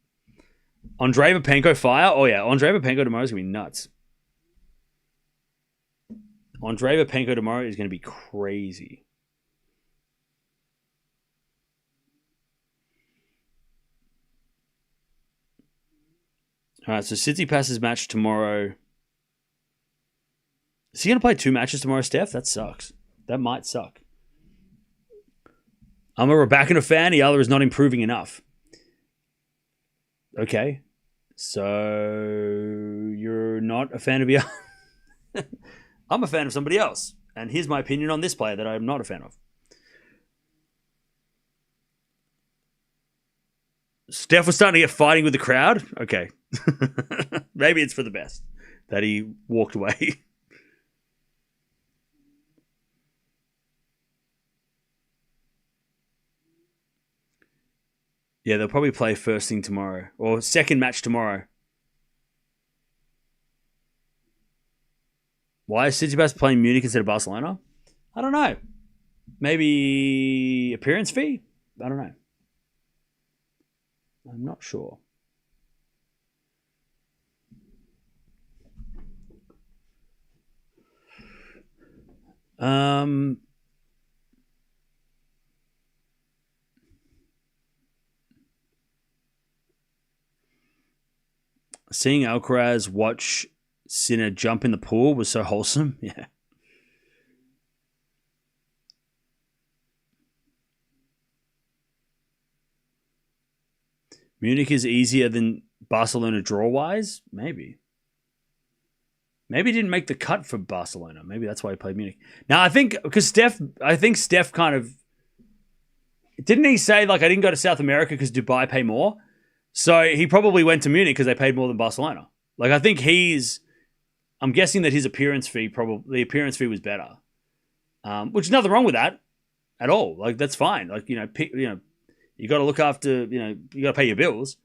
Andreeva Penko fire? Oh yeah, Andreeva Penko tomorrow is going to be nuts. Andreeva Penko tomorrow is going to be crazy. All right, so City Pass's match tomorrow. Is he going to play 2 matches tomorrow, Steph? That sucks. That might suck. I'm a Raducanu fan. Eala is not improving enough. Okay. So you're not a fan of Eala? I'm a fan of somebody else. And here's my opinion on this player that I'm not a fan of. Steph was starting to get fighting with the crowd? Okay. Maybe it's for the best that he walked away. Yeah, they'll probably play first thing tomorrow. Or second match tomorrow. Why is Tsitsipas playing Munich instead of Barcelona? I don't know. Maybe appearance fee? I don't know. I'm not sure. Seeing Alcaraz watch Sinner jump in the pool was so wholesome. Yeah. Munich is easier than Barcelona draw-wise? Maybe. Maybe he didn't make the cut for Barcelona. Maybe that's why he played Munich. Now, I think Steph kind of Didn't he say, like, I didn't go to South America because Dubai pay more? So he probably went to Munich because they paid more than Barcelona. Like, I think I'm guessing that his appearance fee was better. Which is nothing wrong with that at all. Like, that's fine. Like, you got to look after, you got to pay your bills.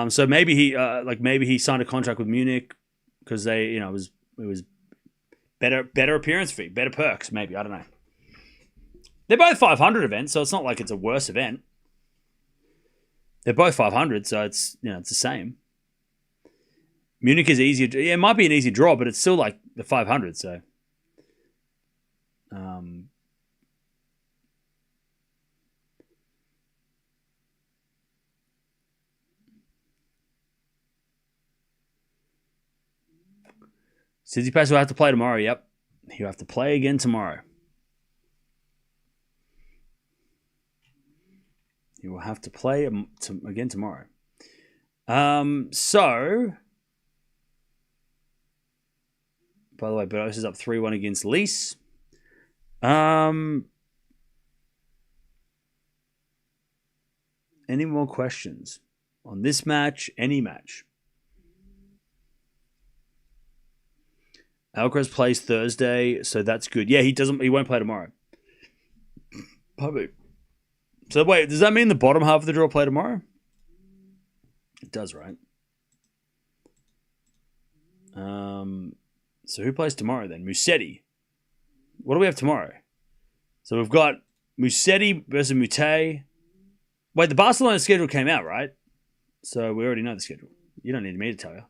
So maybe he signed a contract with Munich because it was better appearance fee, better perks, maybe. I don't know. They're both 500 events, so it's not like it's a worse event. They're both 500, so it's it's the same. Munich is easier. Yeah, it might be an easy draw, but it's still like the 500. So, Tsitsipas will have to play tomorrow. Yep, he'll have to play again tomorrow. He will have to play again tomorrow. So, by the way, Bertos is up 3-1 against Lees. Any more questions on this match? Any match? Alcaraz plays Thursday, so that's good. Yeah, he won't play tomorrow. Probably. So wait, does that mean the bottom half of the draw play tomorrow? It does, right? So who plays tomorrow then? Musetti. What do we have tomorrow? So we've got Musetti versus Mute. Wait, the Barcelona schedule came out, right? So we already know the schedule. You don't need me to tell you.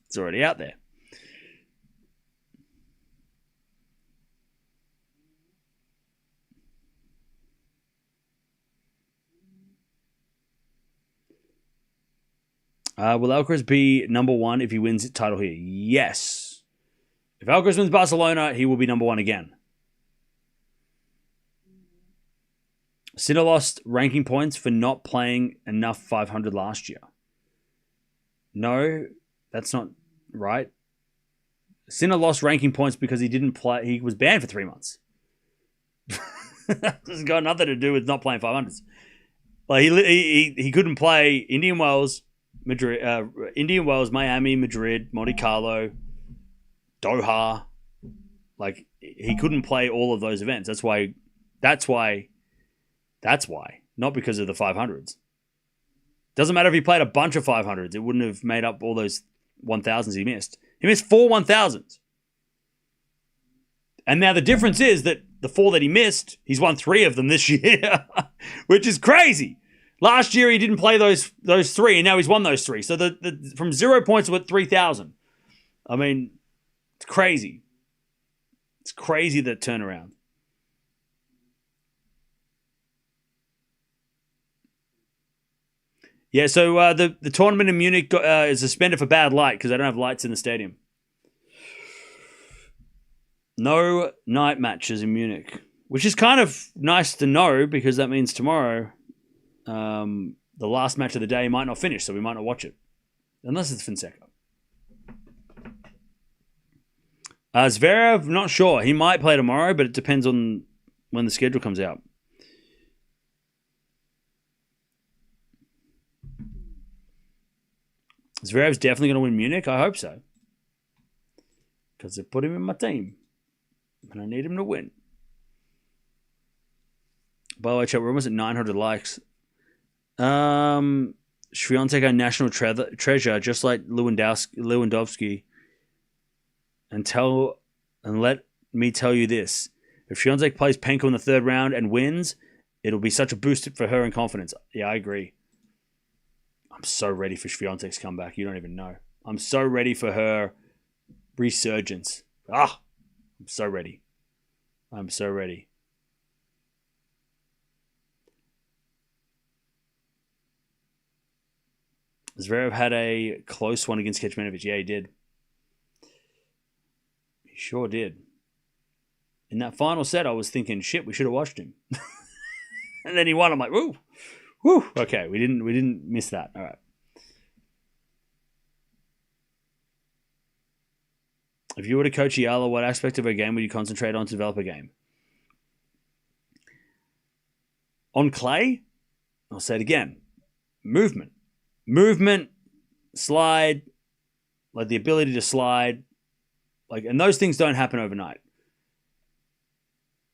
It's already out there. Will Alcaraz be number one if he wins the title here? Yes. If Alcaraz wins Barcelona, he will be number one again. Sinner lost ranking points for not playing enough 500 last year. No, that's not right. Sinner lost ranking points because he didn't play. He was banned for 3 months. This has got nothing to do with not playing 500s. Like he couldn't play Indian Wells, Madrid, Miami, Madrid, Monte Carlo, Doha. Like he couldn't play all of those events. That's why. Not because of the 500s. Doesn't matter if he played a bunch of 500s. It wouldn't have made up all those 1000s he missed. He missed 4 1000s. And now the difference is that the 4 that he missed, he's won 3 of them this year, which is crazy. Last year he didn't play those 3, and now he's won those 3. So the from 0 points to 3,000. I mean, it's crazy. It's crazy, the turnaround. Yeah, so the tournament in Munich is suspended for bad light because they don't have lights in the stadium. No night matches in Munich, which is kind of nice to know because that means tomorrow the last match of the day might not finish, so we might not watch it. Unless it's Fonseca. Zverev, not sure. He might play tomorrow, but it depends on when the schedule comes out. Zverev's definitely going to win Munich. I hope so. Because they put him in my team. And I need him to win. By the way, chat, we're almost at 900 likes. Swiatek, our national treasure, just like Lewandowski. And let me tell you this. If Swiatek plays Penko in the 3rd round and wins, it'll be such a boost for her in confidence. Yeah, I agree. I'm so ready for Swiatek's comeback. You don't even know. I'm so ready for her resurgence. I'm so ready. I'm so ready. Zverev had a close one against Kecmanovic. Yeah, he did. He sure did. In that final set, I was thinking, shit, we should have watched him. And then he won. I'm like, woo. Whew. Okay, we didn't miss that. All right. If you were to coach Eala, what aspect of her game would you concentrate on to develop a game? On clay, I'll say it again, movement, slide, like the ability to slide, like, and those things don't happen overnight.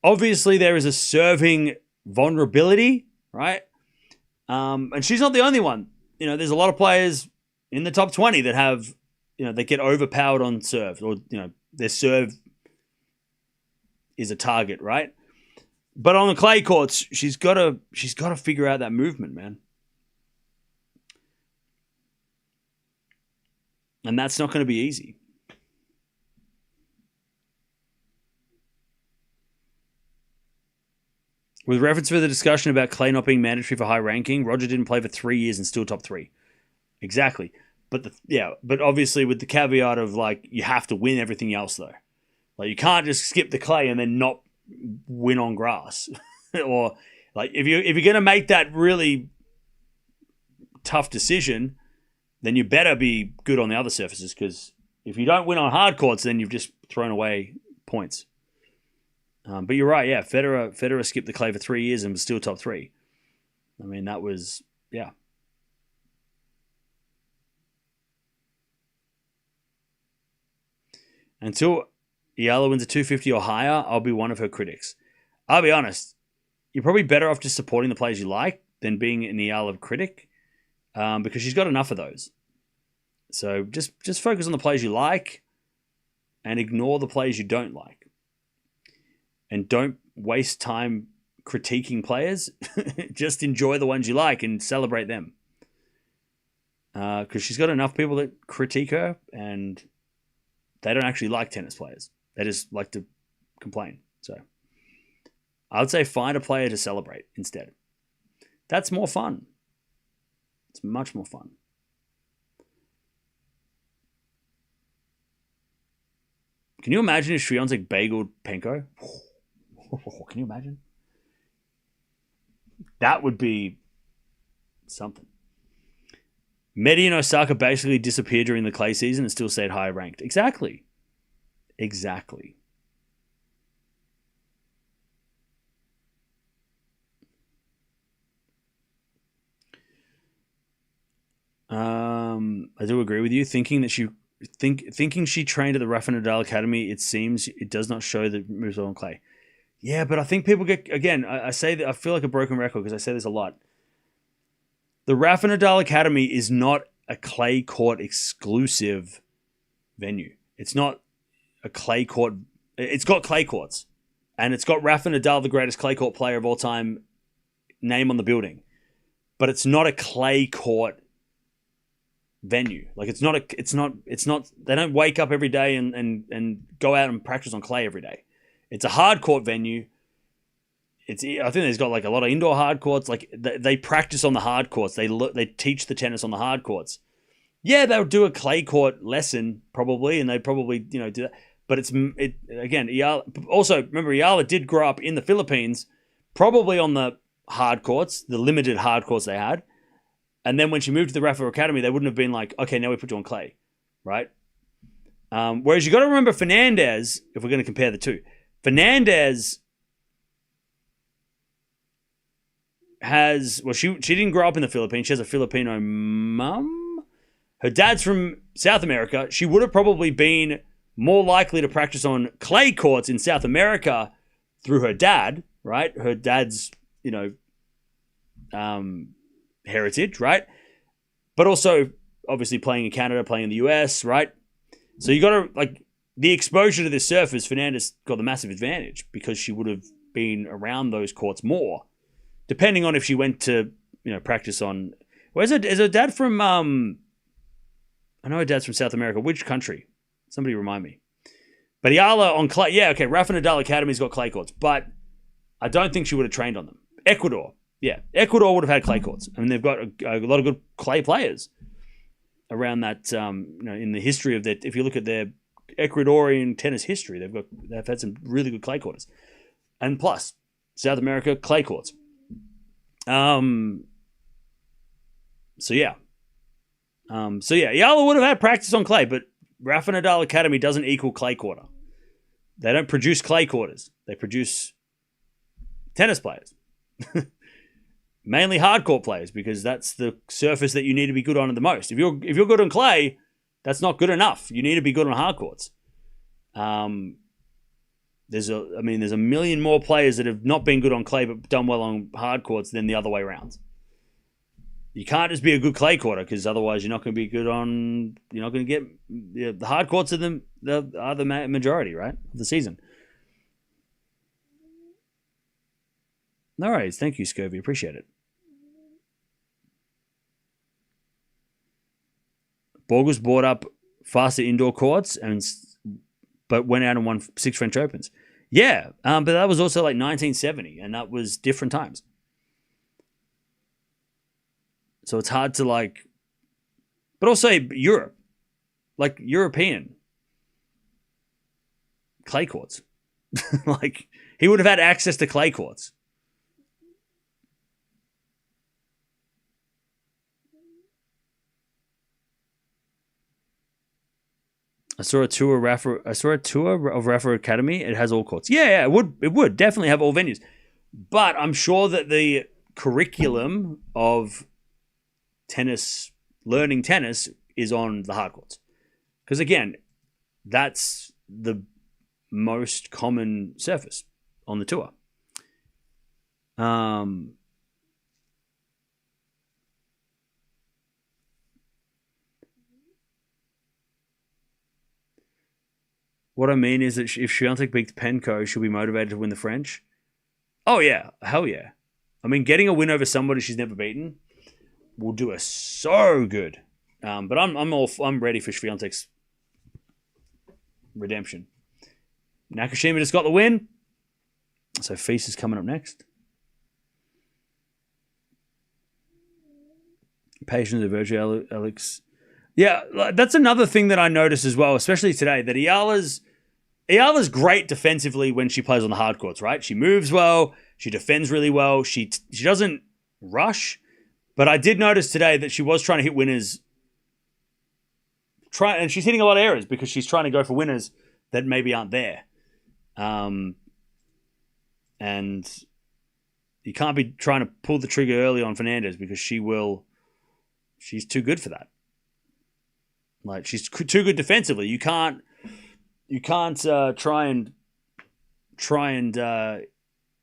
Obviously, there is a serving vulnerability, right? And she's not the only one. There's a lot of players in the top 20 that have, they get overpowered on serve, or, their serve is a target, right? But on the clay courts, she's got to figure out that movement, man. And that's not going to be easy. With reference to the discussion about clay not being mandatory for high ranking, Roger didn't play for 3 years and still top 3. Exactly. But obviously with the caveat of, like, you have to win everything else, though. Like, you can't just skip the clay and then not win on grass. Or, like, if you're going to make that really tough decision, then you better be good on the other surfaces, because if you don't win on hard courts, then you've just thrown away points. But you're right, yeah. Federer skipped the clay for 3 years and was still top 3. I mean, that was, yeah. Until Eala wins a 250 or higher, I'll be one of her critics. I'll be honest, you're probably better off just supporting the players you like than being an Eala critic, because she's got enough of those. So just focus on the players you like and ignore the players you don't like. And don't waste time critiquing players. Just enjoy the ones you like and celebrate them. Because she's got enough people that critique her, and they don't actually like tennis players. They just like to complain. So I would say find a player to celebrate instead. That's more fun. It's much more fun. Can you imagine if Swiatek bageled Penko? Can you imagine? That would be something. Medi and Osaka basically disappeared during the clay season and still stayed high ranked. Exactly. I do agree with you. Thinking she trained at the Rafael Nadal Academy, it seems it does not show that moves well on clay. Yeah, but I think people get, again, I say that I feel like a broken record because I say this a lot. The Rafael Nadal Academy is not a clay court exclusive venue. It's not a clay court. It's got clay courts, and it's got Rafael Nadal, the greatest clay court player of all time, name on the building. But it's not a clay court venue. Like, it's not. They don't wake up every day and go out and practice on clay every day. It's a hard court venue. I think there's got like a lot of indoor hard courts. Like, they practice on the hard courts. They teach the tennis on the hard courts. Yeah, they'll do a clay court lesson probably, and they probably do that. But again, Eala. Also, remember, Eala did grow up in the Philippines, probably on the hard courts, the limited hard courts they had. And then when she moved to the Rafa Academy, they wouldn't have been like, okay, now we put you on clay, right? Whereas you got to remember Fernandez, if we're going to compare the two. Fernandez she didn't grow up in the Philippines. She has a Filipino mum. Her dad's from South America. She would have probably been more likely to practice on clay courts in South America through her dad, right? Her dad's, heritage, right? But also, obviously, playing in Canada, playing in the US, right? So you got to, the exposure to this surface, Fernandez got the massive advantage because she would have been around those courts more, depending on if she went to, practice on. Is her dad from? I know her dad's from South America. Which country? Somebody remind me. But Eala on clay, yeah, okay. Rafa Nadal Academy's got clay courts, but I don't think she would have trained on them. Ecuador, yeah, Ecuador would have had clay courts. I mean, they've got a lot of good clay players around that. In the history of that, if you look at their Ecuadorian tennis history, they've had some really good clay courts, and plus South America clay courts. Eala would have had practice on clay, but Rafa Nadal Academy doesn't equal clay quarter. They don't produce clay quarters. They produce tennis players. mainly hardcourt players, because that's the surface that you need to be good on the most. If you're good on clay, that's not good enough. You need to be good on hardcourts. There's a million more players that have not been good on clay but done well on hardcourts than the other way around. You can't just be a good clay courter, because otherwise you're not going to be good on. You're not going to get the hardcourts are the majority, right, of the season. No worries, thank you, Scovey. Appreciate it. Borg was brought up faster indoor courts but went out and won 6 French Opens. Yeah, but that was also like 1970, and that was different times. So it's hard to but also Europe, like European clay courts. Like, he would have had access to clay courts. I saw a tour of Rafa Academy. It has all courts. Yeah, it would definitely have all venues. But I'm sure that the curriculum of learning tennis is on the hard courts. Because again, that's the most common surface on the tour. What I mean is that if Swiatek beats Penko, she'll be motivated to win the French. Oh yeah, hell yeah. I mean, getting a win over somebody she's never beaten will do her so good. But I'm ready for Swiatek's redemption. Nakashima just got the win, so Feast is coming up next. Patience of virtue, Alex. Yeah, that's another thing that I noticed as well, especially today, that Eala's great defensively when she plays on the hard courts, right? She moves well, she defends really well, she doesn't rush, but I did notice today that she was trying to hit winners, and she's hitting a lot of errors because she's trying to go for winners that maybe aren't there. And you can't be trying to pull the trigger early on Fernandez because she's too good for that. Like, she's too good defensively. You can't try and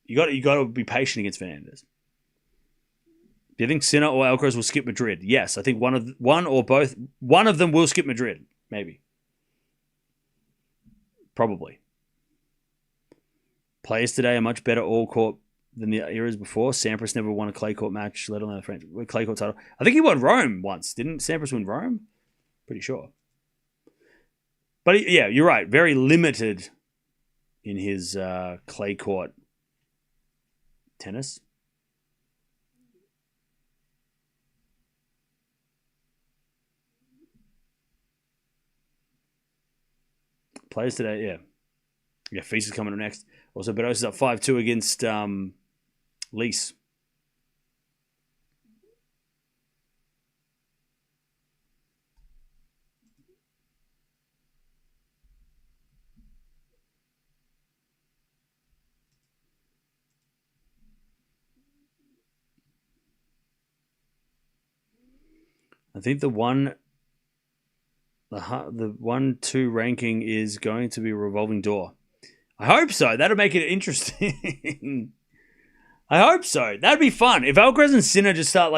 you got to be patient against Fernandez. Do you think Sinner or Alcaraz will skip Madrid? Yes, I think one of them will skip Madrid. Maybe, probably. Players today are much better all court than the eras before. Sampras never won a clay court match, let alone a French clay court title. I think he won Rome once. Didn't Sampras win Rome? Pretty sure. But yeah, you're right. Very limited in his clay court tennis. Players today, yeah. Yeah, Feast is coming up next. Also, Bedos is up 5-2 against Lease. I think the 1-2 ranking is going to be a revolving door. I hope so. That'll make it interesting. I hope so. That'd be fun. If Alcaraz and Sinner just start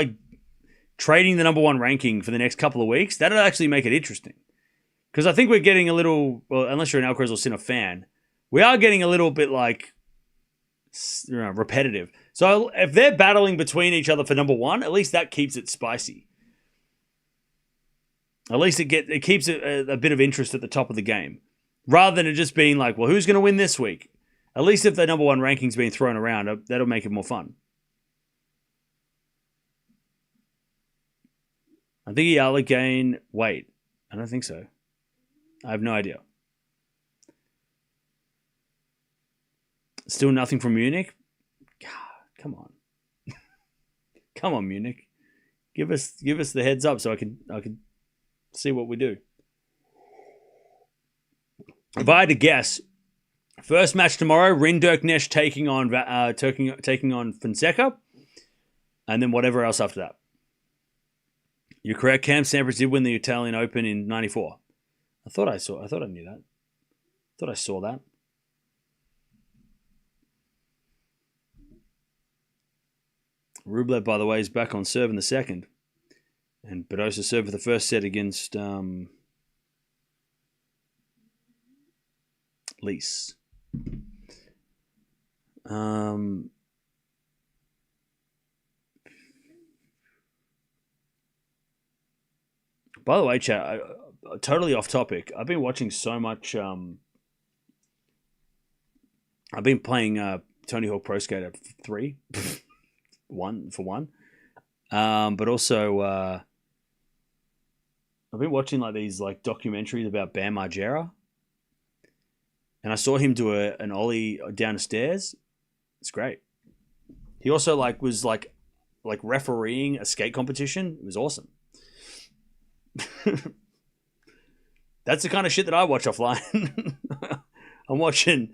trading the number 1 ranking for the next couple of weeks, that'll actually make it interesting. Because I think we're getting a little, well, unless you're an Alcaraz or Sinner fan, we are getting a little bit repetitive. So if they're battling between each other for number 1, at least that keeps it spicy. At least it keeps a bit of interest at the top of the game. Rather than it just being well, who's going to win this week? At least if the number 1 ranking's being thrown around, that'll make it more fun. I think Eala gain weight. I don't think so. I have no idea. Still nothing from Munich? God, come on. Come on, Munich. Give us the heads up so I can see what we do. If I had to guess, first match tomorrow, Rinderknecht taking on Fonseca. and then whatever else after that. You're correct. Cam Sampras did win the Italian Open in '94. I thought I knew that. I thought I saw that. Rublev, by the way, is back on serve in the second. And Badosa served for the first set against Lease. By the way, chat, totally off topic. I've been watching so much. I've been playing Tony Hawk Pro Skater 3, one. But also, I've been watching like these like documentaries about Bam Margera, and I saw him do an ollie down the stairs. It's great. He also was refereeing a skate competition. It was awesome. That's the kind of shit that I watch offline. I'm watching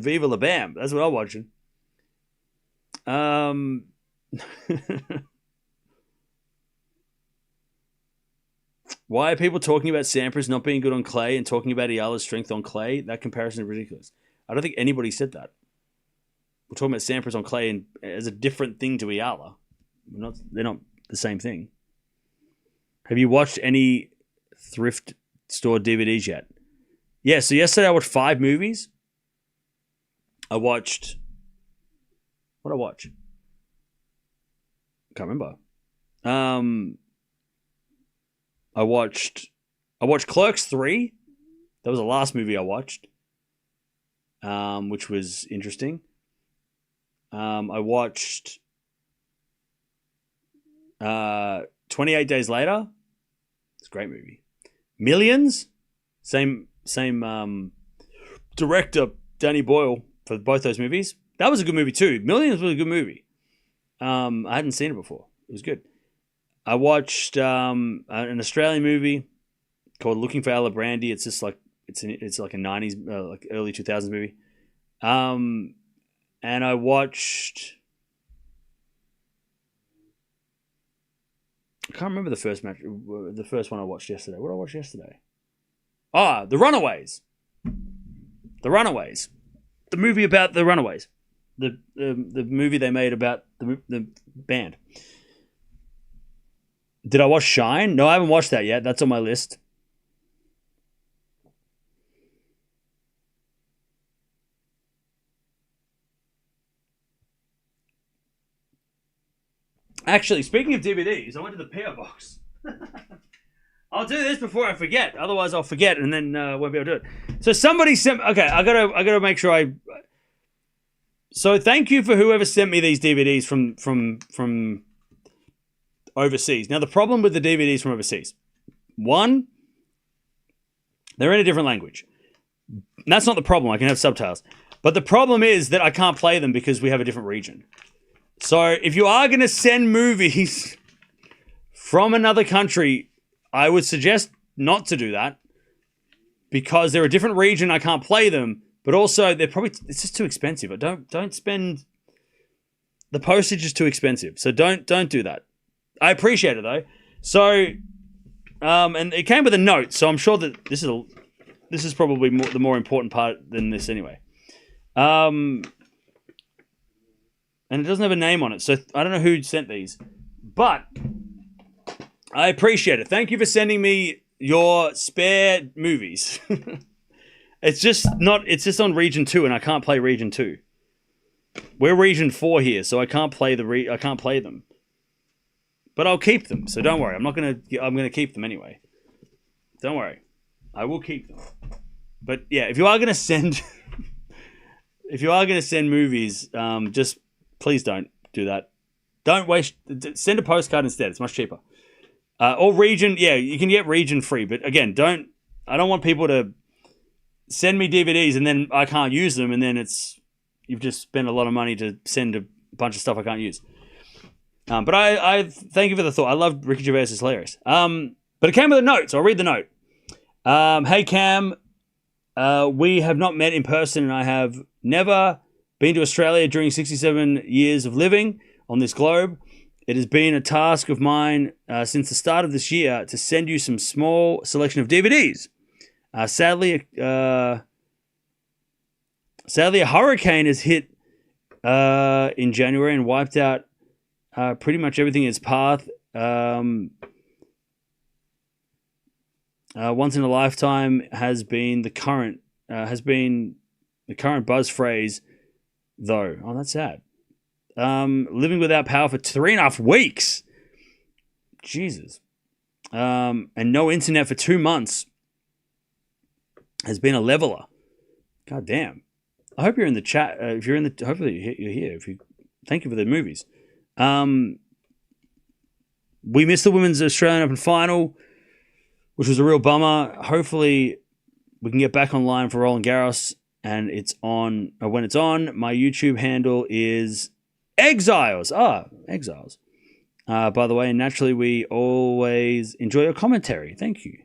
Viva La Bam. That's what I'm watching. Why are people talking about Sampras not being good on clay and talking about Eala's strength on clay? That comparison is ridiculous. I don't think anybody said that. We're talking about Sampras on clay and as a different thing to Eala. They're not the same thing. Have you watched any thrift store DVDs yet? Yeah, so yesterday I watched 5 movies. I watched... What did I watch? Can't remember. I watched Clerks 3. That was the last movie I watched, which was interesting. I watched 28 Days Later. It's a great movie. Millions, same director, Danny Boyle, for both those movies. That was a good movie too. Millions was a good movie. I hadn't seen it before. It was good. I watched an Australian movie called Looking for Ella Brandy. It's just like it's like a 90s, like early 2000s movie. And I watched. I can't remember the first match. The first one I watched yesterday. What did I watch yesterday? The Runaways. The Runaways. The movie about the Runaways. The movie they made about the band. Did I watch Shine? No, I haven't watched that yet. That's on my list. Actually, speaking of DVDs, I went to the PO box. I'll do this before I forget. Otherwise, I'll forget and then won't be able to do it. So somebody sent. Okay, I gotta make sure I. So thank you for whoever sent me these DVDs from overseas. Now the problem with the DVDs from overseas, one, they're in a different language. And that's not the problem. I can have subtitles, but the problem is that I can't play them because we have a different region. So if you are going to send movies from another country, I would suggest not to do that because they're a different region. I can't play them, but also it's just too expensive. Don't spend. The postage is too expensive, so don't do that. I appreciate it though. So, and it came with a note, so I'm sure that this is probably the more important part than this anyway. And it doesn't have a name on it, so I don't know who sent these. But I appreciate it. Thank you for sending me your spare movies. It's just on Region 2, and I can't play Region 2. We're Region 4 here, so I can't play them. But I'll keep them, so don't worry. I'm gonna keep them anyway. Don't worry. I will keep them. But yeah, if you are gonna send movies, just please don't do that. Don't waste. Send a postcard instead. It's much cheaper. Or region, yeah, you can get region free. But again, I don't want people to send me DVDs and then I can't use them, and then you've just spent a lot of money to send a bunch of stuff I can't use. But I thank you for the thought. I love Ricky Gervais. It's hilarious. But it came with a note, so I'll read the note. Hey Cam, we have not met in person, and I have never been to Australia during 67 years of living. on this globe. It has been a task of mine since the start of this year to send you some small selection of DVDs. Sadly, a hurricane has hit in January and wiped out pretty much everything in its path. Once in a lifetime has been the current buzz phrase, though. Oh, that's sad. Living without power for 3.5 weeks. Jesus. And no internet for 2 months has been a leveler. God damn. I hope you're in the chat. If you're in the, hopefully you're here. Thank you for the movies. We missed the Women's Australian Open final, which was a real bummer. Hopefully we can get back online for Roland Garros, and it's on when it's on. My YouTube handle is Exiles. Exiles. By the way, naturally, we always enjoy your commentary. Thank you.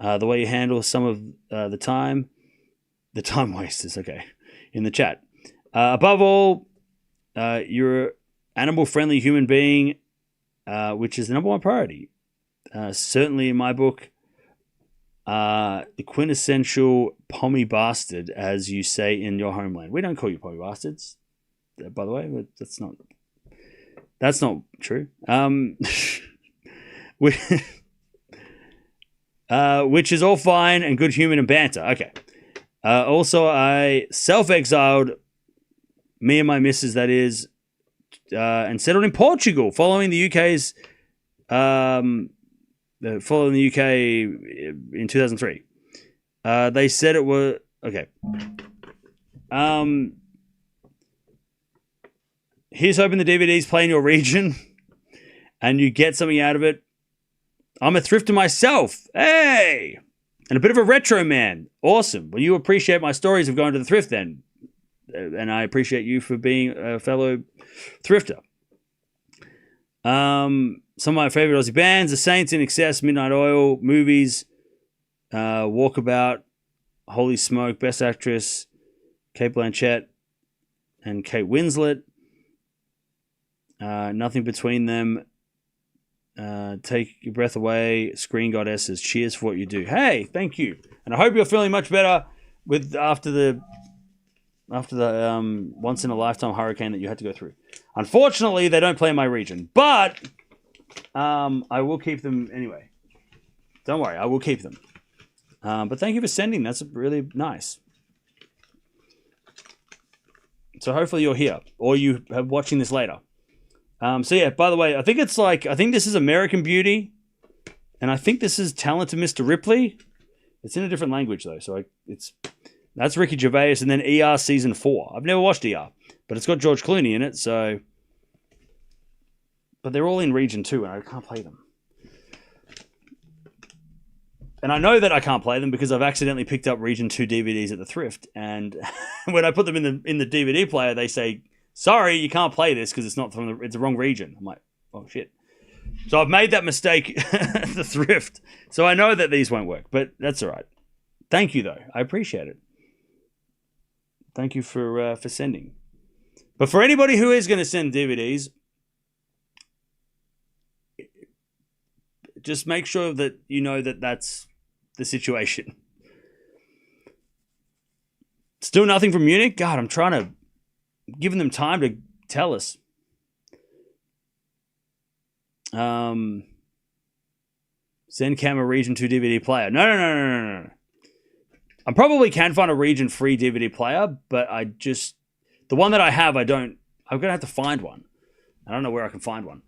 The way you handle some of the time wasters, okay, in the chat. Above all, you're an animal-friendly human being, which is the number one priority. Certainly in my book, the quintessential pommy bastard, as you say in your homeland. We don't call you pommy bastards, by the way, but that's not true. Which is all fine and good human and banter. Okay. Also, I self-exiled, me and my missus, that is, and settled in Portugal, following the UK's in 2003. They said it was okay. Here's hoping the DVDs play in your region and you get something out of it. I'm a thrifter myself. Hey! And a bit of a retro man. Awesome. Well, you appreciate my stories of going to the thrift then. And I appreciate you for being a fellow thrifter. Some of my favorite Aussie bands: The Saints, In Excess, Midnight Oil, Movies, Walkabout, Holy Smoke, Best Actress, Kate Blanchett, and Kate Winslet. Nothing Between Them. Take Your Breath Away, Screen Goddesses. Cheers for what you do. Hey, thank you. And I hope you're feeling much better after the once in a lifetime hurricane that you had to go through. Unfortunately, they don't play in my region, but I will keep them anyway. Don't worry, I will keep them. But thank you for sending. That's really nice. So hopefully you're here, or you are watching this later. So yeah, by the way, I think this is American Beauty, and I think this is Talented Mr. Ripley. It's in a different language though, so that's Ricky Gervais, and then ER season 4. I've never watched ER, but it's got George Clooney in it, so. But they're all in region 2, and I can't play them. And I know that I can't play them because I've accidentally picked up region 2 DVDs at the thrift, and when I put them in the DVD player, they say, "Sorry, you can't play this because it's not it's the wrong region." I'm like, "Oh shit!" So I've made that mistake at the thrift, so I know that these won't work, but that's all right. Thank you though, I appreciate it. Thank you for sending. But for anybody who is going to send DVDs, just make sure that you know that that's the situation. Still nothing from Munich? God, I'm trying to giving them time to tell us. Send Cam a Region 2 DVD player. No. I probably can find a Region 3 DVD player, but the one that I have, I'm going to have to find one. I don't know where I can find one.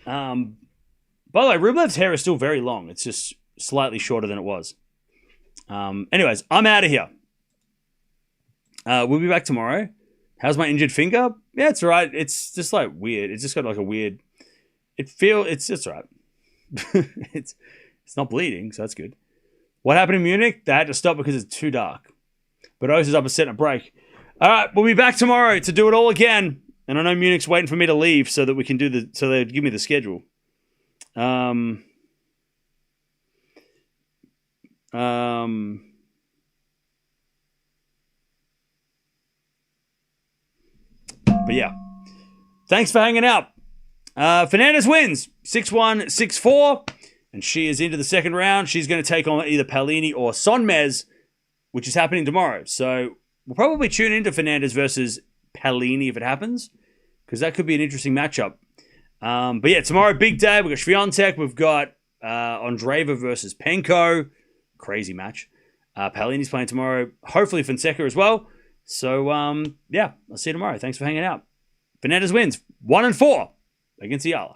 By the way, Rublev's hair is still very long. It's just slightly shorter than it was. Anyways, I'm out of here. We'll be back tomorrow. How's my injured finger? Yeah, it's all right. It's just like weird. It's just got like a weird. It's all right. It's not bleeding, so that's good. What happened in Munich? They had to stop because it's too dark. But Oz is up a set and a break. All right, we'll be back tomorrow to do it all again. And I know Munich's waiting for me to leave so that we can so they give me the schedule. But yeah, Thanks for hanging out. Fernandez wins 6-1, 6-4, and she is into the second round. She's going to take on either Paolini or Sonmez, which is happening tomorrow. So we'll probably tune into Fernandez versus Paolini if it happens, because that could be an interesting matchup. But yeah, tomorrow, big day. We've got Swiatek. We've got Andreeva versus Penko. Crazy match. Paolini's playing tomorrow. Hopefully Fonseca as well. So, yeah, I'll see you tomorrow. Thanks for hanging out. Fernandez wins 1-4 against Eala.